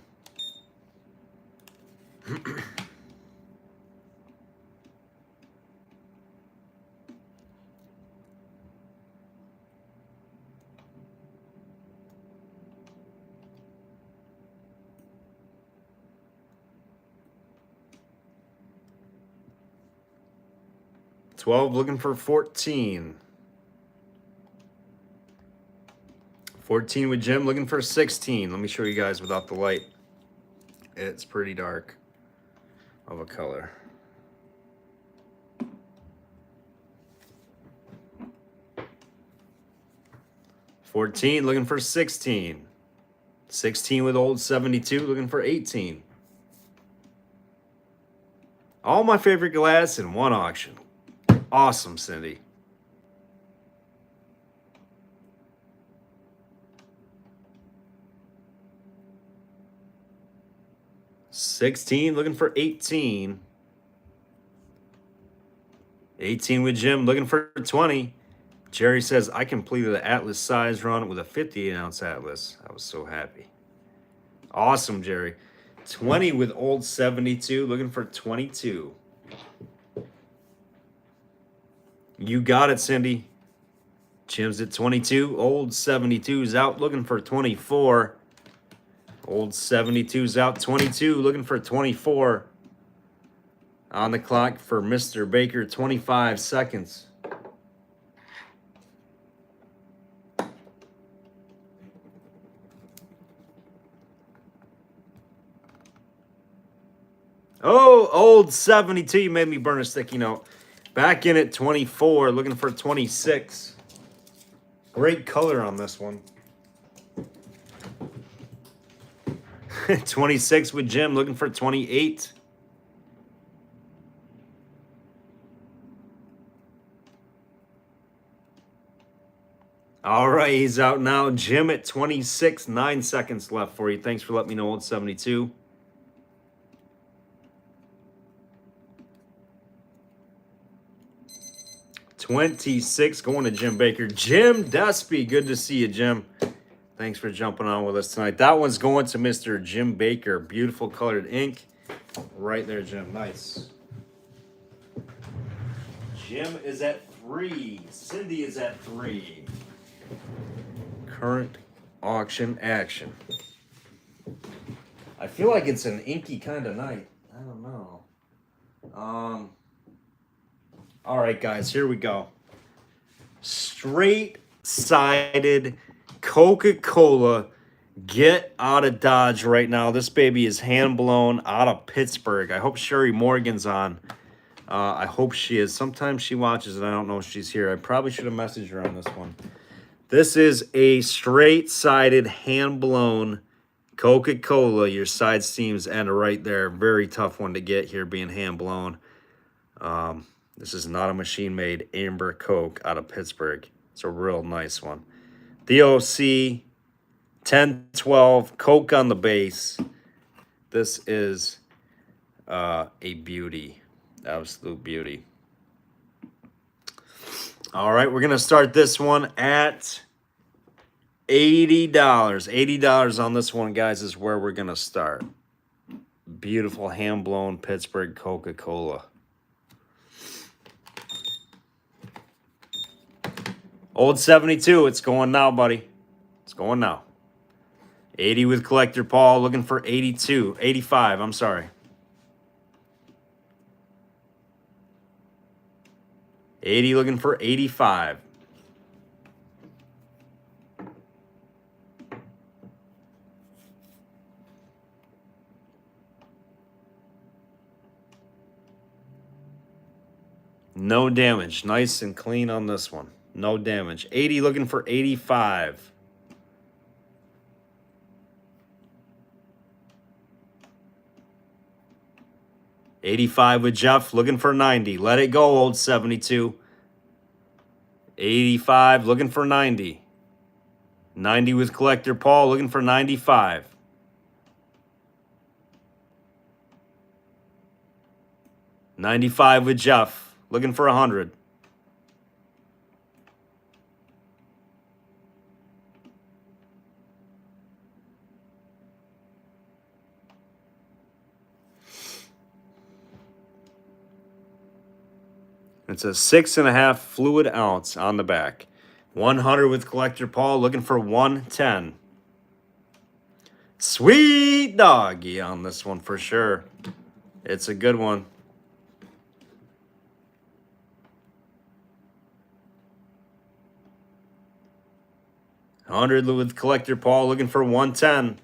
Looking for 14. 14 with Jim, looking for 16. Let me show you guys without the light. It's pretty dark of a color. $14, looking for 16. 16 with old 72, looking for 18. All my favorite glass in one auction. Awesome, Cindy. $16, looking for 18. 18 with Jim, looking for 20. Jerry says, I completed the Atlas size run with a 58-ounce Atlas. I was so happy. Awesome, Jerry. 20 with old 72, looking for 22. You got it, Cindy. Jim's at 22. Old 72's out, looking for 24. Old 72's out, 22, looking for 24. On the clock for Mr. Baker, 25 seconds. Oh, old 72, you made me burn a sticky note. Back in at 24, looking for 26. Great color on this one. 26 with Jim, looking for 28. All right, he's out now. Jim at 26, 9 seconds left for you. Thanks for letting me know, old 72. $26 going to Jim Baker. Jim Despy, good to see you, Jim. Thanks for jumping on with us tonight. That one's going to Mr. Jim Baker. Beautiful colored ink. Right there, Jim. Nice. Jim is at 3. Cindy is at 3. Current auction action. I feel like it's an inky kind of night. I don't know. All right, guys, here we go. Straight-sided Coca-Cola. Get out of Dodge right now. This baby is hand-blown out of Pittsburgh. I hope Sherry Morgan's on. I hope she is. Sometimes she watches it. I don't know if she's here. I probably should have messaged her on this one. This is a straight-sided, hand-blown Coca-Cola, your side steams end right there. Very tough one to get here, being hand blown. This is not a machine-made Amber Coke out of Pittsburgh. It's a real nice one. The OC 1012 Coke on the base. This is a beauty, absolute beauty. All right, we're gonna start this one at $80. $80 on this one, guys, is where we're gonna start. Beautiful hand-blown Pittsburgh Coca-Cola. Old 72, it's going now, buddy. It's going now. 80 with Collector Paul, looking for 82. 85, I'm sorry. 80 looking for 85. No damage. Nice and clean on this one. No damage. 80 looking for 85. $85 with Jeff, looking for 90. Let it go, old 72. 85, looking for 90. 90 with Collector Paul, looking for 95. $95 with Jeff, looking for 100. It's a 6.5 fluid ounce on the back. 100 with Collector Paul, looking for 110. Sweet doggy on this one for sure. It's a good one. $100 with Collector Paul, looking for 110.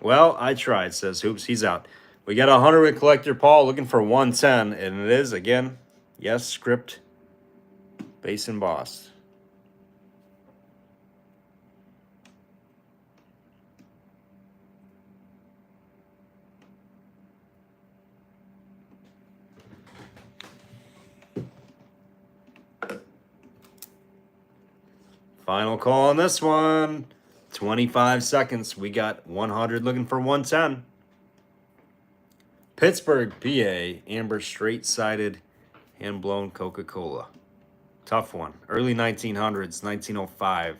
Well, I tried, says Hoops. He's out. We got 100 with Collector Paul, looking for 110. And it is, again, yes, script, base embossed. Final call on this one. 25 seconds. We got 100 looking for 110. Pittsburgh, PA, amber straight-sided hand-blown Coca-Cola. Tough one. Early 1900s, 1905.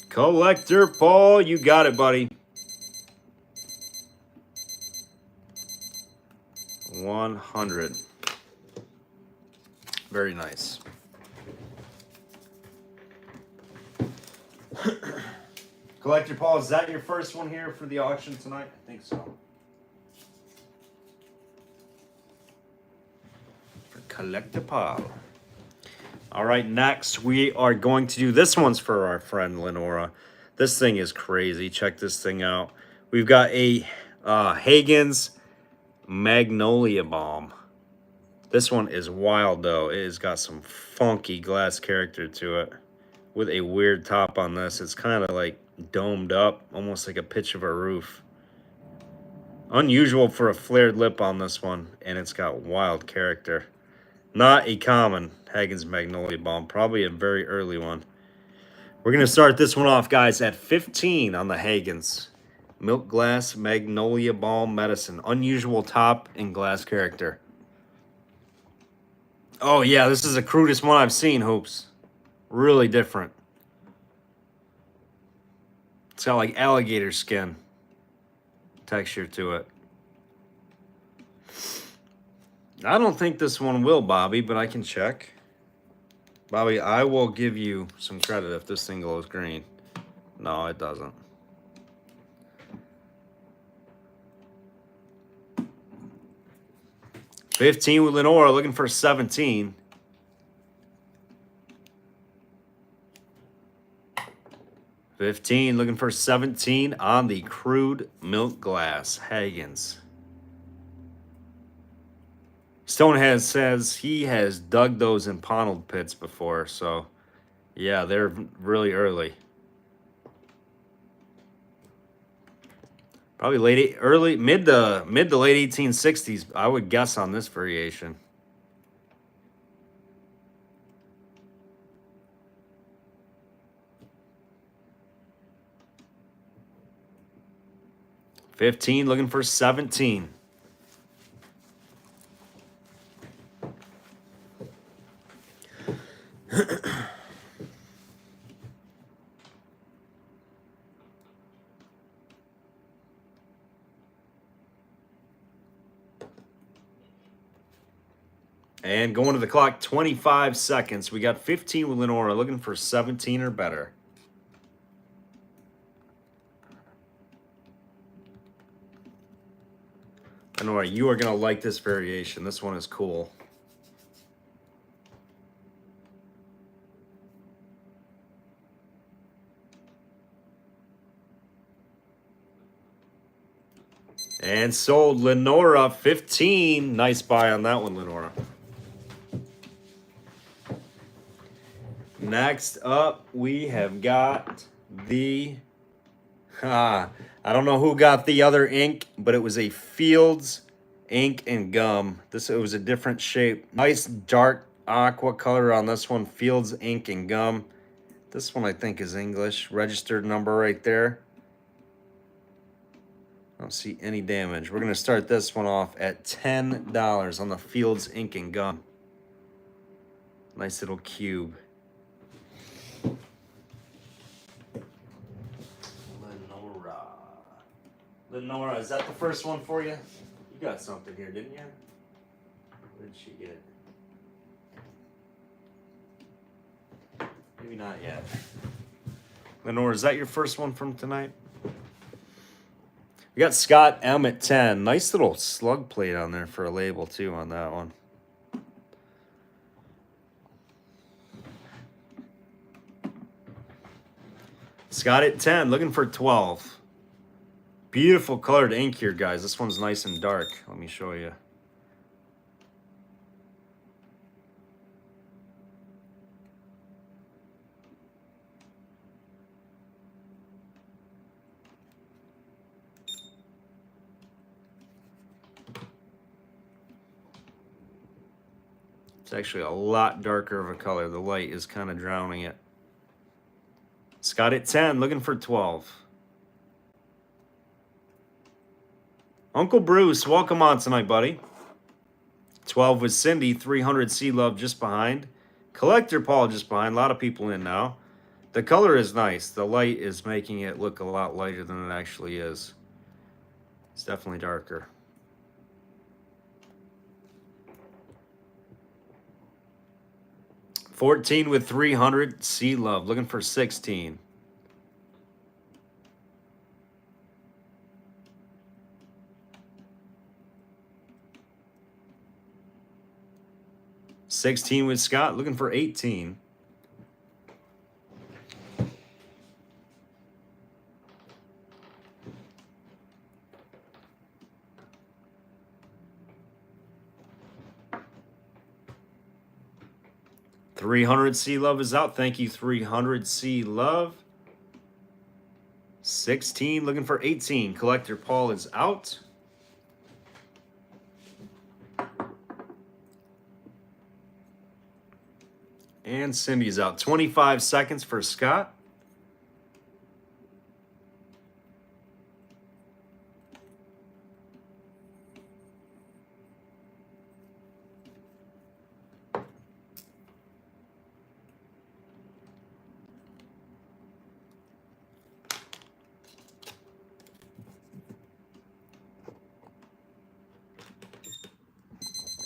Collector Paul, you got it, buddy. 100. Very nice. Collector Paul, is that your first one here for the auction tonight? I think so. For Collector Paul. All right, next we are going to do this one's for our friend Lenora. This thing is crazy. Check this thing out. We've got a Hagen's Magnolia Balm. This one is wild though. It has got some funky glass character to it with a weird top on this. It's kind of like domed up, almost like a pitch of a roof. Unusual for a flared lip on this one, and it's got wild character. Not a common Hagen's Magnolia Balm, probably a very early one. We're going to start this one off, guys, at 15 on the Hagen's Milk Glass Magnolia Balm Medicine. Unusual top and glass character. Oh, yeah, this is the crudest one I've seen, Hoops. Really different. It's got like alligator skin texture to it. I don't think this one will, Bobby, but I can check. Bobby, I will give you some credit if this thing glows green. No, it doesn't. $15 with Lenora, looking for 17. 15, looking for 17 on the crude milk glass. Hagens. Stonehead says he has dug those in Ponald pits before, so yeah, they're really early. Probably mid to late 1860s, I would guess on this variation. $15, looking for 17. And going to the clock, 25 seconds. We got 15 with Lenora, looking for 17 or better. Lenora, you are going to like this variation. This one is cool. And sold Lenora, 15. Nice buy on that one, Lenora. Next up, we have got the... I don't know who got the other ink, but it was a Fields ink and gum. It was a different shape. Nice dark aqua color on this one. Fields ink and gum. This one I think is English. Registered number right there. I don't see any damage. We're going to start this one off at $10 on the Fields ink and gum. Nice little cube. Lenora, is that the first one for you? You got something here, didn't you? Where did she get it? Maybe not yet. Lenora, is that your first one from tonight? We got Scott M at 10. Nice little slug plate on there for a label, too, on that one. Scott at 10, looking for 12. Beautiful colored ink here, guys. This one's nice and dark. Let me show you. It's actually a lot darker of a color. The light is kind of drowning it. Scott at 10, looking for 12. Uncle Bruce, welcome on tonight, buddy. 12 with Cindy, 300 Sea Love just behind. Collector Paul just behind. A lot of people in now. The color is nice. The light is making it look a lot lighter than it actually is. It's definitely darker. $14 with 300 Sea Love, looking for 16. $16 with Scott, looking for 18. $300 Sea Love is out. Thank you, $300 Sea Love. 16, looking for 18. Collector Paul is out. And Cindy's out. 25 seconds for Scott.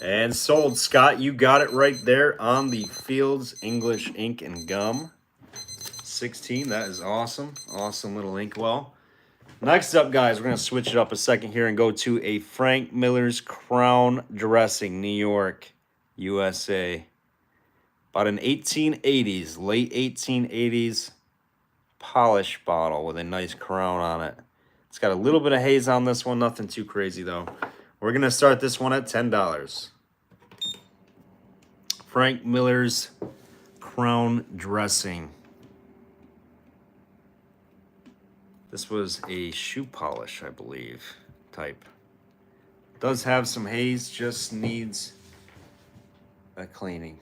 And sold, Scott. You got it right there on the Fields English ink and gum. 16, that is awesome. Awesome little inkwell. Next up, guys, we're going to switch it up a second here and go to a Frank Miller's Crown Dressing, New York, USA. About an 1880s, late 1880s. polish bottle with a nice crown on it. It's got a little bit of haze on this one, nothing too crazy though. We're gonna start this one at $10. Frank Miller's Crown Dressing. This was a shoe polish, I believe, type. Does have some haze, just needs a cleaning.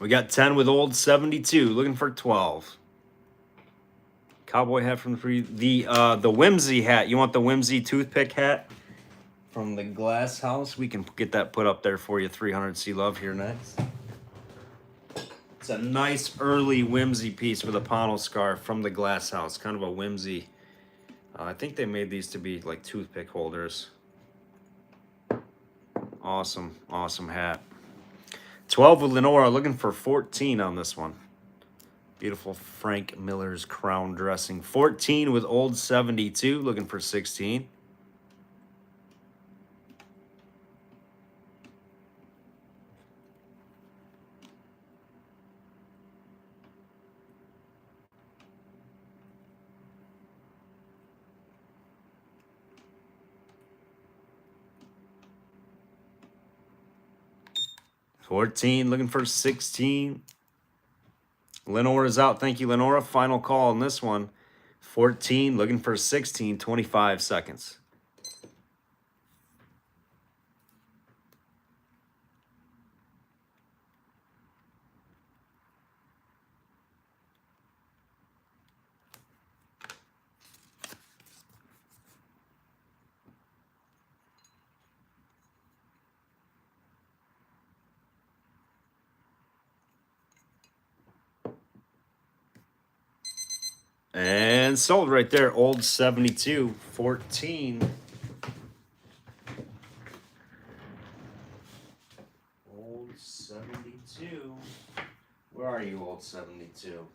We got 10 with old 72, looking for 12. Cowboy hat from the Whimsy hat. You want the Whimsy toothpick hat from the Glass House? We can get that put up there for you. 300 C Love here next. It's a nice early Whimsy piece with a panel scarf from the Glass House. Kind of a Whimsy. I think they made these to be like toothpick holders. Awesome, awesome hat. 12 with Lenora, looking for 14 on this one. Beautiful Frank Miller's Crown Dressing. 14 with old 72, looking for 16. $14, looking for 16. Lenora's out. Thank you, Lenora. Final call on this one. 14, looking for 16, 25 seconds. And sold right there. Old 72, 14. Old 72. Where are you, old 72?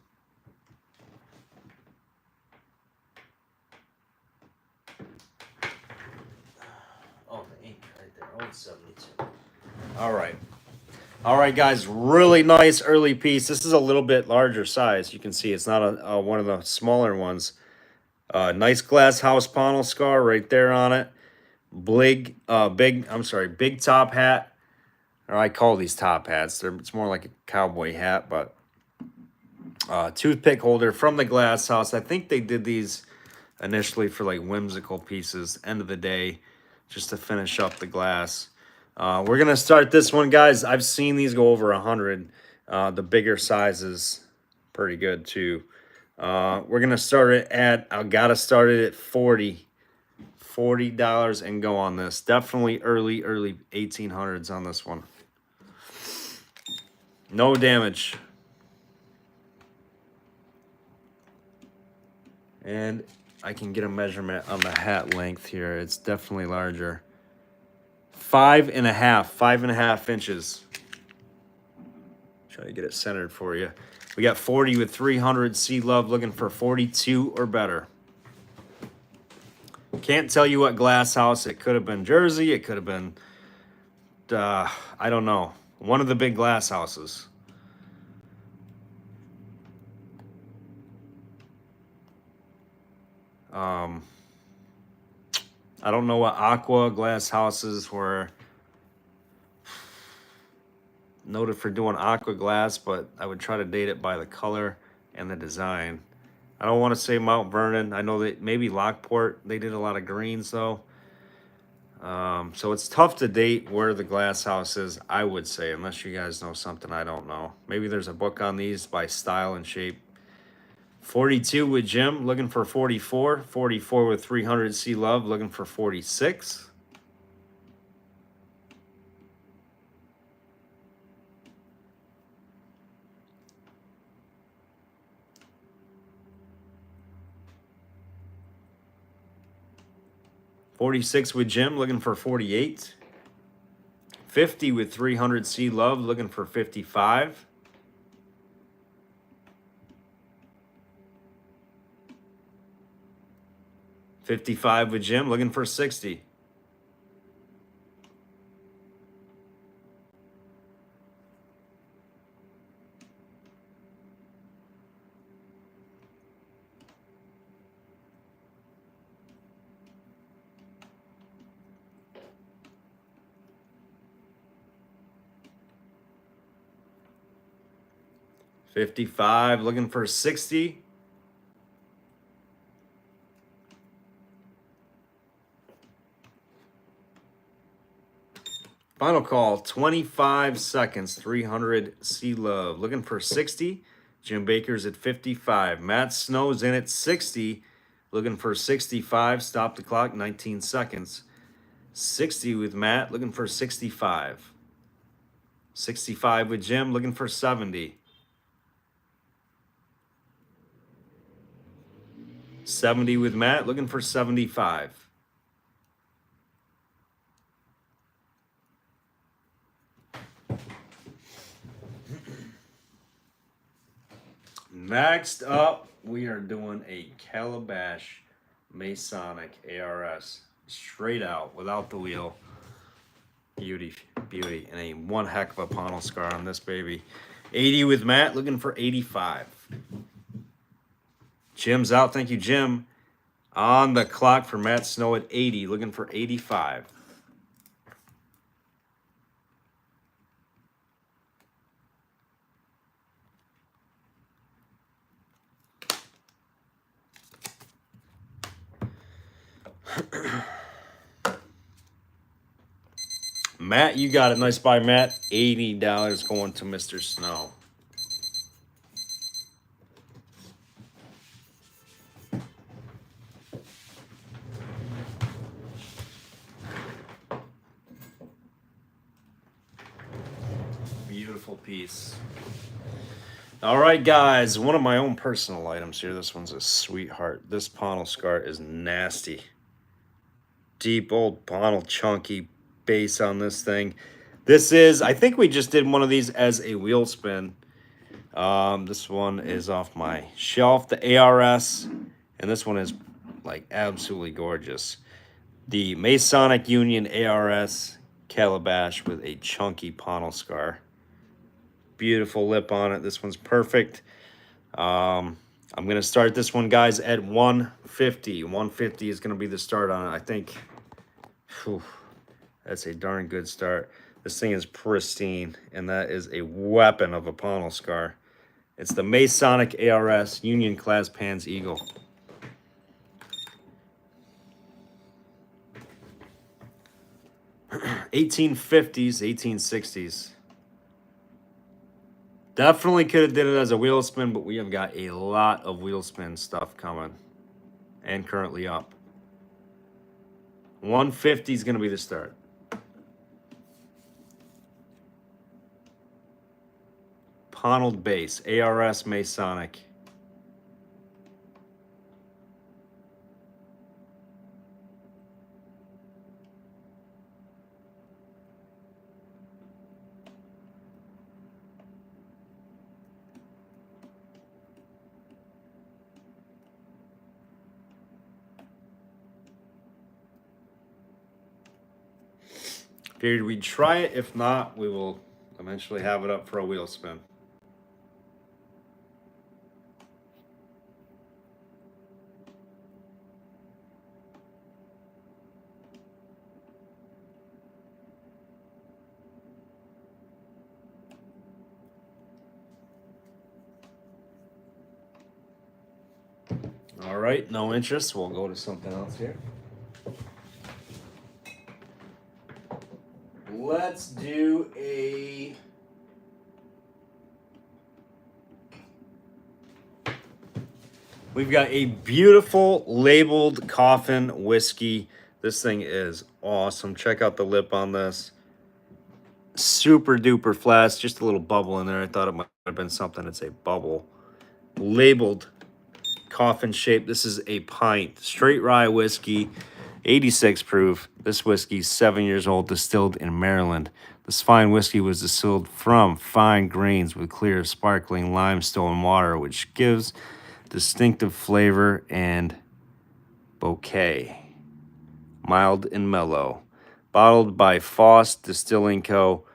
Oh, the ink right there. Old 72. All right. All right, guys, really nice early piece. This is a little bit larger size. You can see it's not a one of the smaller ones. Nice glass house panel scar right there on it. Big top hat. Or I call these top hats. It's more like a cowboy hat, but toothpick holder from the Glass House. I think they did these initially for like whimsical pieces. End of the day, just to finish up the glass. We're going to start this one, guys. I've seen these go over 100. The bigger sizes, pretty good, too. We're going to start it at, I got to start it at $40 and go on this. Definitely early 1800s on this one. No damage. And I can get a measurement on the hat length here. It's definitely larger. 5.5 inches. Try to get it centered for you. We got 40 with 300 C Love, looking for 42 or better. Can't tell you what glass house. It could have been Jersey. It could have been, I don't know, one of the big glass houses. I don't know what aqua glass houses were noted for doing aqua glass, but I would try to date it by the color and the design. I don't want to say Mount Vernon. I know that maybe Lockport, they did a lot of greens though. So it's tough to date where the glass house is, I would say, unless you guys know something I don't know. Maybe there's a book on these by style and shape. 42 with Jim, looking for 44. 44 with 300 C Love, looking for 46. $46 with Jim, looking for 48. 50 with 300 C Love, looking for 55. 55 with Jim, looking for 60. $55, looking for 60. Final call, 25 seconds, 300 C Love. Looking for 60. Jim Baker's at 55. Matt Snow's in at 60. Looking for 65. Stop the clock, 19 seconds. 60 with Matt, looking for 65. 65 with Jim, looking for 70. 70 with Matt, looking for 75. Next up, we are doing a Calabash Masonic ARS. Straight out, without the wheel. Beauty, beauty. And a one heck of a panel scar on this baby. 80 with Matt, looking for 85. Jim's out, thank you, Jim. On the clock for Matt Snow at 80, looking for 85. Matt, you got it. Nice buy, Matt. $80 going to Mr. Snow. Beautiful piece. All right, guys. One of my own personal items here. This one's a sweetheart. This panel scar is nasty. Deep old panel chunky base on this thing. This is, I think we just did one of these as a wheel spin. This one is off my shelf, the ARS, and this one is like absolutely gorgeous. The Masonic Union ARS Calabash with a chunky panel scar. Beautiful lip on it. This one's perfect. I'm going to start this one, guys, at 150. 150 is going to be the start on it. I think, whew, that's a darn good start. This thing is pristine, and that is a weapon of a panel scar. It's the Masonic ARS Union Class Pans Eagle. (1850s, 1860s). Definitely could have did it as a wheel spin, but we have got a lot of wheel spin stuff coming and currently up. 150 is going to be the start. Paneled base, ARS Masonic. Figured we'd try it. If not, we will eventually have it up for a wheel spin. All right, no interest. We'll go to something else here. Let's do a... We've got a beautiful labeled coffin whiskey. This thing is awesome. Check out the lip on this. Super duper flash. Just a little bubble in there. I thought it might have been something. It's a bubble. Labeled coffin shape. This is a pint. Straight rye whiskey. 86 proof. This whiskey's 7 years old, distilled in Maryland. This fine whiskey was distilled from fine grains with clear, sparkling limestone water, which gives distinctive flavor and Bouquet. Mild and mellow. Bottled by Foss Distilling Co.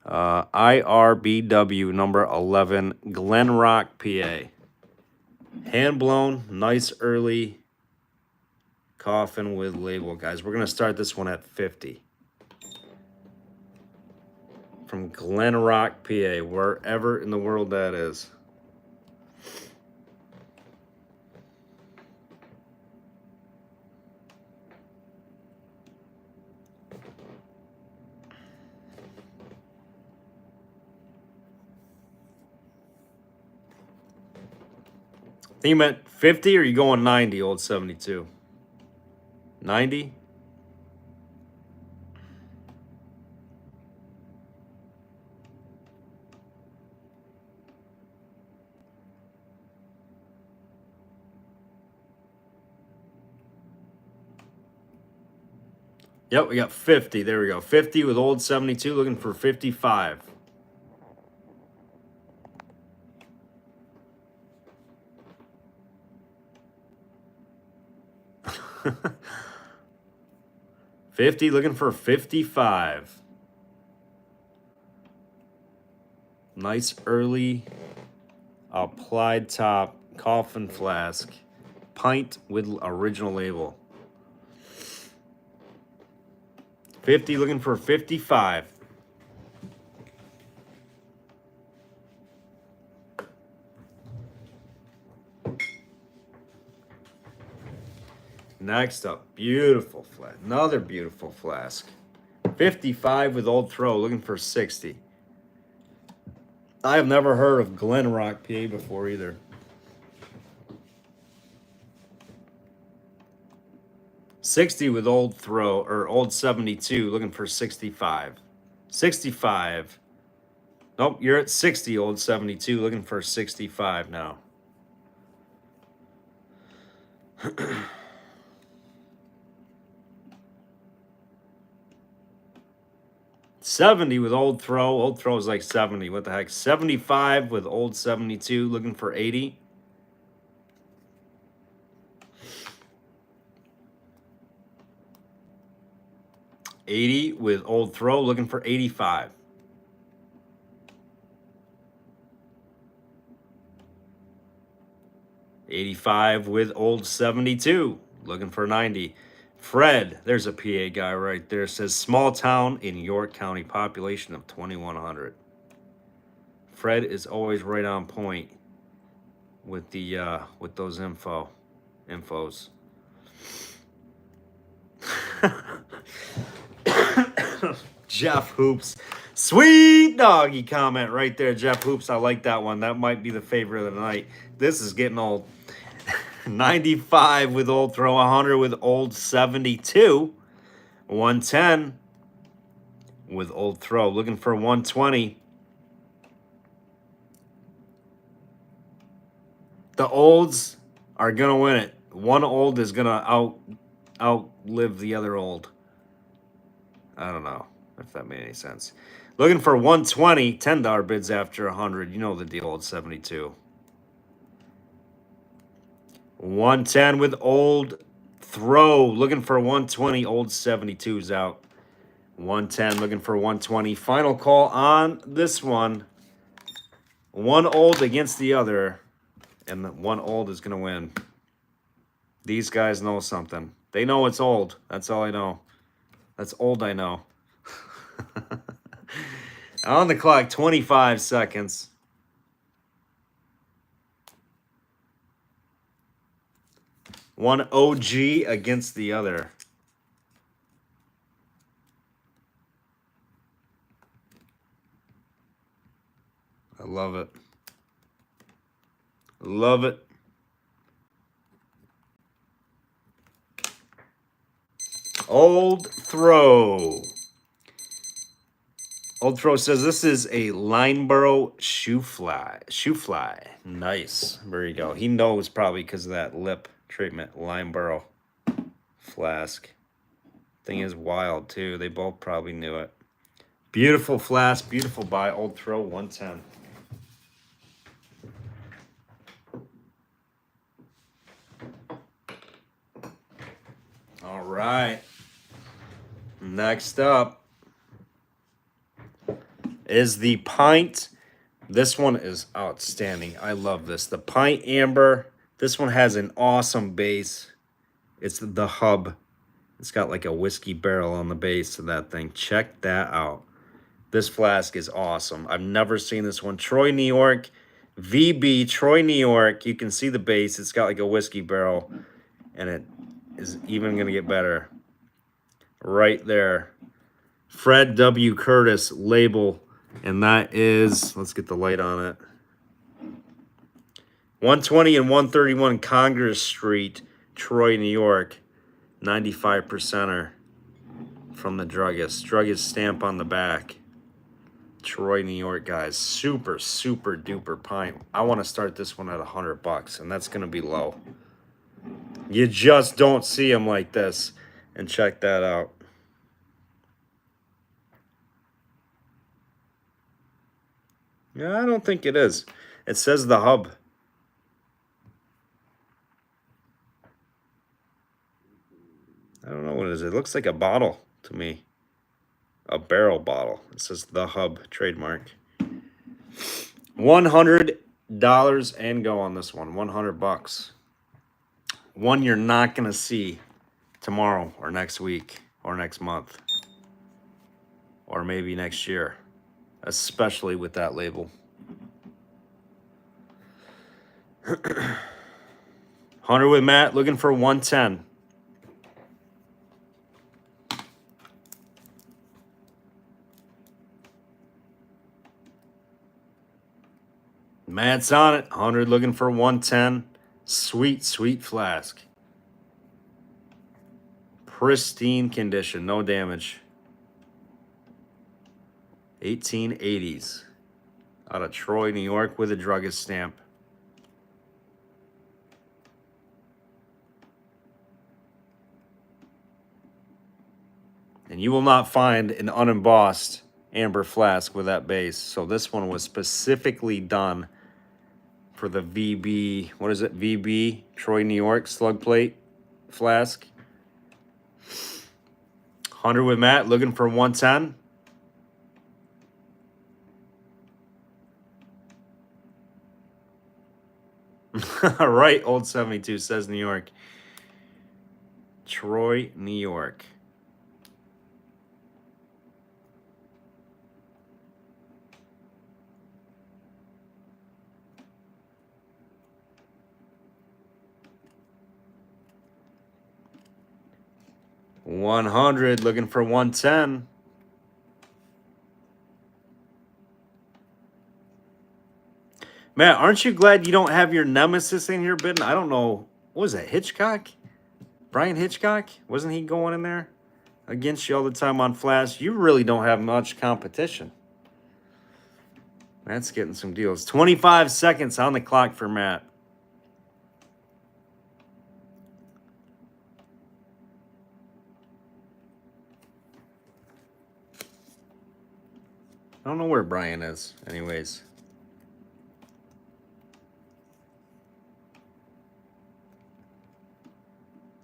IRBW number 11, Glen Rock, PA. Hand blown, nice early coffin with label, guys. We're going to start this one at 50. From Glen Rock, PA, wherever in the world that is. I think you meant 50 or you going 90, old 72? 90? Yep, we got 50. There we go. 50 with old 72, looking for 55. $50, looking for 55. Nice early applied top coffin flask. Pint with original label. 50, looking for 55. Next up, beautiful flask. Another beautiful flask. 55 with old throw, looking for 60. I have never heard of Glen Rock, PA before either. $60 with old throw, or old 72, looking for 65. 65. Nope, you're at 60, old 72, looking for 65 now. $70 with old throw. Old throw is like 70. What the heck? $75 with old 72, looking for 80. $80 with old throw, looking for 85. $85 with old 72, looking for 90. Fred, there's a PA guy right there, says small town in York County, population of 2,100. Fred is always right on point with the with those infos. Jeff Hoops, sweet doggy comment right there, Jeff Hoops. I like that one. That might be the favorite of the night. This is getting old. 95 with old throw, 100 with old 72, 110 with old throw, looking for 120. The olds are gonna win it. One old is gonna outlive the other old. I don't know if that made any sense. Looking for 120, $10 bids after 100. You know the deal, old 72. 110 with old throw, looking for 120, old 72's out. 110, looking for 120. Final call on this one. One old against the other, and one old is going to win. These guys know something. They know it's old. That's all I know. That's old I know. On the clock, 25 seconds. One OG against the other. I love it. Love it. Old Throw. Old Throw says this is a Lineborough shoe fly. Shoe fly. Nice. There you go. He knows probably because of that lip treatment. Lineborough flask. Thing is wild too. They both probably knew it. Beautiful flask. Beautiful buy. Old Throw 110. All right. Next up is the pint. This one is outstanding. I love this. The pint amber. This one has an awesome base. It's the hub. It's got like a whiskey barrel on the base of that thing. Check that out. This flask is awesome. I've never seen this one. Troy, New York. VB, Troy, New York. You can see the base. It's got like a whiskey barrel. And it is even going to get better. Right there. Fred W. Curtis label. And that is, let's get the light on it. 120 and 131 Congress Street, Troy, New York. 95%er from the druggist. Druggist stamp on the back. Troy, New York, guys. Super, super duper pint. I want to start this one at $100, and that's going to be low. You just don't see them like this. And check that out. Yeah, I don't think it is. It says the hub. I don't know what it is. It looks like a bottle to me. A barrel bottle. It says the hub trademark. $100 and go on this one. $100. One you're not going to see tomorrow or next week or next month or maybe next year, especially with that label. 100 with Matt, looking for 110. Matt's on it. 100 looking for 110. Sweet, sweet flask. Pristine condition, no damage. 1880s. Out of Troy, New York with a druggist stamp. And you will not find an unembossed amber flask with that base. So this one was specifically done for the VB, what is it? VB, Troy, New York, slug plate flask. 100 with Matt, looking for 110. All right, old 72 says New York. Troy, New York. $100 looking for 110. Matt, aren't you glad you don't have your nemesis in here bidding? I don't know. What was that, Hitchcock? Brian Hitchcock? Wasn't he going in there against you all the time on Flash? You really don't have much competition. Matt's getting some deals. 25 seconds on the clock for Matt. I don't know where Brian is, anyways.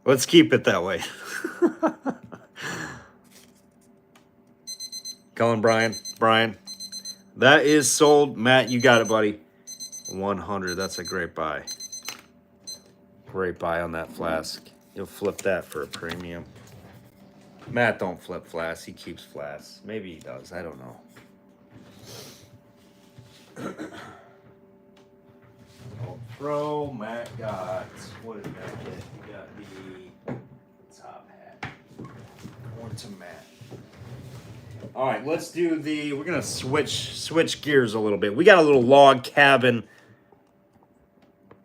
Let's keep it that way. Calling Brian. Brian. That is sold. Matt, you got it, buddy. 100. That's a great buy. Great buy on that flask. You'll flip that for a premium. Matt don't flip flasks. He keeps flasks. Maybe he does. I don't know. Throw Matt got. What did Matt get? He got the top hat. Going to Matt. All right, let's do the. We're gonna switch gears a little bit. We got a little log cabin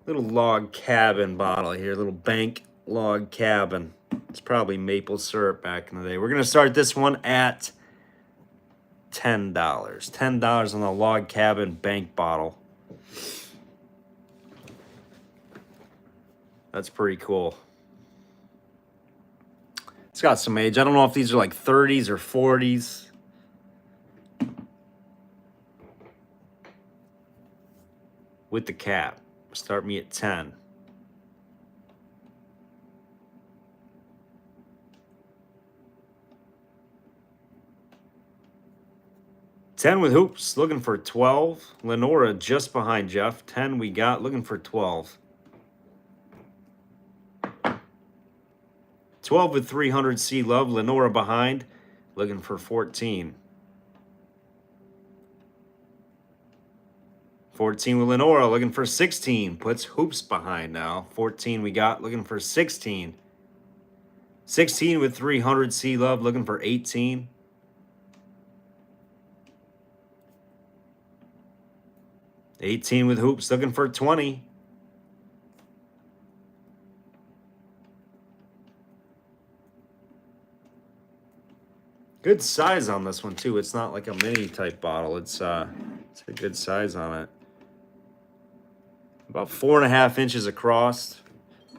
bottle here. Little bank log cabin. It's probably maple syrup back in the day. We're gonna start this one at $10. $10 on the log cabin bank bottle. That's pretty cool. It's got some age. I don't know if these are like 30s or 40s. With the cap. Start me at 10. 10 with hoops, looking for 12. Lenora just behind Jeff. 10 we got, looking for 12. 12 with 300, C Love. Lenora behind, looking for 14. 14 with Lenora, looking for 16. Puts hoops behind now. 14 we got, looking for 16. 16 with 300, C Love, looking for 18. 18 with hoops, looking for 20. Good size on this one too. It's not like a mini type bottle. It's a good size on it. About 4.5 inches across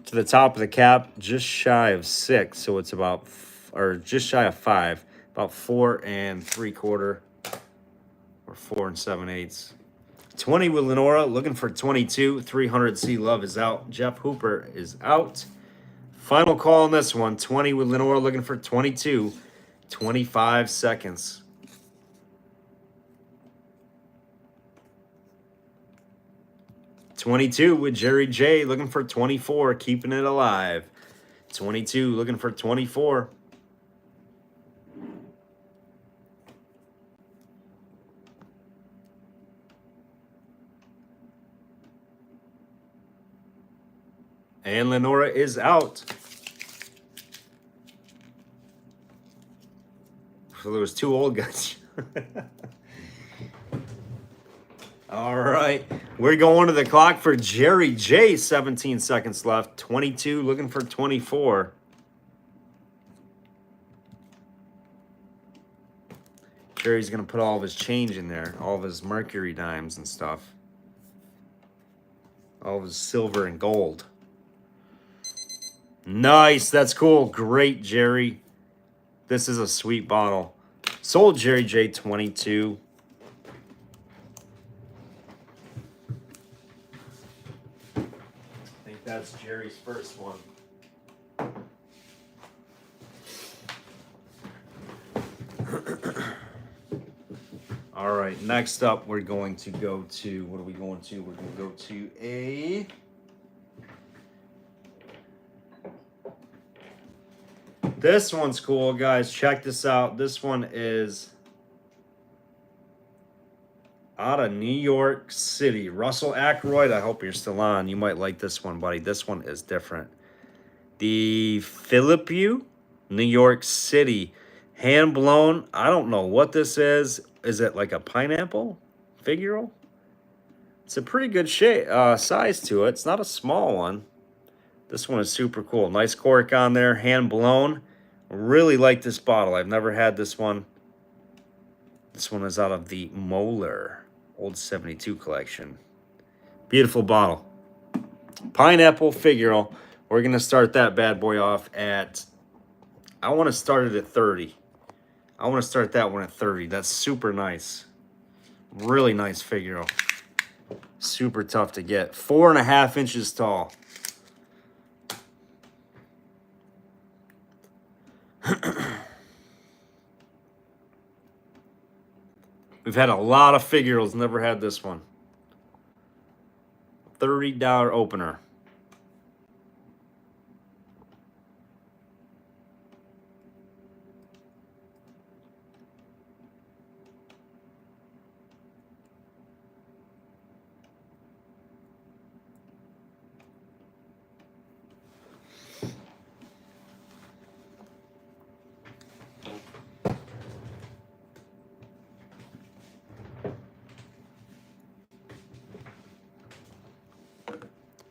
to the top of the cap, just shy of 6. So it's about, or just shy of 5, about 4 3/4 or 4 7/8. 20 with Lenora, looking for 22. 300 C Love is out. Jeff Hooper is out. Final call on this one. 20 with Lenora, looking for 22. 25 seconds. 22 with Jerry J, looking for 24, keeping it alive. 22 looking for 24. And Lenora is out. So there was 2 old guys. All right. We're going to the clock for Jerry J. 17 seconds left. 22 looking for 24. Jerry's going to put all of his change in there. All of his mercury dimes and stuff. All of his silver and gold. Nice. That's cool. Great, Jerry. This is a sweet bottle. Sold Jerry J 22. I think that's Jerry's first one. All right, next up we're going to go to, what are we going to? We're going to go to a... This one's cool, guys. Check this out. This one is out of New York City. Russell Ackroyd, I hope you're still on. You might like this one, buddy. This one is different. The Philippine, New York City. Hand blown. I don't know what this is. Is it like a pineapple figural? It's a pretty good shape, size to it. It's not a small one. This one is super cool. Nice cork on there. Hand blown. Really like this bottle. I've never had this one. This one is out of the Moeller Old 72 collection. Beautiful bottle. Pineapple figural. We're going to start that bad boy off at, I want to start it at 30. I want to start that one at 30. That's super nice. Really nice figural. Super tough to get. 4.5 inches tall. We've had a lot of figurals, never had this one. $30 opener.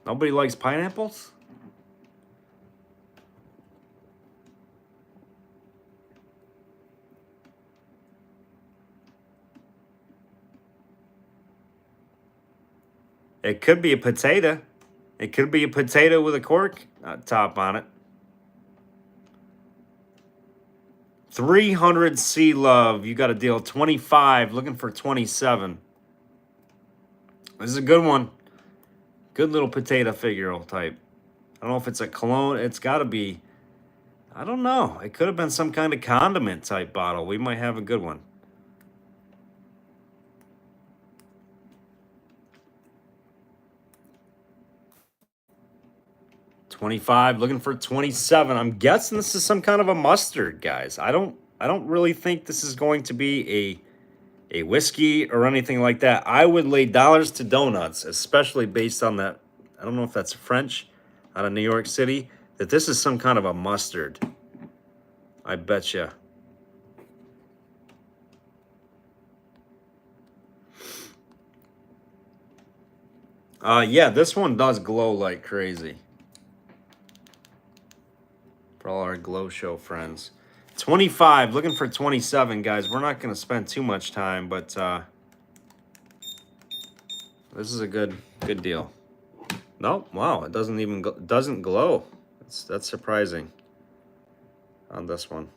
Nobody likes pineapples? It could be a potato. It could be a potato with a cork top on it. 300 C Love. You got a deal. 25. Looking for 27. This is a good one. Good little potato figural type. I don't know if it's a cologne. It's got to be, I don't know. It could have been some kind of condiment type bottle. We might have a good one. 25, looking for 27. I'm guessing this is some kind of a mustard, guys. I don't really think this is going to be a whiskey or anything like that. I would lay dollars to donuts, especially based on that. I don't know if that's French out of New York City, that this is some kind of a mustard. I bet you. Yeah, this one does glow like crazy. For all our glow show friends. 25, looking for 27, guys. We're not going to spend too much time, but this is a good deal. No, wow, it doesn't even doesn't glow. That's surprising on this one.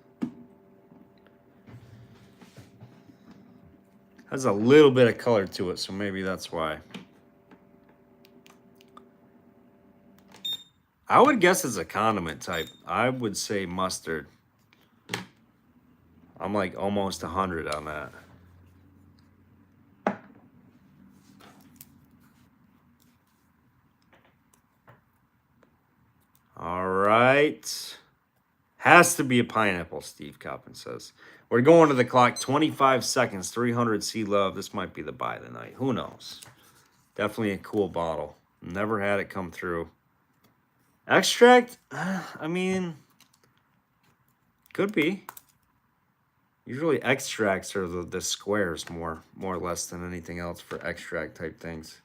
Has a little bit of color to it, so maybe that's why. I would guess it's a condiment type. I would say mustard. I'm like almost 100 on that. All right. Has to be a pineapple, Steve Coppin says. We're going to the clock. 25 seconds. 300 Sea Love. This might be the buy tonight. Who knows? Definitely a cool bottle. Never had it come through. Extract? I mean, could be. Usually extracts are the squares more or less than anything else for extract type things.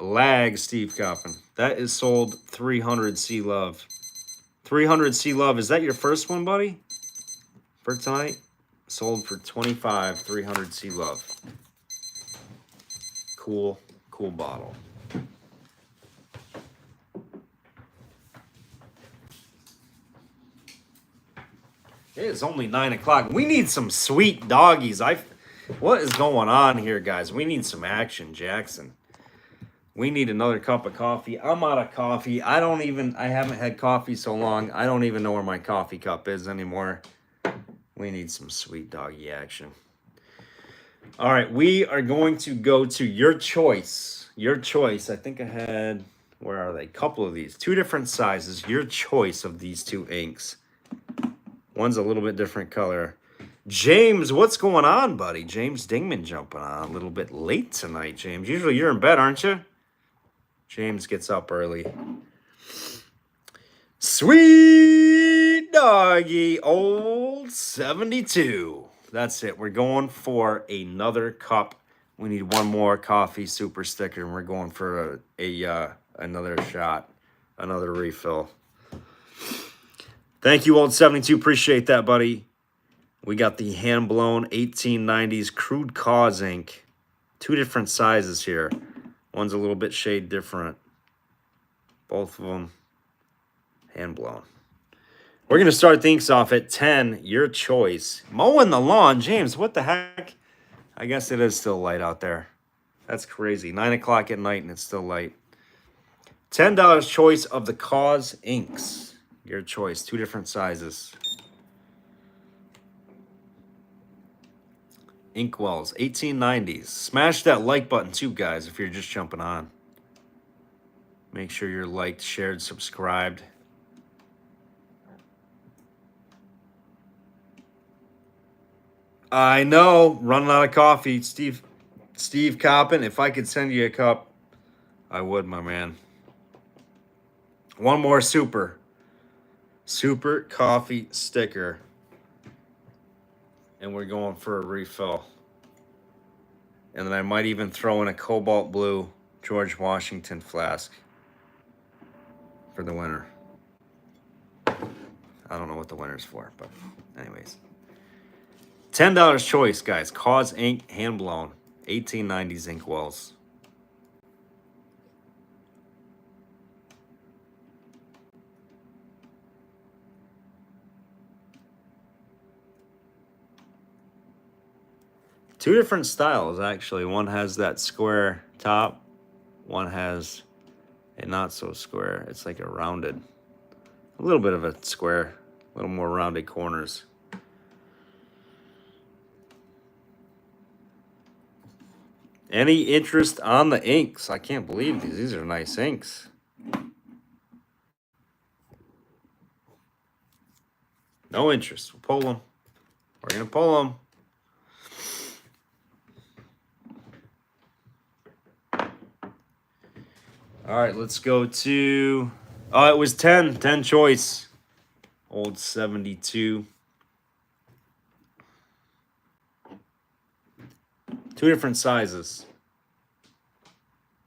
Lag, Steve Coppin. That is sold 300 Sea Love. 300 Sea Love. Is that your first one, buddy? For tonight? Sold for 25, 300 Sea Love. Cool bottle. It is only 9 o'clock. We need some sweet doggies. What is going on here, guys? We need some action, Jackson. We need another cup of coffee. I'm out of coffee. I haven't had coffee so long. I don't even know where my coffee cup is anymore. We need some sweet doggy action. All right, we are going to go to your choice. Your choice. I think I had, where are they? A couple of these. 2 different sizes. Your choice of these 2 inks. One's a little bit different color. James, what's going on, buddy? James Dingman jumping on a little bit late tonight, James. Usually you're in bed, aren't you? James gets up early. Sweet doggy, old 72. That's it. We're going for another cup. We need one more coffee super sticker, and we're going for another shot, another refill. Thank you, old 72. Appreciate that, buddy. We got the hand-blown 1890s Crude Cause ink. 2 different sizes here. One's a little bit shade different. Both of them hand-blown. We're going to start things off at 10. Your choice. Mowing the lawn. James, what the heck? I guess it is still light out there. That's crazy. 9 o'clock at night and it's still light. $10 choice of the Cause inks. Your choice. 2 different sizes. Inkwells, 1890s. Smash that like button too, guys, if you're just jumping on. Make sure you're liked, shared, subscribed. I know, running out of coffee. Steve Coppin, if I could send you a cup, I would, my man. One more super coffee sticker. And we're going for a refill. And then I might even throw in a cobalt blue George Washington flask for the winner. I don't know what the winner's for, but anyways. $10 choice, guys. Cause ink, hand blown. 1890s inkwells. Two different styles, actually. One has that square top. One has a not so square. It's like a rounded, a little bit of a square, a little more rounded corners. Any interest on the inks? I can't believe these. These are nice inks. No interest. We'll pull them. We're going to pull them. All right, let's go to... Oh, it was 10. 10 choice. Old 72. Two different sizes.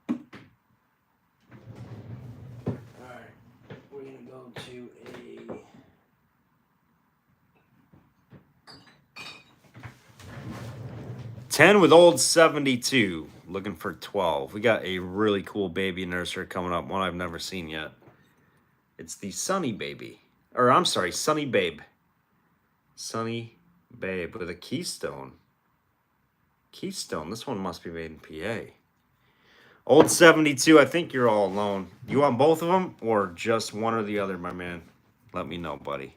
All right, we're going to go to a... $10 with old 72. Looking for 12. We got a really cool baby nursery coming up. One I've never seen yet. It's the Sunny Baby. Or I'm sorry, Sunny Babe. Sunny Babe with a keystone. Keystone. This one must be made in PA. Old 72. I think you're all alone. You want both of them or just one or the other, my man? Let me know, buddy.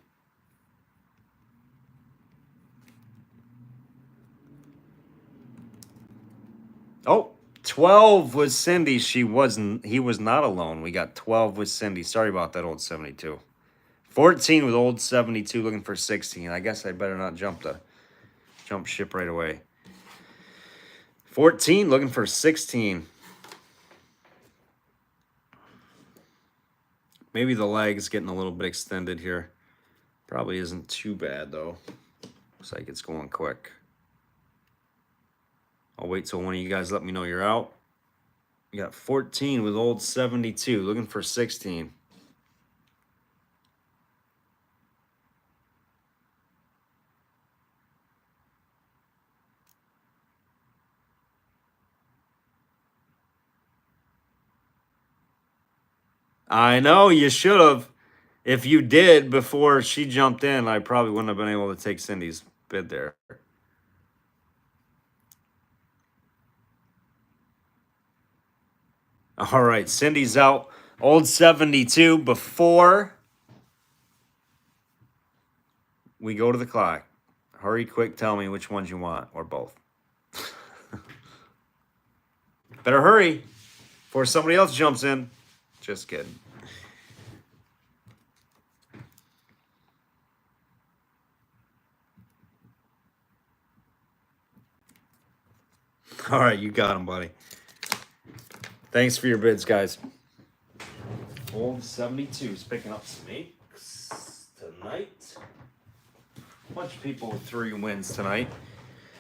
Oh, 12 was Cindy. He was not alone. We got 12 with Cindy. Sorry about that, old 72. 14 with old 72, looking for 16. I guess I better not jump ship right away. 14, looking for 16. Maybe the leg's getting a little bit extended here. Probably isn't too bad, though. Looks like it's going quick. I'll wait till one of you guys let me know you're out. We got 14 with old 72, looking for 16. I know, you should have. If you did before she jumped in, I probably wouldn't have been able to take Cindy's bid there. All right, Cindy's out. Old 72 before we go to the clock. Hurry, quick, tell me which ones you want, or both. Better hurry before somebody else jumps in. Just kidding. All right, you got him, buddy. Thanks for your bids, guys. Old 72 is picking up some inks tonight. A bunch of people with 3 wins tonight.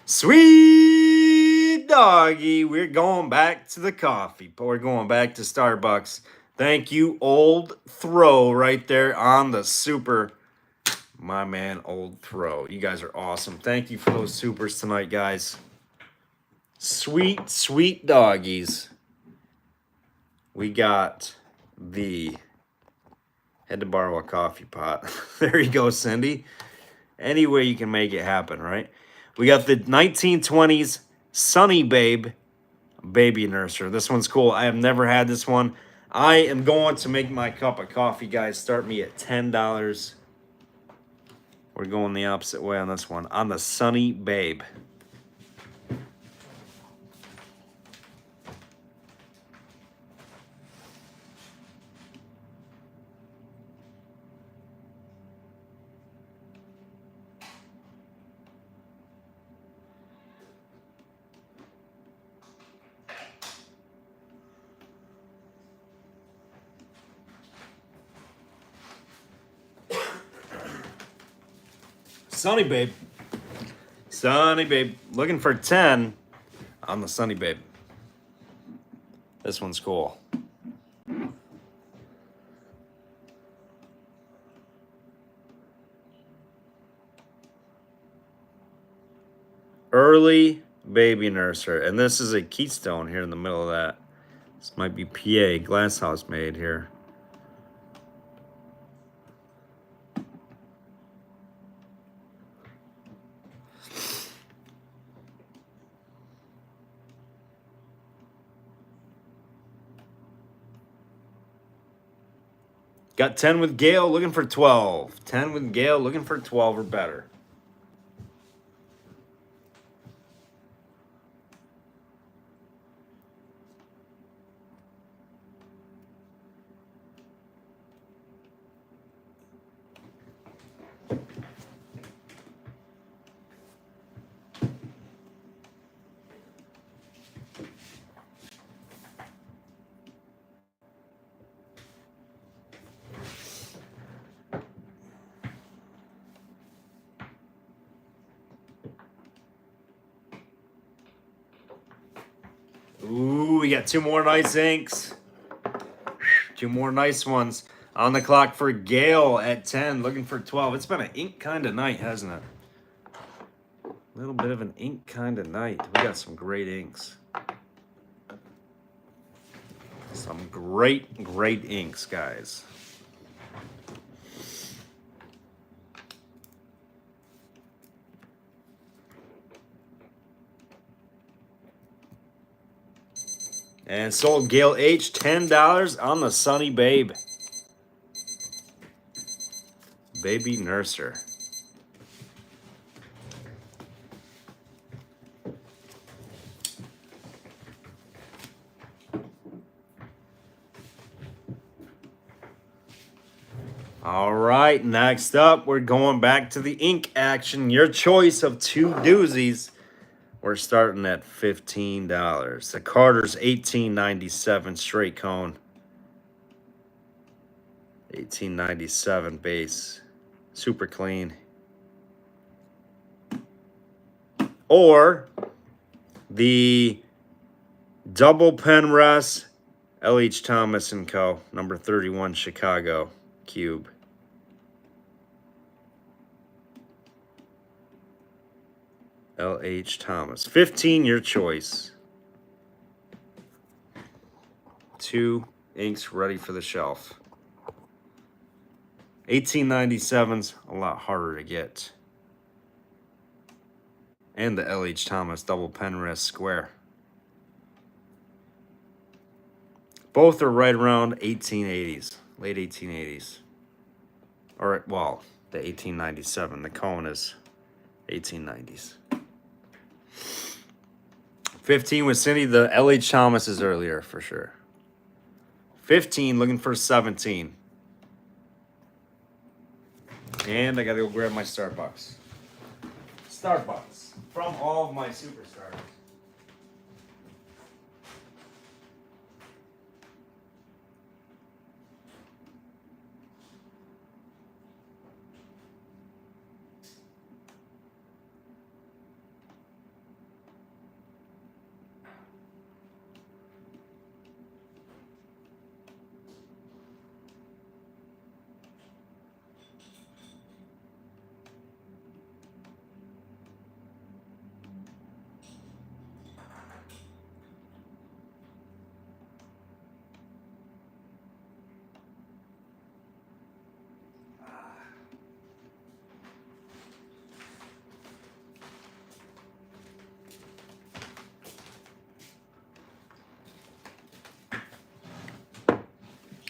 Sweet doggy. We're going back to the coffee. We're going back to Starbucks. Thank you, Old Throw, right there on the super. My man, Old Throw. You guys are awesome. Thank you for those supers tonight, guys. Sweet, sweet doggies. We got the... Had to borrow a coffee pot. There you go, Cindy. Any way you can make it happen, right? We got the 1920s Sunny Babe baby nursery. This one's cool. I have never had this one. I am going to make my cup of coffee, guys. Start me at $10. We're going the opposite way on this one. On the Sunny Babe. Sunny Babe. Sunny Babe. Looking for 10 on the Sunny Babe. This one's cool. Early baby nursery. And this is a keystone here in the middle of that. This might be PA, glass house made here. Got 10 with Gail, looking for 12. 10 with Gail, looking for 12 or better. We got two more nice inks. Two more nice ones. On the clock for Gale at 10, looking for 12. It's been an ink kind of night, hasn't it? A little bit of an ink kind of night. We got some great inks. Some great inks, guys. And sold Gail H. $10 on the Sunny Babe. Baby Nurser. All right, next up, we're going back to the ink action. Your choice of two doozies. We're starting at $15. The Carter's $18.97 straight cone. $18.97 base. Super clean. Or the double pen rest L.H. Thomas & Co. number 31 Chicago cube. L.H. Thomas. 15, your choice. Two inks ready for the shelf. 1897's a lot harder to get. And the L.H. Thomas double pen rest square. Both are right around 1880s, late 1880s. Or, well, the 1897. The cone is 1890s. 15 with Cindy. The L.H. Thomas is earlier for sure. 15 looking for 17. And I gotta go grab my Starbucks. Starbucks from all of my superstars.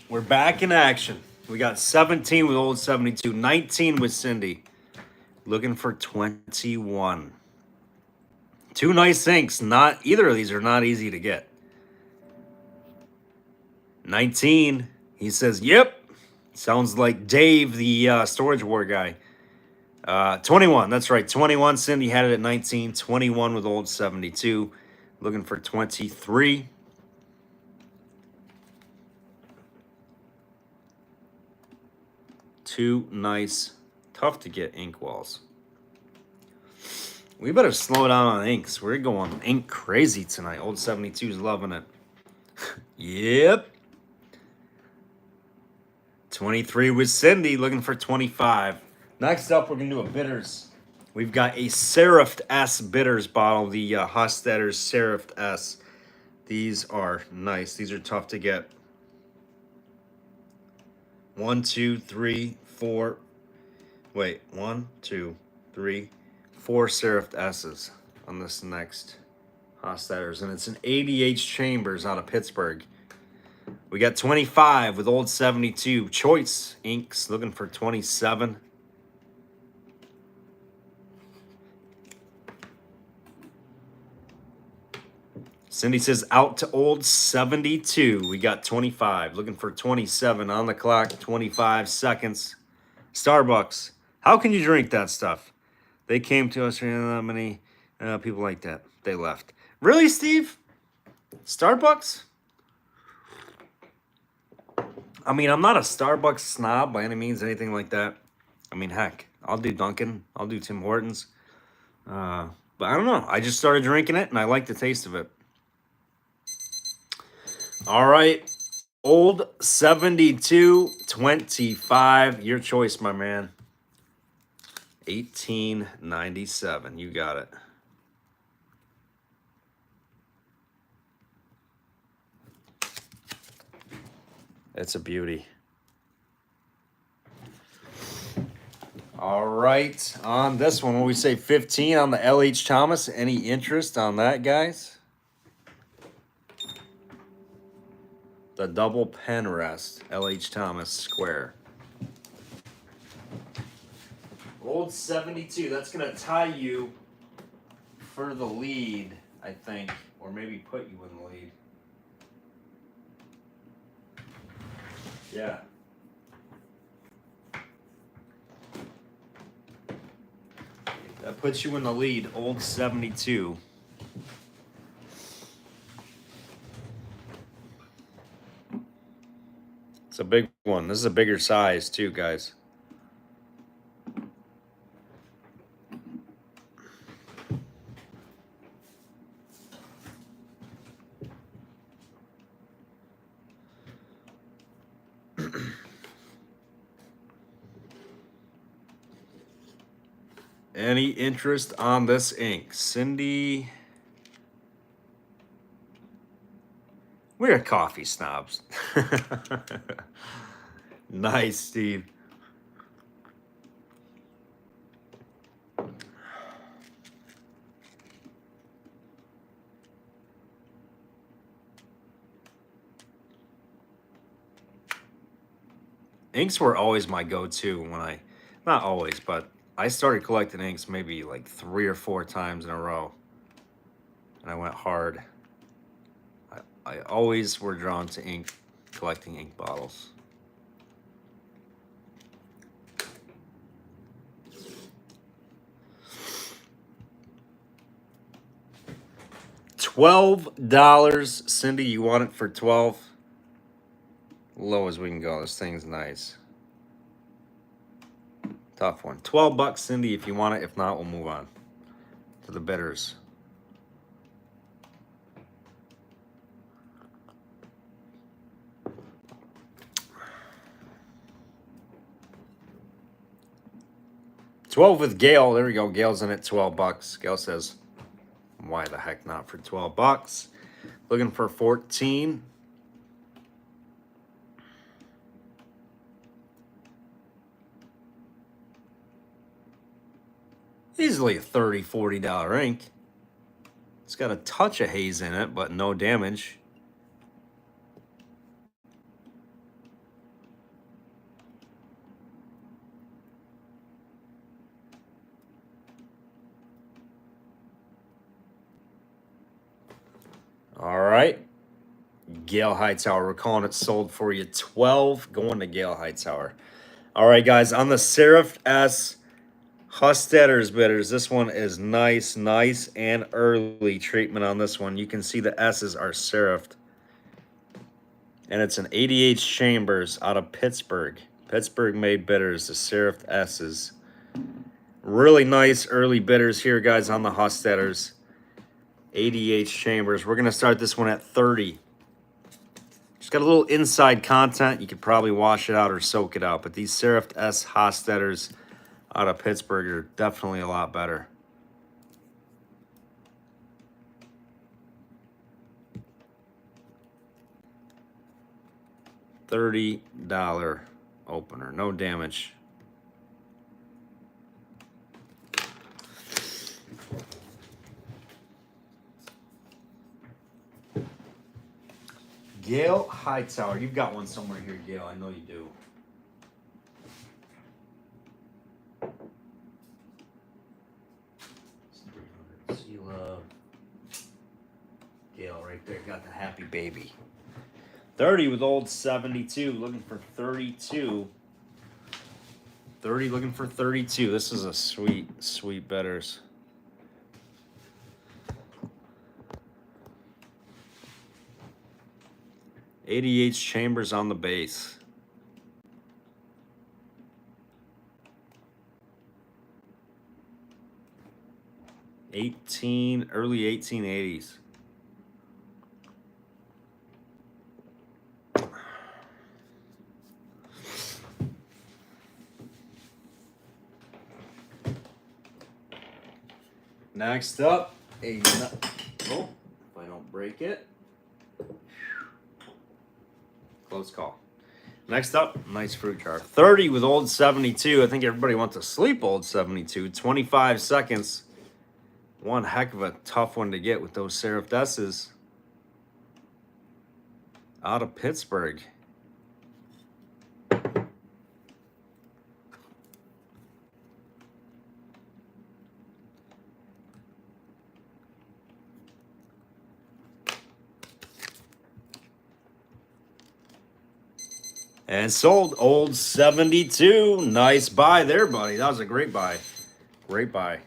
We're back in action. We got 17 with old 72, 19 with Cindy. Looking for 21. Two nice inks. Not either of these are not easy to get. 19. He says, "Yep." Sounds like Dave, the Storage War guy. 21. That's right. 21. Cindy had it at 19. 21 with old 72. Looking for 23. Two nice, tough to get ink walls. We better slow down on inks. We're going ink crazy tonight. Old 72's loving it. Yep. 23 with Cindy, looking for 25. Next up, we're going to do a bitters. We've got a Seraph S bitters bottle, the Hostetter's Seraph S. These are nice. These are tough to get. 1, 2, 3, 4. Wait, 1, 2, 3, 4 Seraph S's on this next Hostetter's. And it's an 80H Chambers out of Pittsburgh. We got 25 with old 72. Choice inks looking for 27. Cindy says out to old 72. We got 25. Looking for 27 on the clock. 25 seconds. Starbucks. How can you drink that stuff? They came to us. Not many people like that. They left. Really, Steve? Starbucks? I mean, I'm not a Starbucks snob by any means, anything like that. I mean, heck, I'll do Dunkin'. I'll do Tim Hortons. But I don't know. I just started drinking it, and I like the taste of it. All right. Old 7225. Your choice, my man. 1897. You got it. It's a beauty. All right. On this one, when we say 15 on the L.H. Thomas, any interest on that, guys? The double pen rest, L.H. Thomas Square. Old 72. That's going to tie you for the lead, I think, or maybe put you in the lead. Yeah. That puts you in the lead, old 72. It's a big one. This is a bigger size, too, guys. Any interest on this ink? Cindy? We're coffee snobs. Nice, Steve. Inks were always my go-to when not always, but I started collecting inks maybe like 3 or 4 times in a row. And I went hard. I always were drawn to ink, collecting ink bottles. $12, Cindy. You want it for 12? Low as we can go. This thing's nice. Tough one. $12, Cindy. If you want it. If not, we'll move on to the bidders. $12 with Gail. There we go. Gail's in at $12. Gail says, "Why the heck not for $12?" Looking for 14. Easily a $30, $40 ink. It's got a touch of haze in it, but no damage. All right. Gale Hightower. We're calling it sold for you. 12 going to Gale Hightower. All right, guys. On the Serif S Hustetter's bidders, this one is nice and early treatment on this one. You can see the S's are serifed. And it's an 80H Chambers out of Pittsburgh. Pittsburgh made bidders, the serifed S's. Really nice early bidders here, guys, on the Hostetters. 80H Chambers. We're going to start this one at 30. Just got a little inside content. You could probably wash it out or soak it out. But these serifed S Hostetters out of Pittsburgh are definitely a lot better. $30 opener. No damage. Gale Hightower. You've got one somewhere here, Gale. I know you do. Sea Love. Gale right there. Got the happy baby. 30 with old 72. Looking for 32. 30 looking for 32. This is a sweet betters. $88 Chambers on the base. Early 1880s. Next up, oh, if I don't break it. Close call. Next up, nice fruit jar. 30 with old 72. I think everybody wants to sleep old 72. 25 seconds. One heck of a tough one to get with those Seraph Desses. Out of Pittsburgh. And sold old 72. Nice buy there, buddy. That was a great buy. Great buy.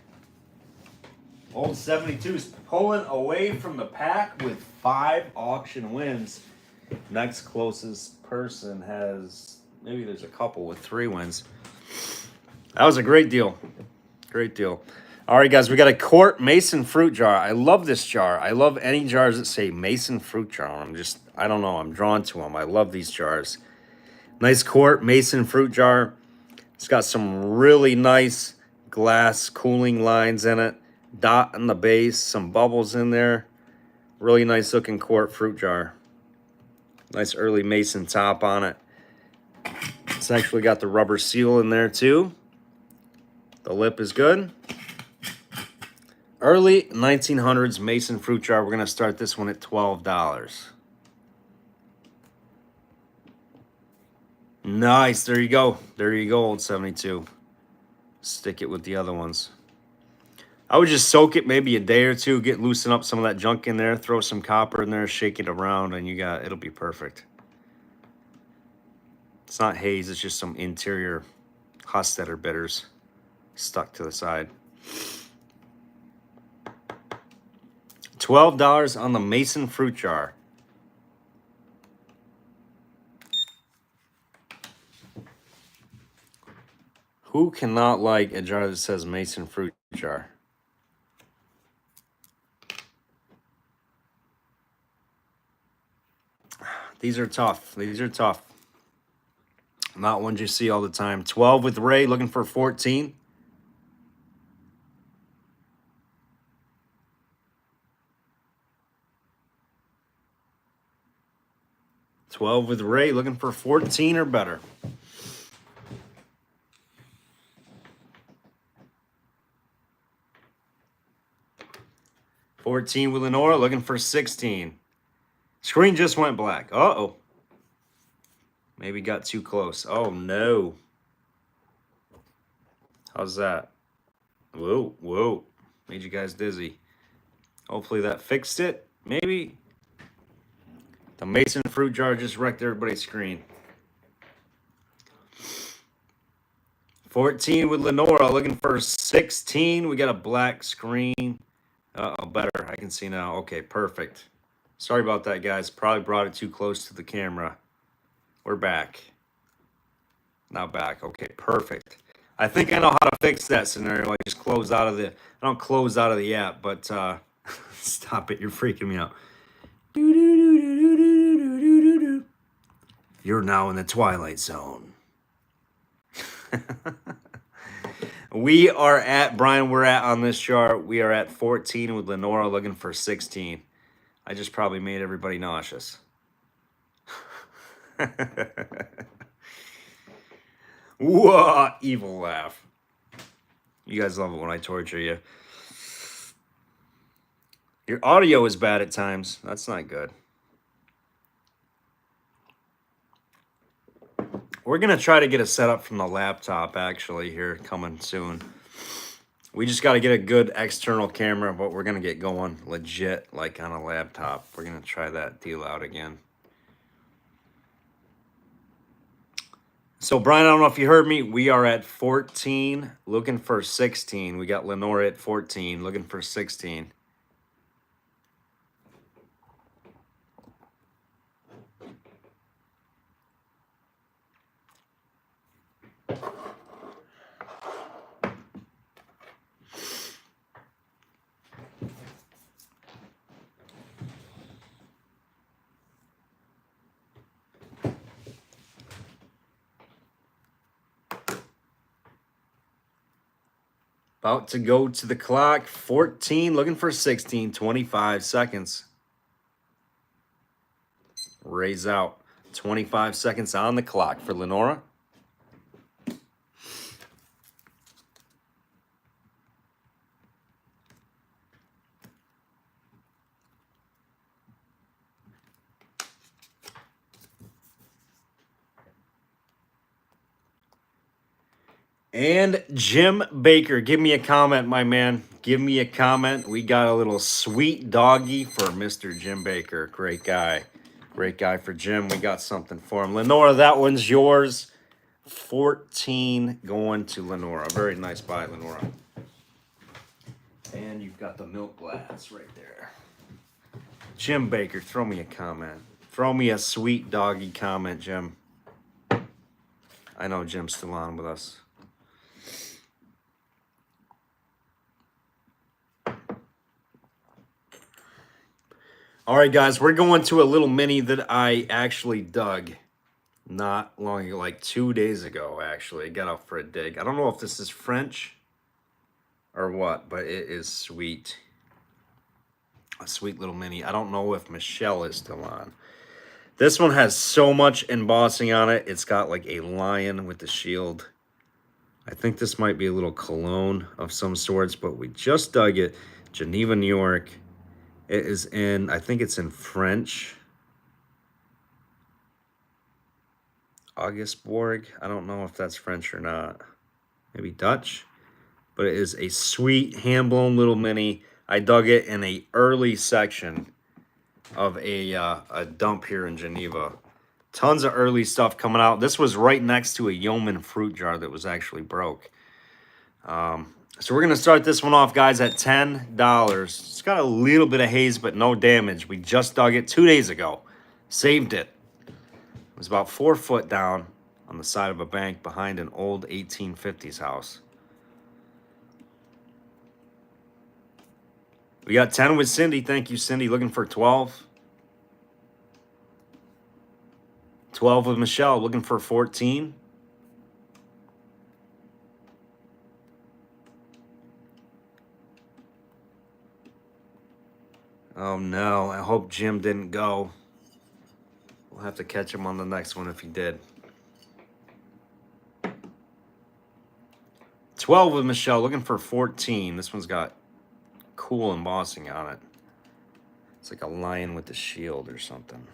Old 72 is pulling away from the pack with 5 auction wins. Next closest person has, maybe there's a couple with 3 wins. That was a great deal. Great deal. All right, guys, we got a quart Mason fruit jar. I love this jar. I love any jars that say Mason fruit jar. I don't know, I'm drawn to them. I love these jars. Nice quart Mason fruit jar. It's got some really nice glass cooling lines in it. Dot on the base, some bubbles in there. Really nice looking quart fruit jar. Nice early Mason top on it. It's actually got the rubber seal in there too. The lip is good. Early 1900s Mason fruit jar. We're going to start this one at $12. Nice. There you go. There you go, old 72. Stick it with the other ones. I would just soak it maybe a day or two, loosen up some of that junk in there, throw some copper in there, shake it around, and it'll be perfect. It's not haze, it's just some interior Hostetter bitters stuck to the side. $12 on the Mason fruit jar. Who cannot like a jar that says Mason fruit jar? These are tough. These are tough. Not ones you see all the time. 12 with Ray, looking for 14. $12 with Ray, looking for 14 or better. $14 with Lenora, looking for 16. Screen just went black. Uh-oh. Maybe got too close. Oh, no. How's that? Whoa, whoa. Made you guys dizzy. Hopefully that fixed it. Maybe. The Mason fruit jar just wrecked everybody's screen. 14 with Lenora, looking for 16. We got a black screen. Uh-oh, better. I can see now. Okay, perfect. Sorry about that, guys. Probably brought it too close to the camera. We're back. Now back. Okay, perfect. I think I know how to fix that scenario. I just close out of the... I don't close out of the app, but... stop it. You're freaking me out. You're now in the Twilight Zone. We are at, Brian, we're at on this chart, we are at 14 with Lenora looking for 16. I just probably made everybody nauseous. Whoa, evil laugh. You guys love it when I torture you. Your audio is bad at times. That's not good. We're going to try to get a setup from the laptop, actually, here coming soon. We just got to get a good external camera, but we're going to get going legit, like on a laptop. We're going to try that deal out again. So, Brian, I don't know if you heard me. We are at 14, looking for 16. We got Lenora at 14, looking for 16. About to go to the clock. 14, looking for 16, 25 seconds. Raise out. 25 seconds on the clock for Lenora. And Jim Baker, give me a comment, my man. Give me a comment. We got a little sweet doggy for Mr. Jim Baker. Great guy. Great guy for Jim. We got something for him. Lenora, that one's yours. 14 going to Lenora. Very nice buy, Lenora. And you've got the milk glass right there. Jim Baker, throw me a comment. Throw me a sweet doggy comment, Jim. I know Jim's still on with us. All right, guys, we're going to a little mini that I actually dug not long ago, like 2 days ago, actually. I got out for a dig. I don't know if this is French or what, but it is sweet. A sweet little mini. I don't know if Michelle is still on. This one has so much embossing on it. It's got like a lion with the shield. I think this might be a little cologne of some sorts, but we just dug it. Geneva, New York. It is in, I think it's in French. Augustborg. I don't know if that's French or not. Maybe Dutch. But it is a sweet hand-blown little mini. I dug it in a early section of a dump here in Geneva. Tons of early stuff coming out. This was right next to a Yeoman fruit jar that was actually broke. So we're going to start this one off, guys, at $10. It's got a little bit of haze, but no damage. We just dug it 2 days ago. Saved it. It was about 4 foot down on the side of a bank behind an old 1850s house. We got 10 with Cindy. Thank you, Cindy. Looking for 12. 12 with Michelle. Looking for 14. Oh, no. I hope Jim didn't go. We'll have to catch him on the next one if he did. 12 with Michelle. Looking for 14. This one's got cool embossing on it. It's like a lion with a shield or something.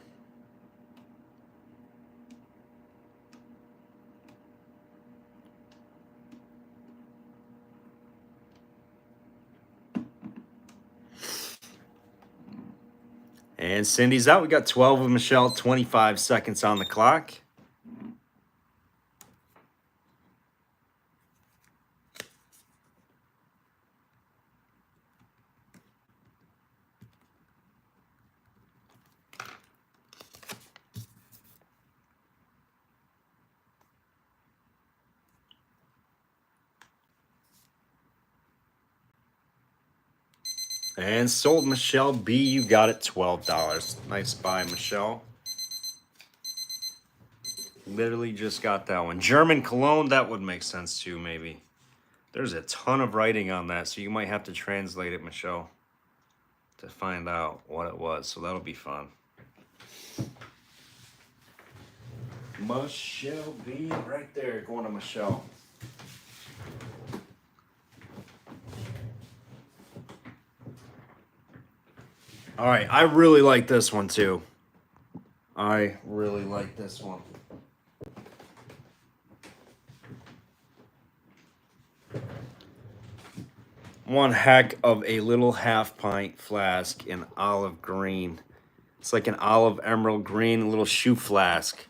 And Cindy's out. We got 12 with Michelle, 25 seconds on the clock. And sold Michelle B. You got it, $12. Nice buy, Michelle. Literally just got that one. German cologne, that would make sense too, maybe. There's a ton of writing on that, so you might have to translate it, Michelle, to find out what it was. So that'll be fun. Michelle B. right there, going to Michelle. All right, I really like this one too. I really like this one. One heck of a little half-pint flask in olive green. It's like an olive emerald green little shoe flask.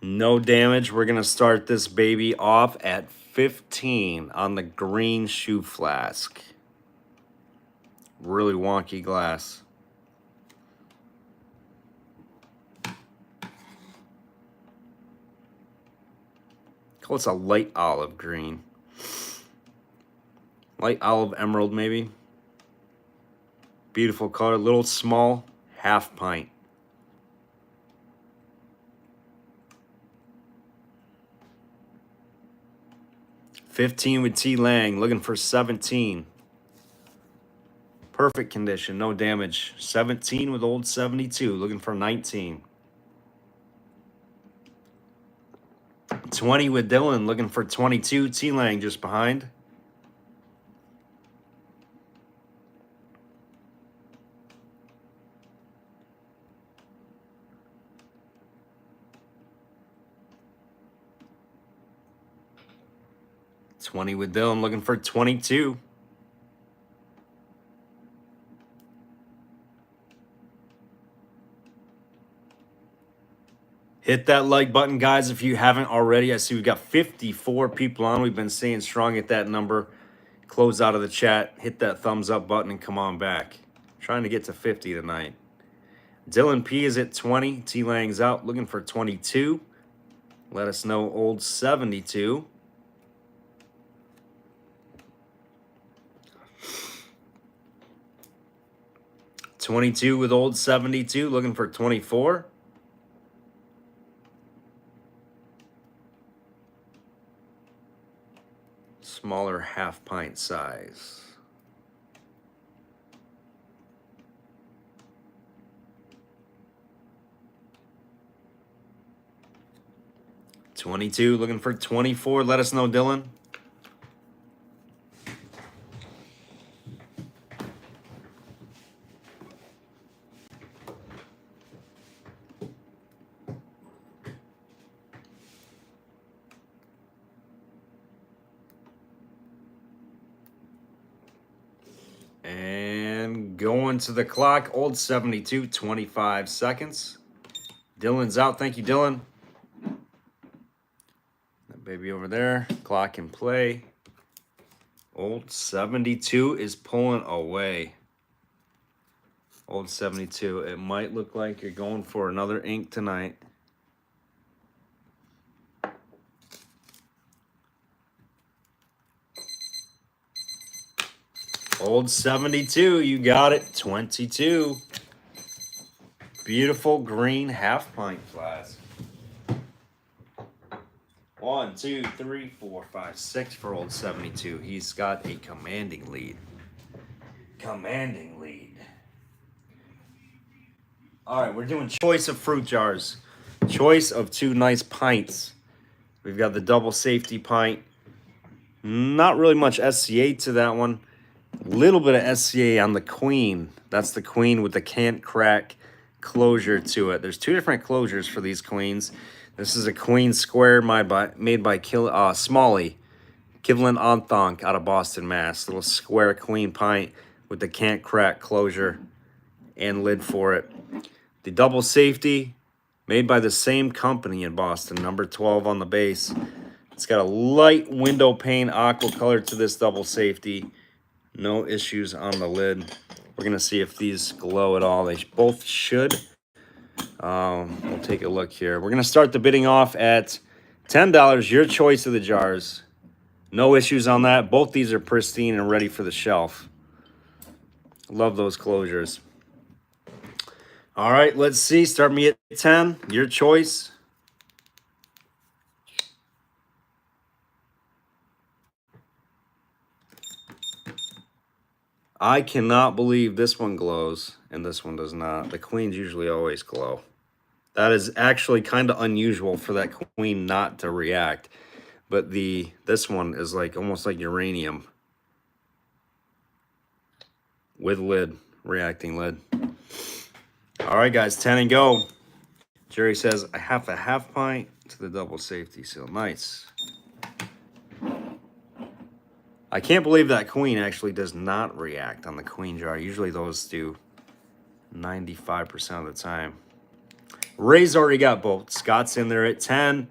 No damage. We're going to start this baby off at 15 on the green shoe flask. Really wonky glass. Oh, it's a light olive green. Light olive emerald, maybe. Beautiful color. Little small, half pint. 15 with T Lang, looking for 17. Perfect condition, no damage. 17 with old 72, looking for 19. 20 with Dylan, looking for 22. T Lang just behind. $20 with Dylan, looking for 22. Hit that like button, guys, if you haven't already. I see we've got 54 people on. We've been staying strong at that number. Close out of the chat. Hit that thumbs up button and come on back. Trying to get to 50 tonight. Dylan P is at 20. T Lang's out, looking for 22. Let us know old 72. $22 with old 72, looking for 24. Smaller half pint size. $22, looking for 24. Let us know, Dylan. And going to the clock, old 72, 25 seconds. Dylan's out. Thank you, Dylan. That baby over there. Clock in play. Old 72 is pulling away. Old 72. It might look like you're going for another ink tonight. Old 72, you got it. 22. Beautiful green half pint flask. 1, 2, 3, 4, 5, 6 for old 72. He's got a commanding lead. Commanding lead. All right, we're doing choice of fruit jars. Choice of 2 nice pints. We've got the double safety pint. Not really much SCA to that one. Little bit of SCA on the queen. That's the queen with the can't crack closure to it. There's 2 different closures for these queens. This is a queen square made by Smalley, Kivlin Onthonk out of Boston, Mass. Little square queen pint with the can't crack closure and lid for it. The double safety made by the same company in Boston, number 12 on the base. It's got a light window pane aqua color to this double safety. No issues on the lid. We're going to see if these glow at all. They both should. We'll take a look here. We're going to start the bidding off at $10. Your choice of the jars. No issues on that. Both these are pristine and ready for the shelf. Love those closures. All right, let's see. Start me at 10. Your choice. I cannot believe this one glows and this one does not. The queens usually always glow. That is actually kind of unusual for that queen not to react. But this one is like almost like uranium. With lid, reacting lid. All right, guys, 10 and go. Jerry says, I have a half pint to the double safety seal. Nice. I can't believe that queen actually does not react on the queen jar. Usually those do 95% of the time. Ray's already got both. Scott's in there at 10.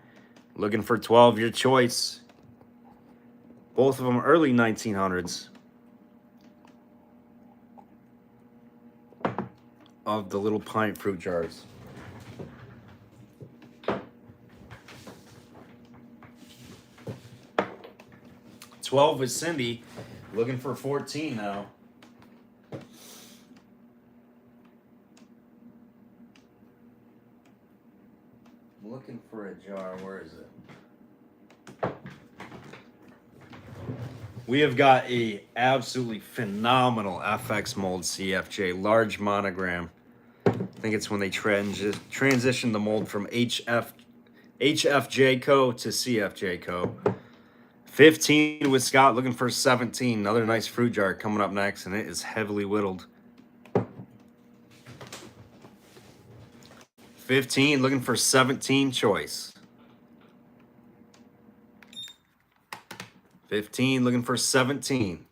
Looking for 12, your choice. Both of them early 1900s. Of the little pint fruit jars. 12 with Cindy. Looking for 14 now. I'm looking for a jar. Where is it? We have got a absolutely phenomenal FX mold CFJ, large monogram. I think it's when they transition the mold from HFJ Co to CFJ Co. 15 with Scott, looking for 17. Another nice fruit jar coming up next, and it is heavily whittled. 15, looking for 17 choice. 15, looking for 17.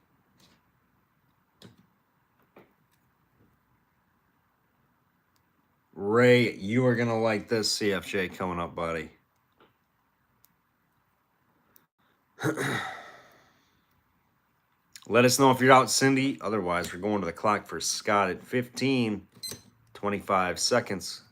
Ray, you are going to like this CFJ coming up, buddy. Let us know if you're out, Cindy. Otherwise, we're going to the clock for Scott at 15, 25 seconds.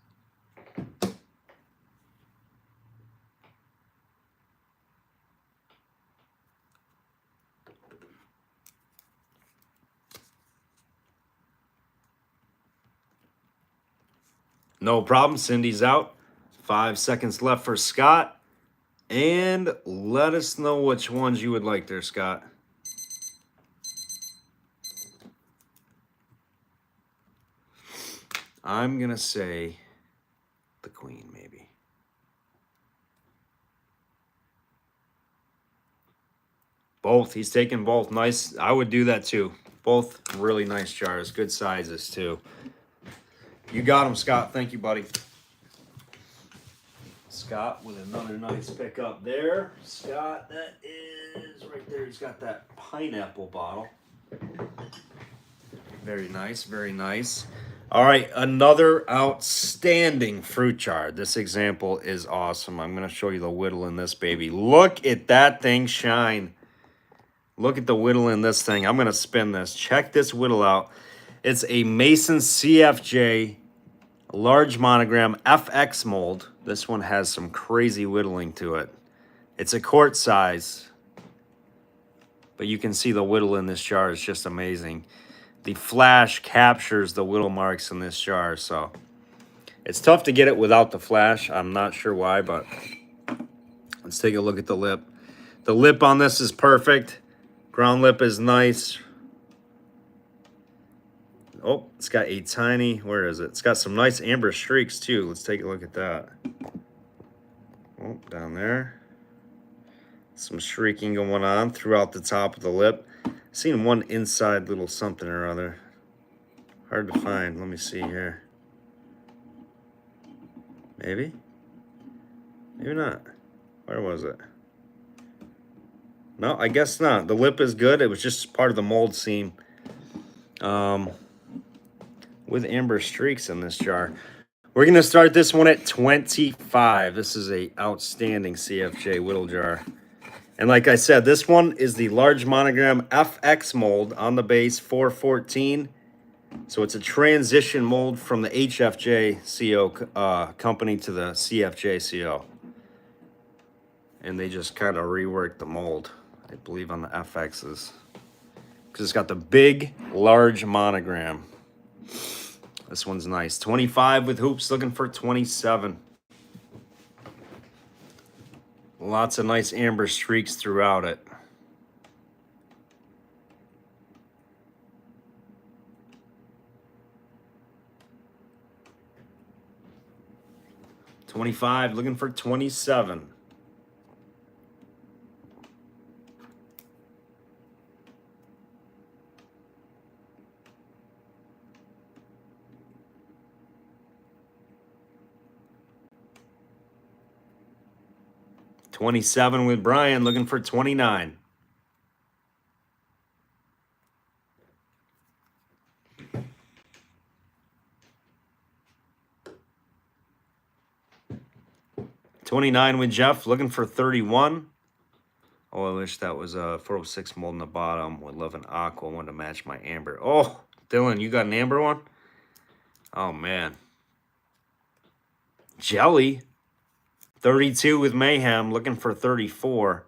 No problem. Cindy's out. 5 seconds left for Scott. And let us know which ones you would like there, Scott. I'm going to say the queen, maybe. Both. He's taking both. Nice. I would do that too. Both really nice jars. Good sizes too. You got him, Scott. Thank you, buddy. Scott with another nice pickup there. Scott, that is right there. He's got that pineapple bottle. Very nice, very nice. All right, another outstanding fruit jar. This example is awesome. I'm going to show you the whittle in this baby. Look at that thing shine. Look at the whittle in this thing. I'm going to spin this. Check this whittle out. It's a Mason CFJ large monogram FX mold. This one has some crazy whittling to it. It's a quart size, but you can see the whittle in this jar is just amazing. The flash captures the whittle marks in this jar, so it's tough to get it without the flash. I'm not sure why, but let's take a look at the lip. The lip on this is perfect. Ground lip is nice. Oh, it's got a tiny, where is it? It's got some nice amber streaks too. Let's take a look at that. Oh, down there. Some streaking going on throughout the top of the lip. Seen one inside little something or other. Hard to find. Let me see here. Maybe? Maybe not. Where was it? No, I guess not. The lip is good. It was just part of the mold seam. With amber streaks in this jar. We're going to start this one at 25. This is a outstanding CFJ whittle jar. And like I said, this one is the large monogram FX mold on the base 414. So it's a transition mold from the HFJ CO company to the CFJ CO. And they just kind of reworked the mold, I believe, on the FXs. Because it's got the big, large monogram. This one's nice. 25 with hoops, looking for 27. Lots of nice amber streaks throughout it. $25, looking for 27. $27 with Brian, looking for 29. $29 with Jeff, looking for 31. Oh, I wish that was a 406 mold in the bottom with Love and Aqua one to match my amber. Oh, Dylan, you got an amber one? Oh, man. Jelly. 32 with Mayhem, looking for 34.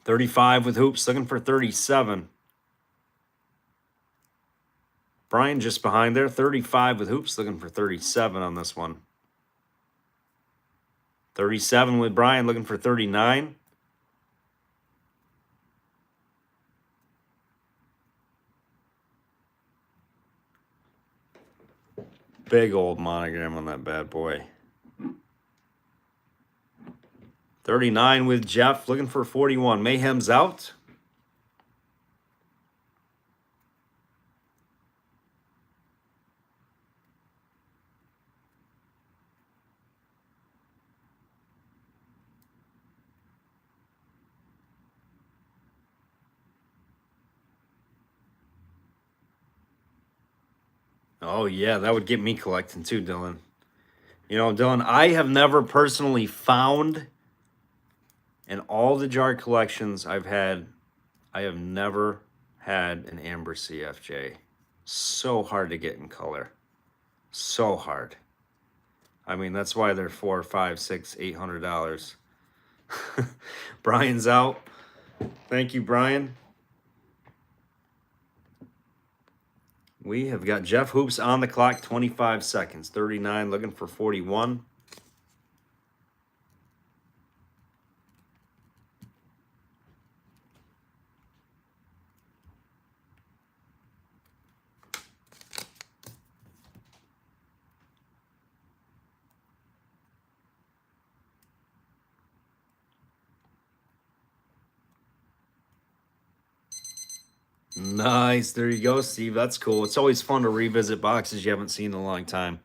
$35 with Hoops, looking for 37. Brian just behind there, 35 with Hoops, looking for 37 on this one. 37 with Brian, looking for 39. Big old monogram on that bad boy. 39 with Jeff, looking for 41. Mayhem's out. Oh, yeah, that would get me collecting too, Dylan. You know, Dylan, I have never personally found in all the jar collections I've had, I have never had an amber CFJ. So hard to get in color. So hard. I mean, that's why they're $400, $500, $600, $800. Brian's out. Thank you, Brian. We have got Jeff Hoops on the clock, 25 seconds. 39, looking for 41. Nice. There you go, Steve. That's cool. It's always fun to revisit boxes you haven't seen in a long time.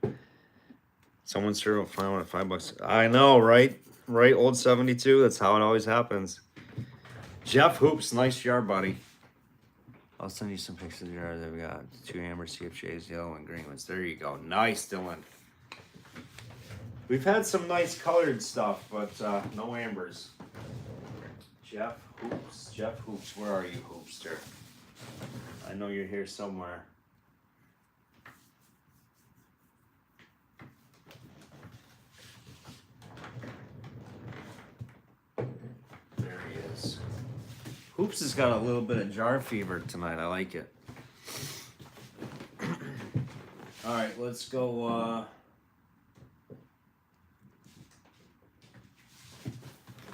Someone's sure will find one at $5. I know, right? Right, old 72. That's how it always happens. Jeff Hoops, nice jar, buddy. I'll send you some pictures of the jar that we got. 2 amber CFJs, yellow and green ones. There you go. Nice, Dylan. We've had some nice colored stuff, but no ambers. Jeff Hoops. Jeff Hoops, where are you, Hoopster? I know you're here somewhere. There he is. Hoops has got a little bit of jar fever tonight. I like it. All right, let's go.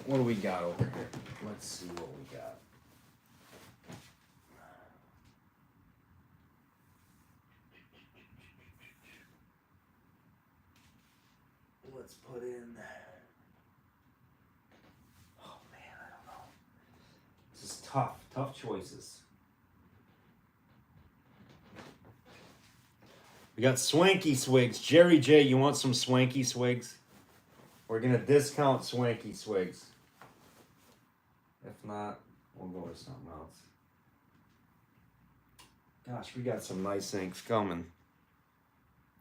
What do we got over here? Let's see what we got. Let's put in. Oh man, I don't know. This is tough choices. We got Swanky Swigs. Jerry J, you want some Swanky Swigs? We're gonna discount Swanky Swigs. If not, we'll go with something else. Gosh, we got some nice inks coming.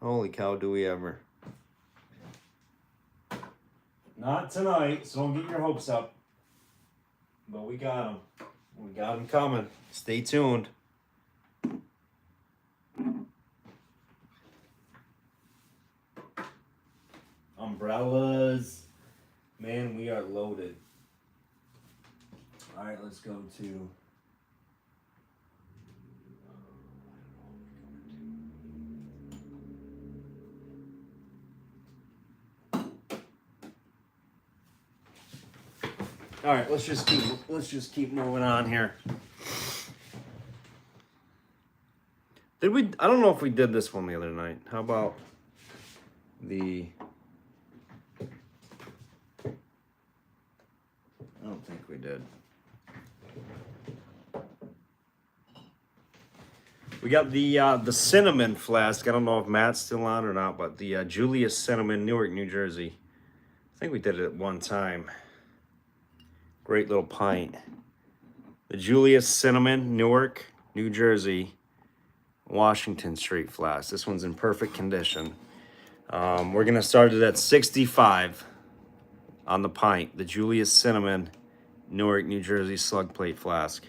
Holy cow, do we ever. Not tonight, so don't get your hopes up. But we got them. We got them coming. Stay tuned. Umbrellas. Man, we are loaded. All right, let's go to... All right, let's just keep moving on here. Did we? I don't know if we did this one the other night. How about the? I don't think we did. We got the cinnamon flask. I don't know if Matt's still on or not, but the Julius Cinnamon, Newark, New Jersey. I think we did it at one time. Great little pint. The Julius Cinnamon, Newark, New Jersey, Washington Street flask. This one's in perfect condition. We're going to start it at 65 on the pint. The Julius Cinnamon, Newark, New Jersey slug plate flask.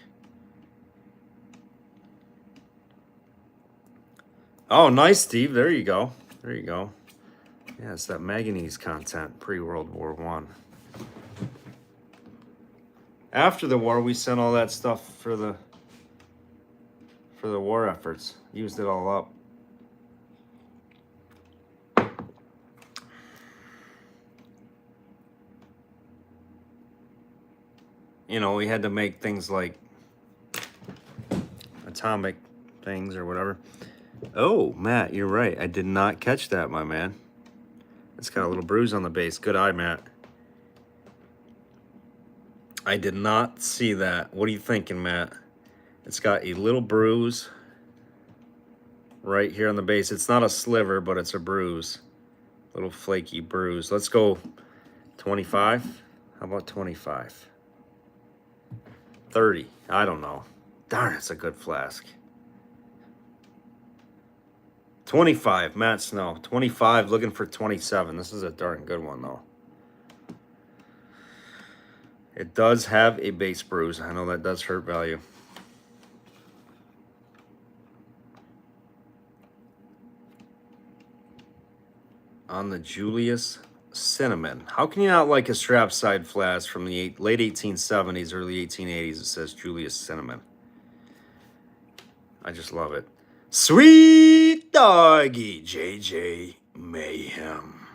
Oh, nice, Steve. There you go. There you go. Yeah, it's that manganese content, pre-World War I. After the war, we sent all that stuff for the war efforts. Used it all up. you know, we had to make things like atomic things or whatever. Oh, Matt, you're right. I did not catch that, my man. It's got a little bruise on the base. Good eye, Matt. I did not see that. What are you thinking, Matt? It's got a little bruise right here on the base. It's not a sliver, but it's a bruise. Little flaky bruise. Let's go 25. How about 25? 30. I don't know. Darn, it's a good flask. 25, Matt Snow. 25, looking for 27. This is a darn good one, though. It does have a base bruise. I know that does hurt value. On the Julius Cinnamon. How can you not like a strap side flask from the late 1870s, early 1880s? It says Julius Cinnamon. I just love it. Sweet doggy, JJ Mayhem.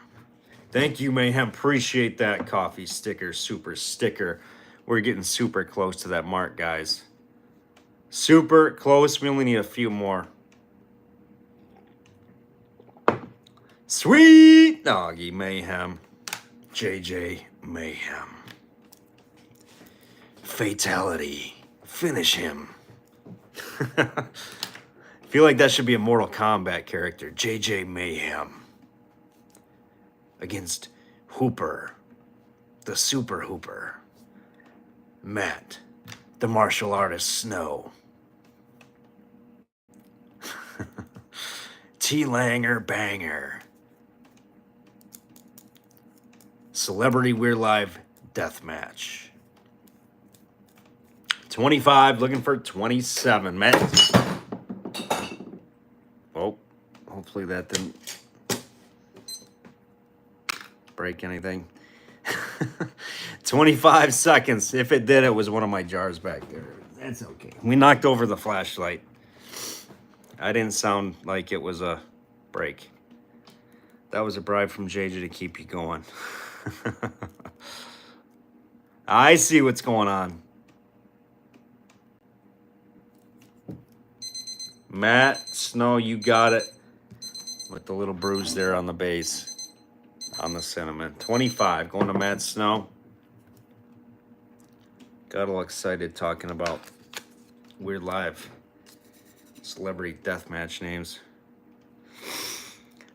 Thank you, Mayhem. Appreciate that coffee sticker, super sticker. We're getting super close to that mark, guys. Super close. We only need a few more. Sweet doggy Mayhem. JJ Mayhem. Fatality. Finish him. I feel like that should be a Mortal Kombat character. JJ Mayhem. Against Hooper. The Super Hooper. Matt. The martial artist Snow. T-Langer Banger. Celebrity We're Live Deathmatch. 25, looking for 27, Matt. Oh, hopefully that didn't break anything. 25 seconds. If it did, it was one of my jars back there. That's okay. We knocked over the flashlight. I didn't sound like it was a break. That was a bribe from JJ to keep you going. I see what's going on. Matt Snow, you got it. With the little bruise there on the base. On the cinnamon. 25, going to Matt Snow. Got all excited talking about Weird Live. Celebrity deathmatch names.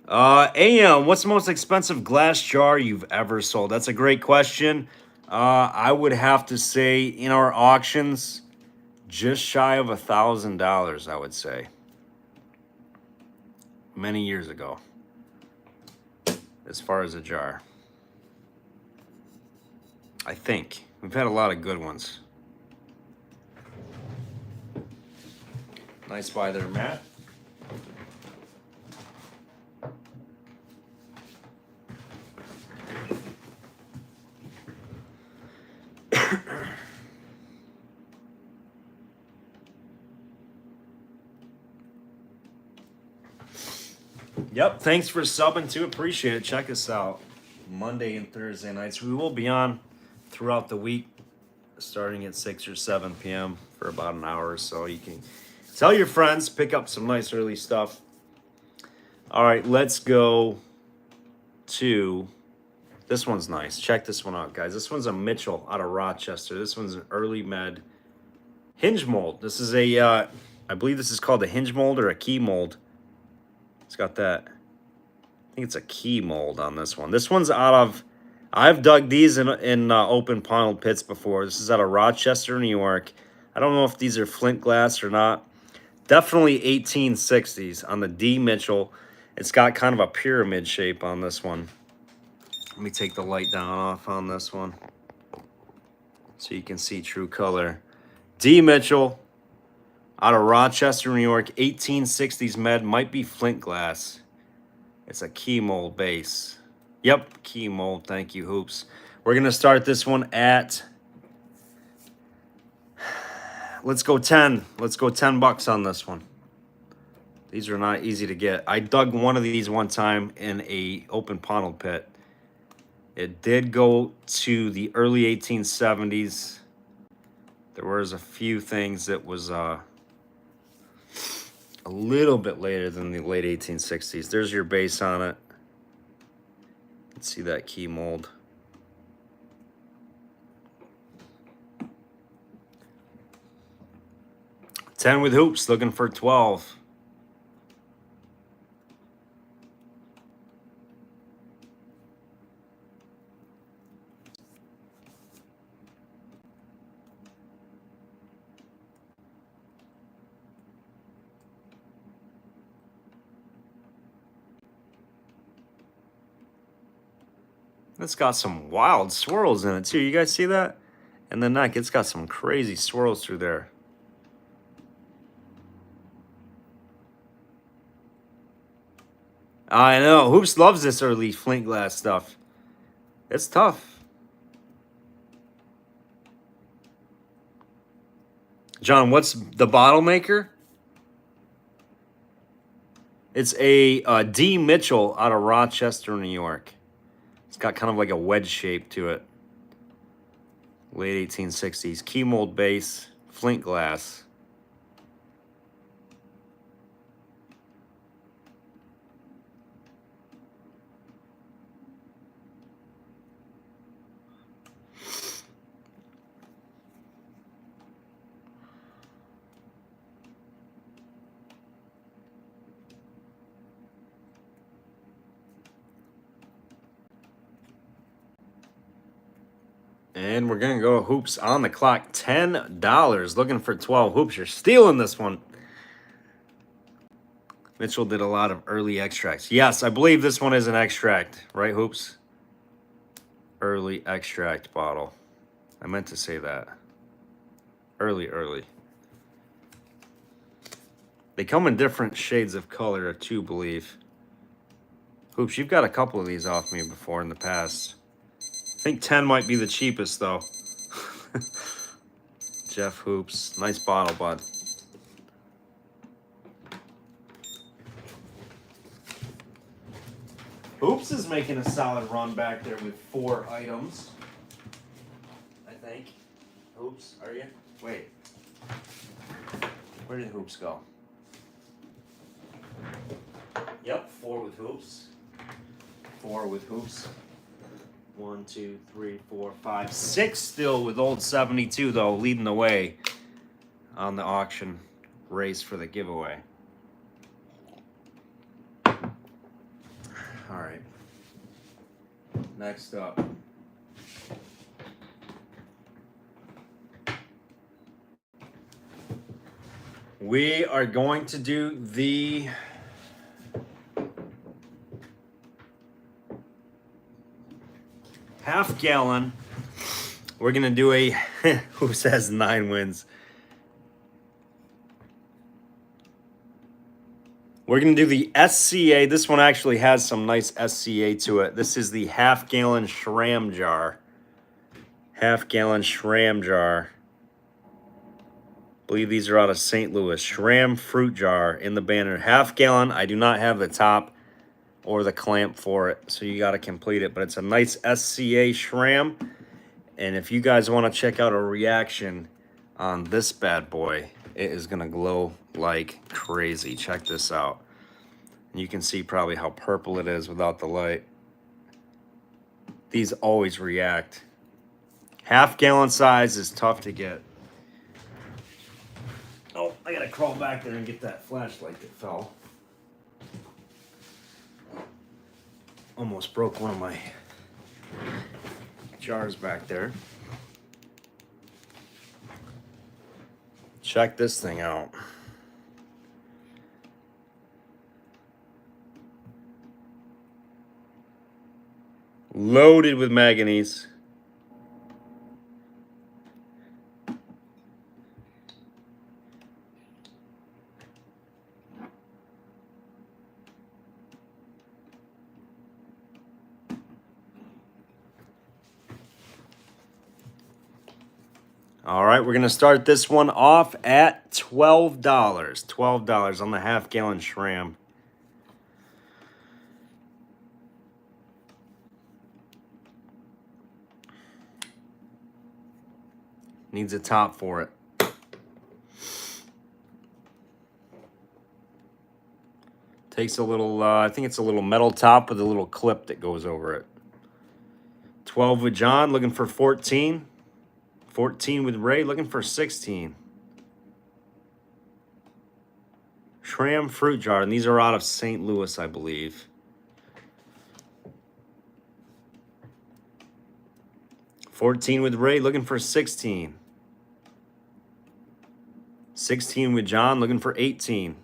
AM, what's the most expensive glass jar you've ever sold? That's a great question. I would have to say in our auctions, just shy of $1,000, I would say. Many years ago. As far as a jar. I think. We've had a lot of good ones. Nice buy there, Matt. Yep, thanks for subbing too. Appreciate it. Check us out Monday and Thursday nights. We will be on throughout the week, starting at 6 or 7 p.m. for about an hour or so. You can tell your friends, pick up some nice early stuff. All right, let's go to this one's nice. Check this one out, guys. This one's a Mitchell out of Rochester. This one's an early med hinge mold. This is a, I believe this is called a hinge mold or a key mold. It's got that, I think it's a key mold on this one. This one's out of, I've dug these in open paneled pits before. This is out of Rochester, New York. I don't know if these are flint glass or not. Definitely 1860s on the D Mitchell. It's got kind of a pyramid shape on this one. Let me take the light down off on this one so you can see true color. D Mitchell. Out of Rochester, New York, 1860s med, might be flint glass. It's a key mold base. Yep, key mold, thank you, Hoops. We're gonna start this one at, let's go 10. Let's go $10 on this one. These are not easy to get. I dug one of these one time in a open panel pit. It did go to the early 1870s. There was a few things that was a little bit later than the late 1860s. There's your base on it. Let's see that key mold. $10 with hoops, looking for 12. It's got some wild swirls in it too. You guys see that? And the neck, it's got some crazy swirls through there. I know. Hoops loves this early flint glass stuff. It's tough. John, what's the bottle maker? It's a D. Mitchell out of Rochester, New York. It's got kind of like a wedge shape to it. Late 1860s. Key mold base, flint glass. And we're going to go hoops on the clock. $10. Looking for 12 hoops. You're stealing this one. Mitchell did a lot of early extracts. Yes, I believe this one is an extract. Right, hoops? Early extract bottle. I meant to say that. Early. They come in different shades of color, too, believe. Hoops, you've got a couple of these off me before in the past. I think 10 might be the cheapest, though. Jeff Hoops. Nice bottle, bud. Hoops is making a solid run back there with 4 items. I think. Hoops, are you? Wait. Where did Hoops go? Yep, 4 with Hoops. 4 with Hoops. 1, 2, 3, 4, 5, 6 still with old 72 though, leading the way on the auction race for the giveaway. All right. Next up. We are going to do the half gallon. We're going to do a, who says 9 wins? We're going to do the SCA. This one actually has some nice SCA to it. This is the half gallon Schramm jar. Half gallon Schramm jar. I believe these are out of St. Louis. Schramm fruit jar in the banner. Half gallon. I do not have the top or the clamp for it, so you got to complete it. But it's a nice SCA Schramm. And if you guys want to check out a reaction on this bad boy, it is going to glow like crazy. Check this out. And you can see probably how purple it is without the light. These always react. Half gallon size is tough to get. Oh, I got to crawl back there and get that flashlight that fell. Almost broke one of my jars back there. Check this thing out. Loaded with manganese. All right, we're going to start this one off at $12. $12 on the half gallon Schramm. Needs a top for it. Takes a little, I think it's a little metal top with a little clip that goes over it. 12 with John, looking for 14. 14 with Ray, looking for 16. Shram fruit jar, and these are out of St. Louis, I believe. 14 with Ray, looking for 16. 16 with John, looking for 18.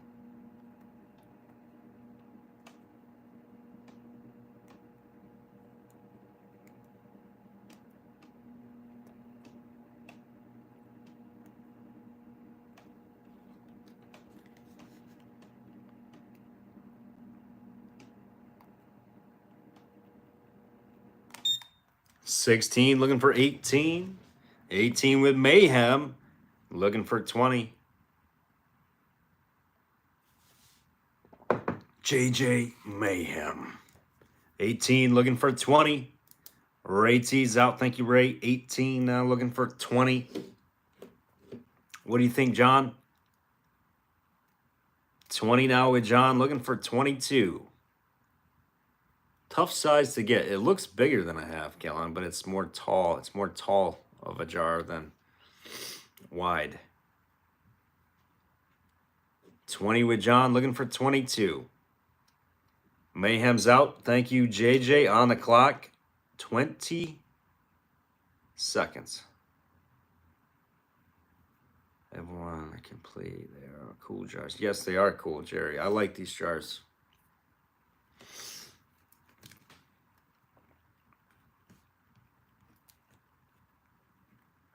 $16, looking for 18. 18 with Mayhem, looking for 20. JJ Mayhem. 18, looking for 20. Ray T's out. Thank you, Ray. 18 now, looking for 20. What do you think, John? 20 now with John, looking for 22. Tough size to get. It looks bigger than a half gallon, but it's more tall. It's more tall of a jar than wide. 20 with John, looking for 22. Mayhem's out. Thank you, JJ. On the clock. 20 seconds. Everyone complete. They are cool jars. Yes, they are cool, Jerry. I like these jars.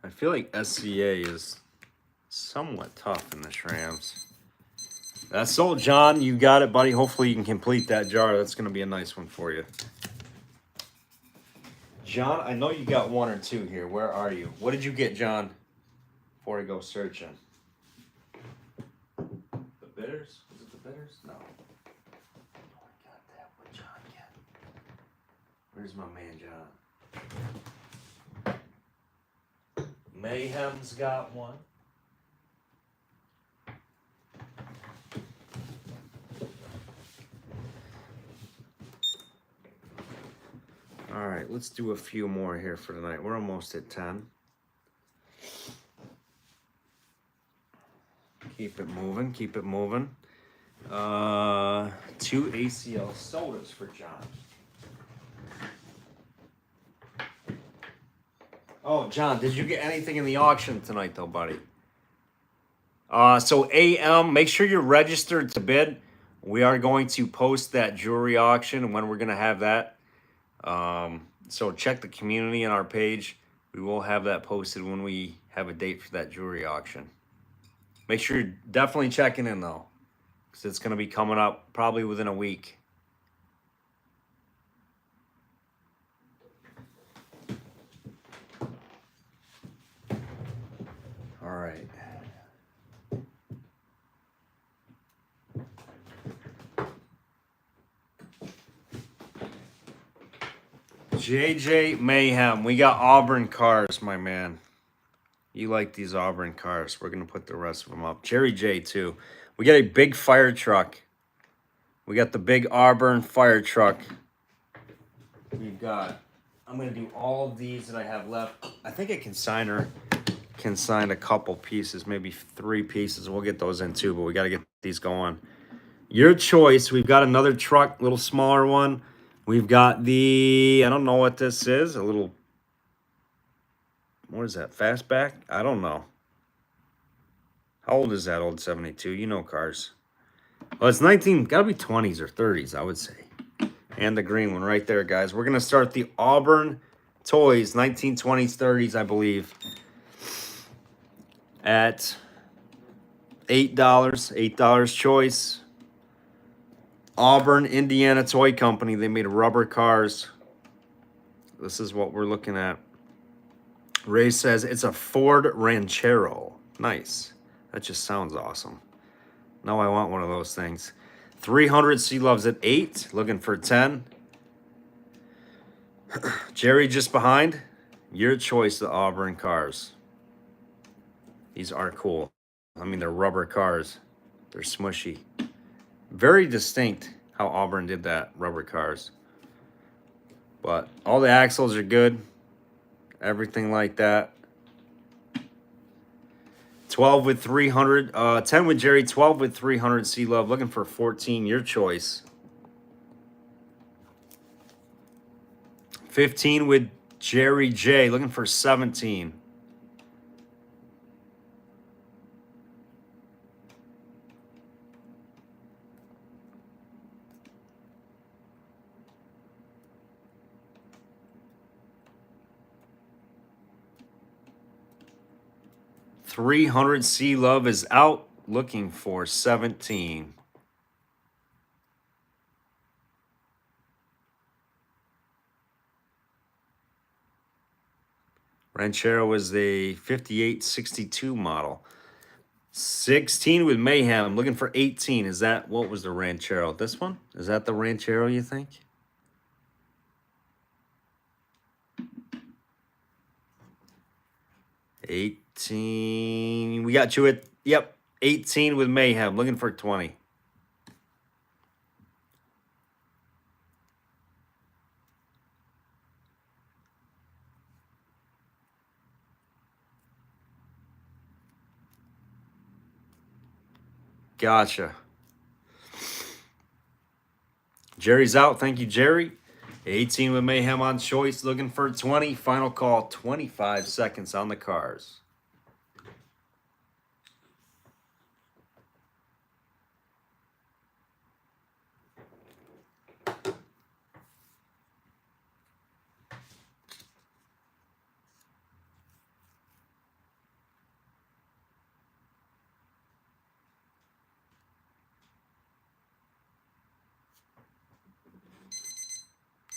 I feel like SCA is somewhat tough in the Shrams. That's sold, John. You got it, buddy. Hopefully you can complete that jar. That's going to be a nice one for you. John, I know you got one or two here. Where are you? What did you get, John, before I go searching? The bitters? Was it the bitters? No. Oh, I got that. What John get? Where's my man, John? Mayhem's got one. All right, let's do a few more here for tonight. We're almost at 10. Keep it moving, keep it moving. 2 ACL sodas for John. Oh, John, did you get anything in the auction tonight, though, buddy? So AM, make sure you're registered to bid. We are going to post that jewelry auction and when we're going to have that. So check the community on our page. We will have that posted when we have a date for that jewelry auction. Make sure you're definitely checking in, though, because it's going to be coming up probably within a week. All right. JJ Mayhem. We got Auburn cars, my man. You like these Auburn cars. We're going to put the rest of them up. Jerry J, too. We got a big fire truck. We got the big Auburn fire truck. We've got... I'm going to do all of these that I have left. I think a consigner can sign a couple pieces, maybe 3 pieces. We'll get those in, too, but we got to get these going. Your choice. We've got another truck, a little smaller one. We've got the, I don't know what this is, a little, what is that, fastback? I don't know. How old is that old 72? You know cars. Well, it's 19, got to be 20s or 30s, I would say. And the green one right there, guys. We're going to start the Auburn Toys, 1920s, 30s, I believe, at $8, $8 choice. Auburn, Indiana Toy Company. They made rubber cars. This is what we're looking at. Ray says it's a Ford Ranchero. Nice. That just sounds awesome. Now I want one of those things. 300 Sea Loves at 8. Looking for 10. Jerry just behind. Your choice, the Auburn cars. These are cool. I mean, they're rubber cars. They're smushy. Very distinct how Auburn did that, rubber cars. But all the axles are good. Everything like that. 12 with 300. 10 with Jerry. 12 with 300. C Love looking for 14. Your choice. 15 with Jerry J. Looking for 17. $300 C Love is out looking for 17. Ranchero was the 5862 model. 16 with Mayhem looking for 18. Is that what was the Ranchero? This one? Is that the Ranchero you think? $18. We got you at, yep, 18 with Mayhem looking for 20. Gotcha. Jerry's out. Thank you, Jerry. 18 with Mayhem on choice, looking for 20. Final call, 25 seconds on the cars.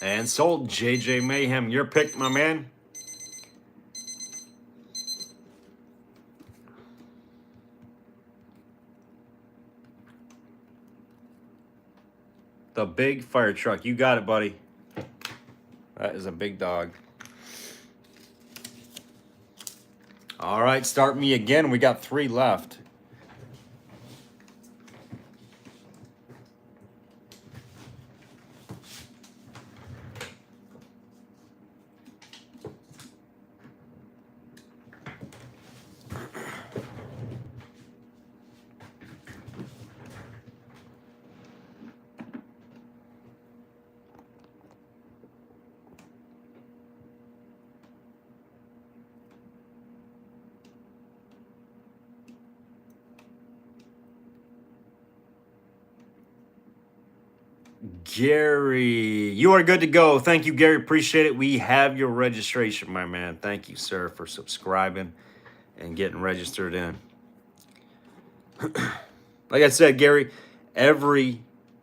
And sold. JJ Mayhem, your pick, my man. The big fire truck. You got it, buddy. That is a big dog. All right, start me again. We got 3 left. Gary, you are good to go. Thank you, Gary. Appreciate it. We have your registration, my man. Thank you, sir, for subscribing and getting registered in. Like I said, Gary, every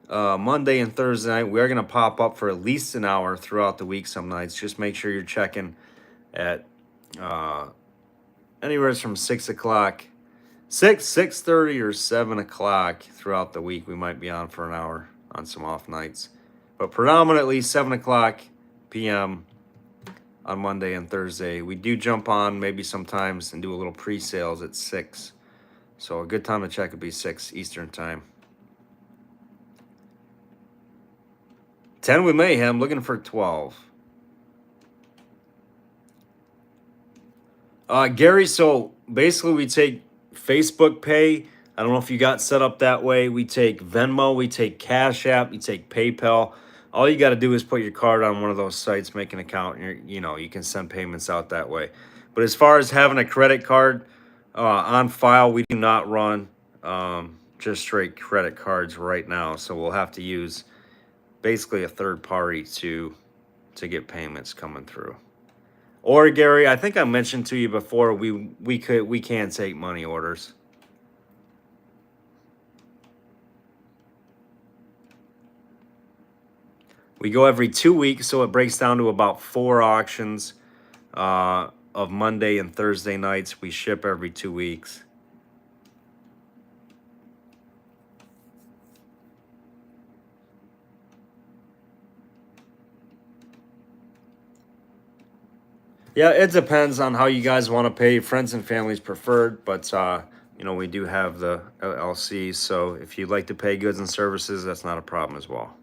Monday and Thursday night, we're going to pop up for at least an hour throughout the week some nights. Just make sure you're checking at anywhere from 6 o'clock, 6:30, or 7 o'clock throughout the week. We might be on for an hour on some off nights. But predominantly 7 o'clock p.m. on Monday and Thursday. We do jump on maybe sometimes and do a little pre-sales at 6. So a good time to check would be 6 Eastern time. 10 with Mayhem, looking for 12. Gary, so basically we take Facebook Pay. I don't know if you got set up that way. We take Venmo, we take Cash App, we take PayPal. All you got to do is put your card on one of those sites, make an account, and you can send payments out that way. But as far as having a credit card on file, we do not run just straight credit cards right now. So we'll have to use basically a third party to get payments coming through. Or Gary, I think I mentioned to you before, we can take money orders. We go every 2 weeks, so it breaks down to about 4 auctions of Monday and Thursday nights. We ship every 2 weeks. Yeah, it depends on how you guys want to pay. Friends and families preferred, but you know, we do have the LLC, so if you'd like to pay goods and services, that's not a problem as well.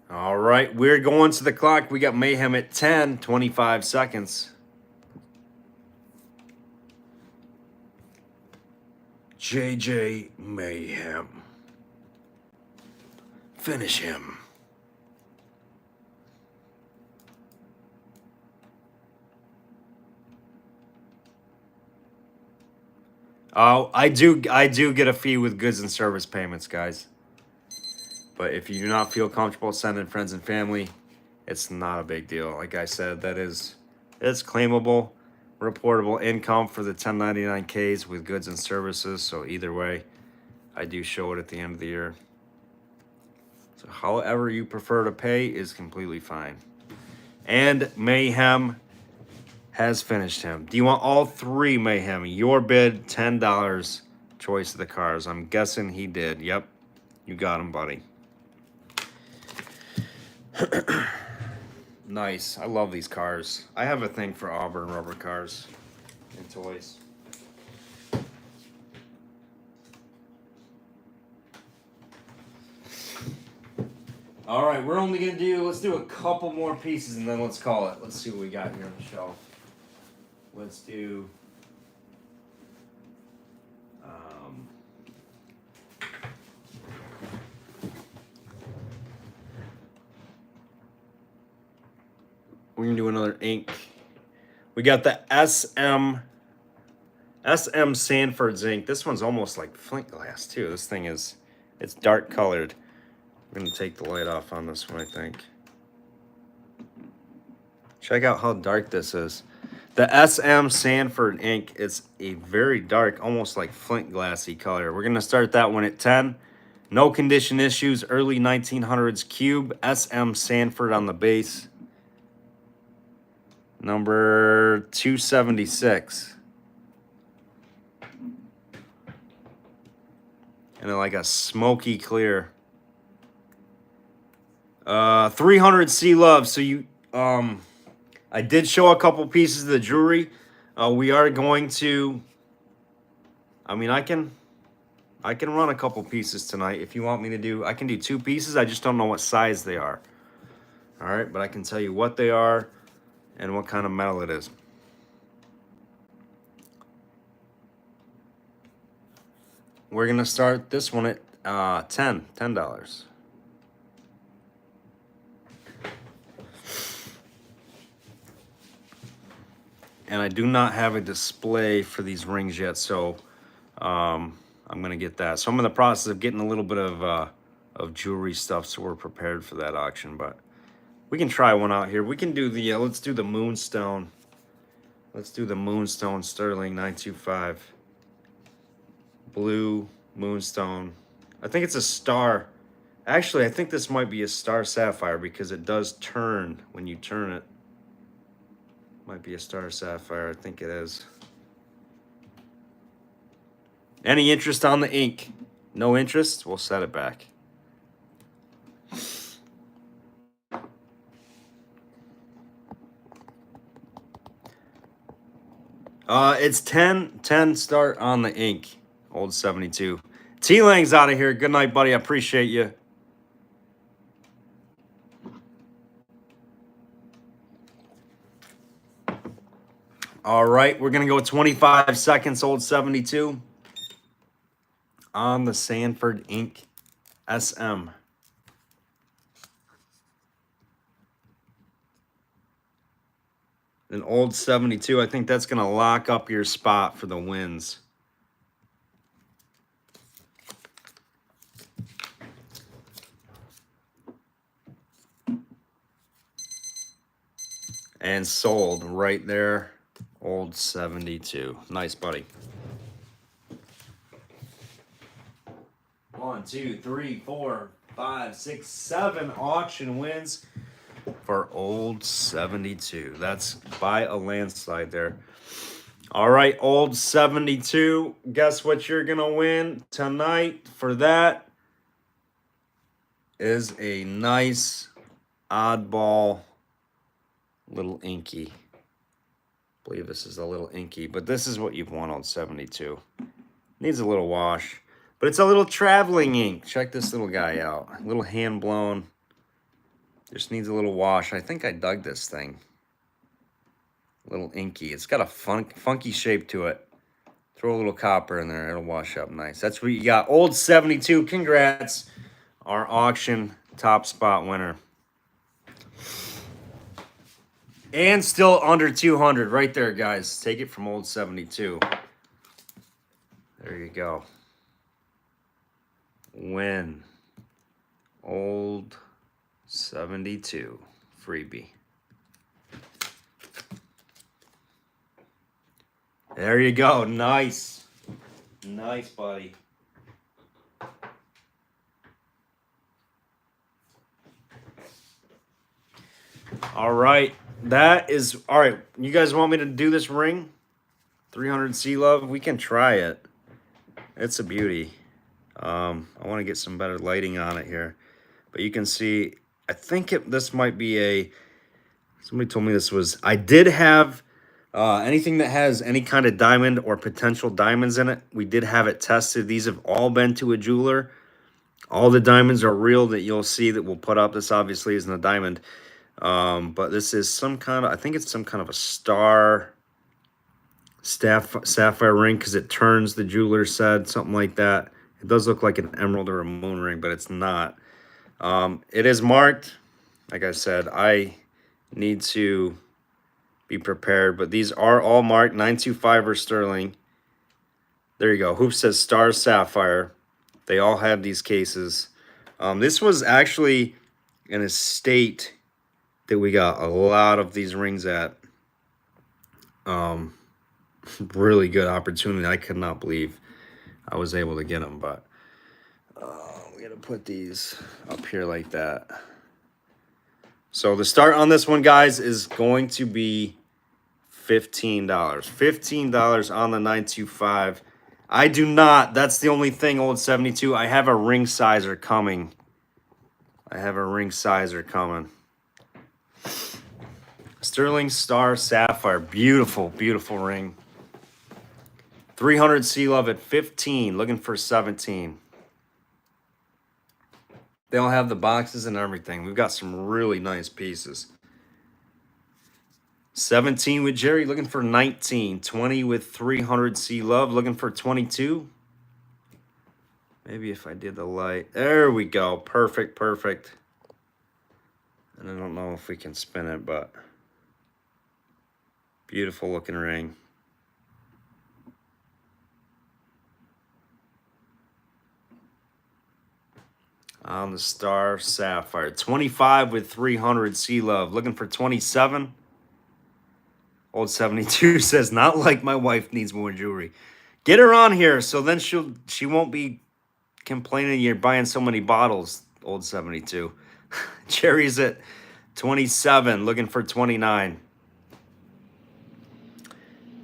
All right, we're going to the clock. We got Mayhem at 10, 25 seconds. JJ Mayhem. Finish him. Oh, I do get a fee with goods and service payments, guys. But if you do not feel comfortable sending friends and family, it's not a big deal. Like I said, it's claimable, reportable income for the 1099Ks with goods and services. So either way, I do show it at the end of the year. So however you prefer to pay is completely fine. And Mayhem has finished him. Do you want all three, Mayhem? Your bid, $10. Choice of the cars. I'm guessing he did. Yep. You got him, buddy. Nice. I love these cars. I have a thing for Auburn rubber cars and toys. All right, we're only going to let's do a couple more pieces and then let's call it. Let's see what we got here on the shelf. Let's do... we're going to do another ink. We got the SM Sanford's ink. This one's almost like flint glass, too. This thing it's dark colored. I'm going to take the light off on this one, I think. Check out how dark this is. The SM Sanford ink is a very dark, almost like flint glassy color. We're going to start that one at 10. No condition issues, early 1900s cube, SM Sanford on the base. Number 276. And then like a smoky clear. 300 C Love. So you, I did show a couple pieces of the jewelry. We are going to, I mean, I can run a couple pieces tonight if you want me to do. I can do 2 pieces. I just don't know what size they are. All right, but I can tell you what they are and what kind of metal it is. We're gonna start this one at $10. And I do not have a display for these rings yet, so I'm gonna get that. So I'm in the process of getting a little bit of jewelry stuff, so we're prepared for that auction. But we can try one out here. We can do the let's do the Moonstone. Let's do the Moonstone Sterling 925 blue Moonstone. I think it's a star. Actually, I think this might be a star sapphire because it does turn when you turn it. Might be a star sapphire. I think it is. Any interest on the ink? No interest? We'll set it back. It's 10 start on the ink. Old 72. T-Lang's out of here. Good night, buddy. I appreciate you. All right, we're going to go 25 seconds, old 72. On the Sanford ink SM. An old 72. I think that's going to lock up your spot for the wins. And sold right there. Old 72. Nice, buddy. 1, 2, 3, 4, 5, 6, 7 auction wins for old 72. That's by a landslide there. All right, old 72. Guess what you're going to win tonight for that is a nice oddball little inky. I believe this is a little inky, but this is what you've won, old 72. Needs a little wash, but it's a little traveling ink. Check this little guy out. A little hand blown. Just needs a little wash. I think I dug this thing. A little inky. It's got a funky shape to it. Throw a little copper in there. It'll wash up nice. That's what you got. Old 72. Congrats. Our auction top spot winner. And still under 200 right there, guys. Take it from old 72. There you go. Win. Old 72. Freebie. There you go. Nice. Nice, buddy. All right. That is... All right. You guys want me to do this ring? 300 Sea Love? We can try it. It's a beauty. I want to get some better lighting on it here. But you can see... I think this might be a... Somebody told me this was... I did have... anything that has any kind of diamond or potential diamonds in it, we did have it tested. These have all been to a jeweler. All the diamonds are real that you'll see that we'll put up. This obviously isn't a diamond. But this is some kind of, I think it's some kind of a star sapphire ring because it turns, the jeweler said, something like that. It does look like an emerald or a moon ring, but it's not. It is marked. Like I said, I need to be prepared, but these are all marked 925 or sterling. There you go. Hoop says star sapphire. They all have these cases. This was actually an estate that we got a lot of these rings at. Really good opportunity. I could not believe I was able to get them, but we gotta put these up here like that. So the start on this one, guys, is going to be $15. $15 on the 925. I do not. That's the only thing, old 72. I have a ring sizer coming. Sterling Star Sapphire. Beautiful, beautiful ring. 300 Sea Love at 15. Looking for 17. They all have the boxes and everything. We've got some really nice pieces. 17 with Jerry, looking for 19. 20 with 300 Sea Love, looking for 22. Maybe if I did the light. There we go. Perfect, perfect. And I don't know if we can spin it, but beautiful looking ring. On the Star Sapphire. 25 with 300 Sea Love, looking for 27. Old 72 says, not like my wife needs more jewelry. Get her on here so then she won't be complaining you're buying so many bottles, old 72. Cherry's at 27, looking for 29.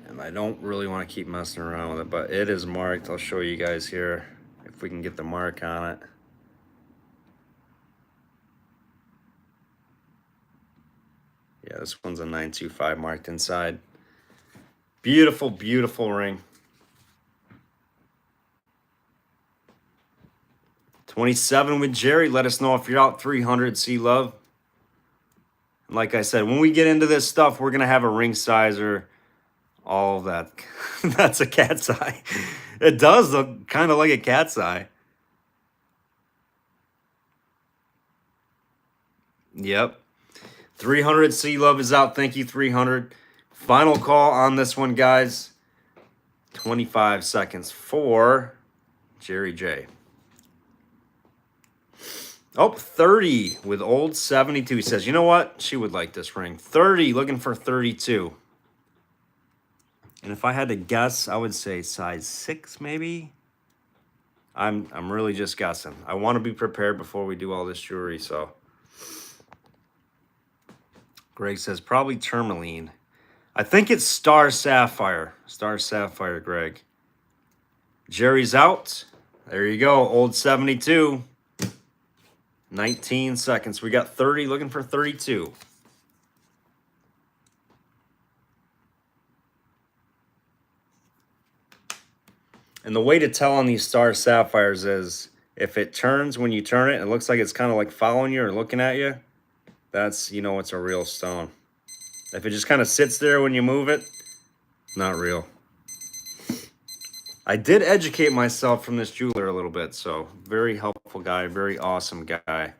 And I don't really want to keep messing around with it, but it is marked. I'll show you guys here if we can get the mark on it. Yeah, this one's a 925 marked inside. Beautiful, beautiful ring. 27 with Jerry. Let us know if you're out 300 Sea Love. And like I said, when we get into this stuff, we're going to have a ring sizer. All of that. That's a cat's eye. It does look kind of like a cat's eye. Yep. 300 Sea Love is out. Thank you, 300. Final call on this one, guys. 25 seconds for Jerry J. Oh, 30 with old 72. He says, you know what? She would like this ring. 30, looking for 32. And if I had to guess, I would say size 6 maybe. I'm really just guessing. I want to be prepared before we do all this jewelry, so. Greg says probably tourmaline. I think it's Star Sapphire. Star Sapphire, Greg. Jerry's out. There you go. Old 72. 19 seconds. We got 30, looking for 32. And the way to tell on these Star Sapphires is if it turns when you turn it, it looks like it's kind of like following you or looking at you. That's, you know, it's a real stone. If it just kind of sits there when you move it, not real. I did educate myself from this jeweler a little bit, so very helpful guy, very awesome guy.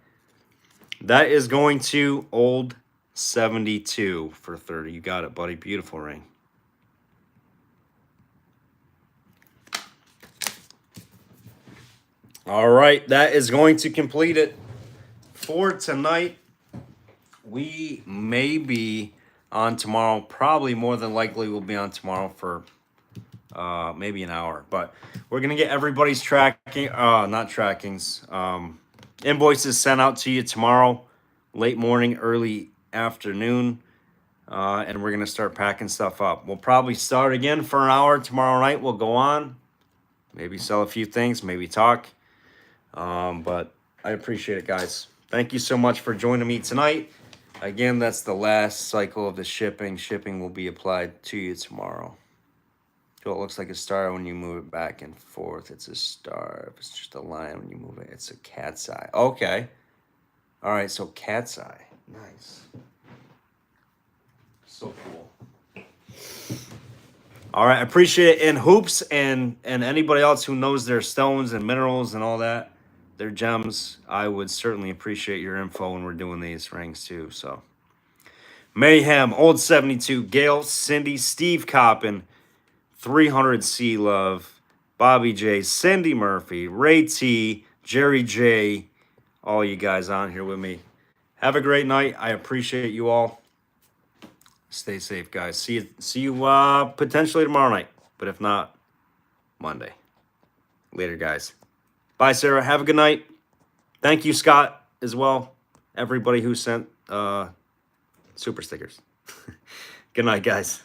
That is going to Old 72 for 30. You got it, buddy. Beautiful ring. All right, that is going to complete it for tonight. We may be on tomorrow. Probably more than likely we'll be on tomorrow for maybe an hour. But we're going to get everybody's tracking, not trackings, invoices sent out to you tomorrow, late morning, early afternoon. And we're going to start packing stuff up. We'll probably start again for an hour tomorrow night. We'll go on, maybe sell a few things, maybe talk. But I appreciate it, guys. Thank you so much for joining me tonight. Again, that's the last cycle of the shipping. Shipping will be applied to you tomorrow. So it looks like a star when you move it back and forth. It's a star. If it's just a line when you move it, it's a cat's eye. Okay. All right, so cat's eye. Nice. So cool. All right, I appreciate it. And Hoops and anybody else who knows their stones and minerals and all that, their gems, I would certainly appreciate your info when we're doing these rings too. So Mayhem, Old 72, Gail, Cindy, Steve Coppin, 300 C Love, Bobby J, Cindy Murphy, Ray T, Jerry J, all you guys on here with me. Have a great night. I appreciate you all. Stay safe, guys. See you potentially tomorrow night, but if not, Monday. Later, guys. Bye, Sarah. Have a good night. Thank you, Scott, as well. Everybody who sent super stickers. Good night, guys.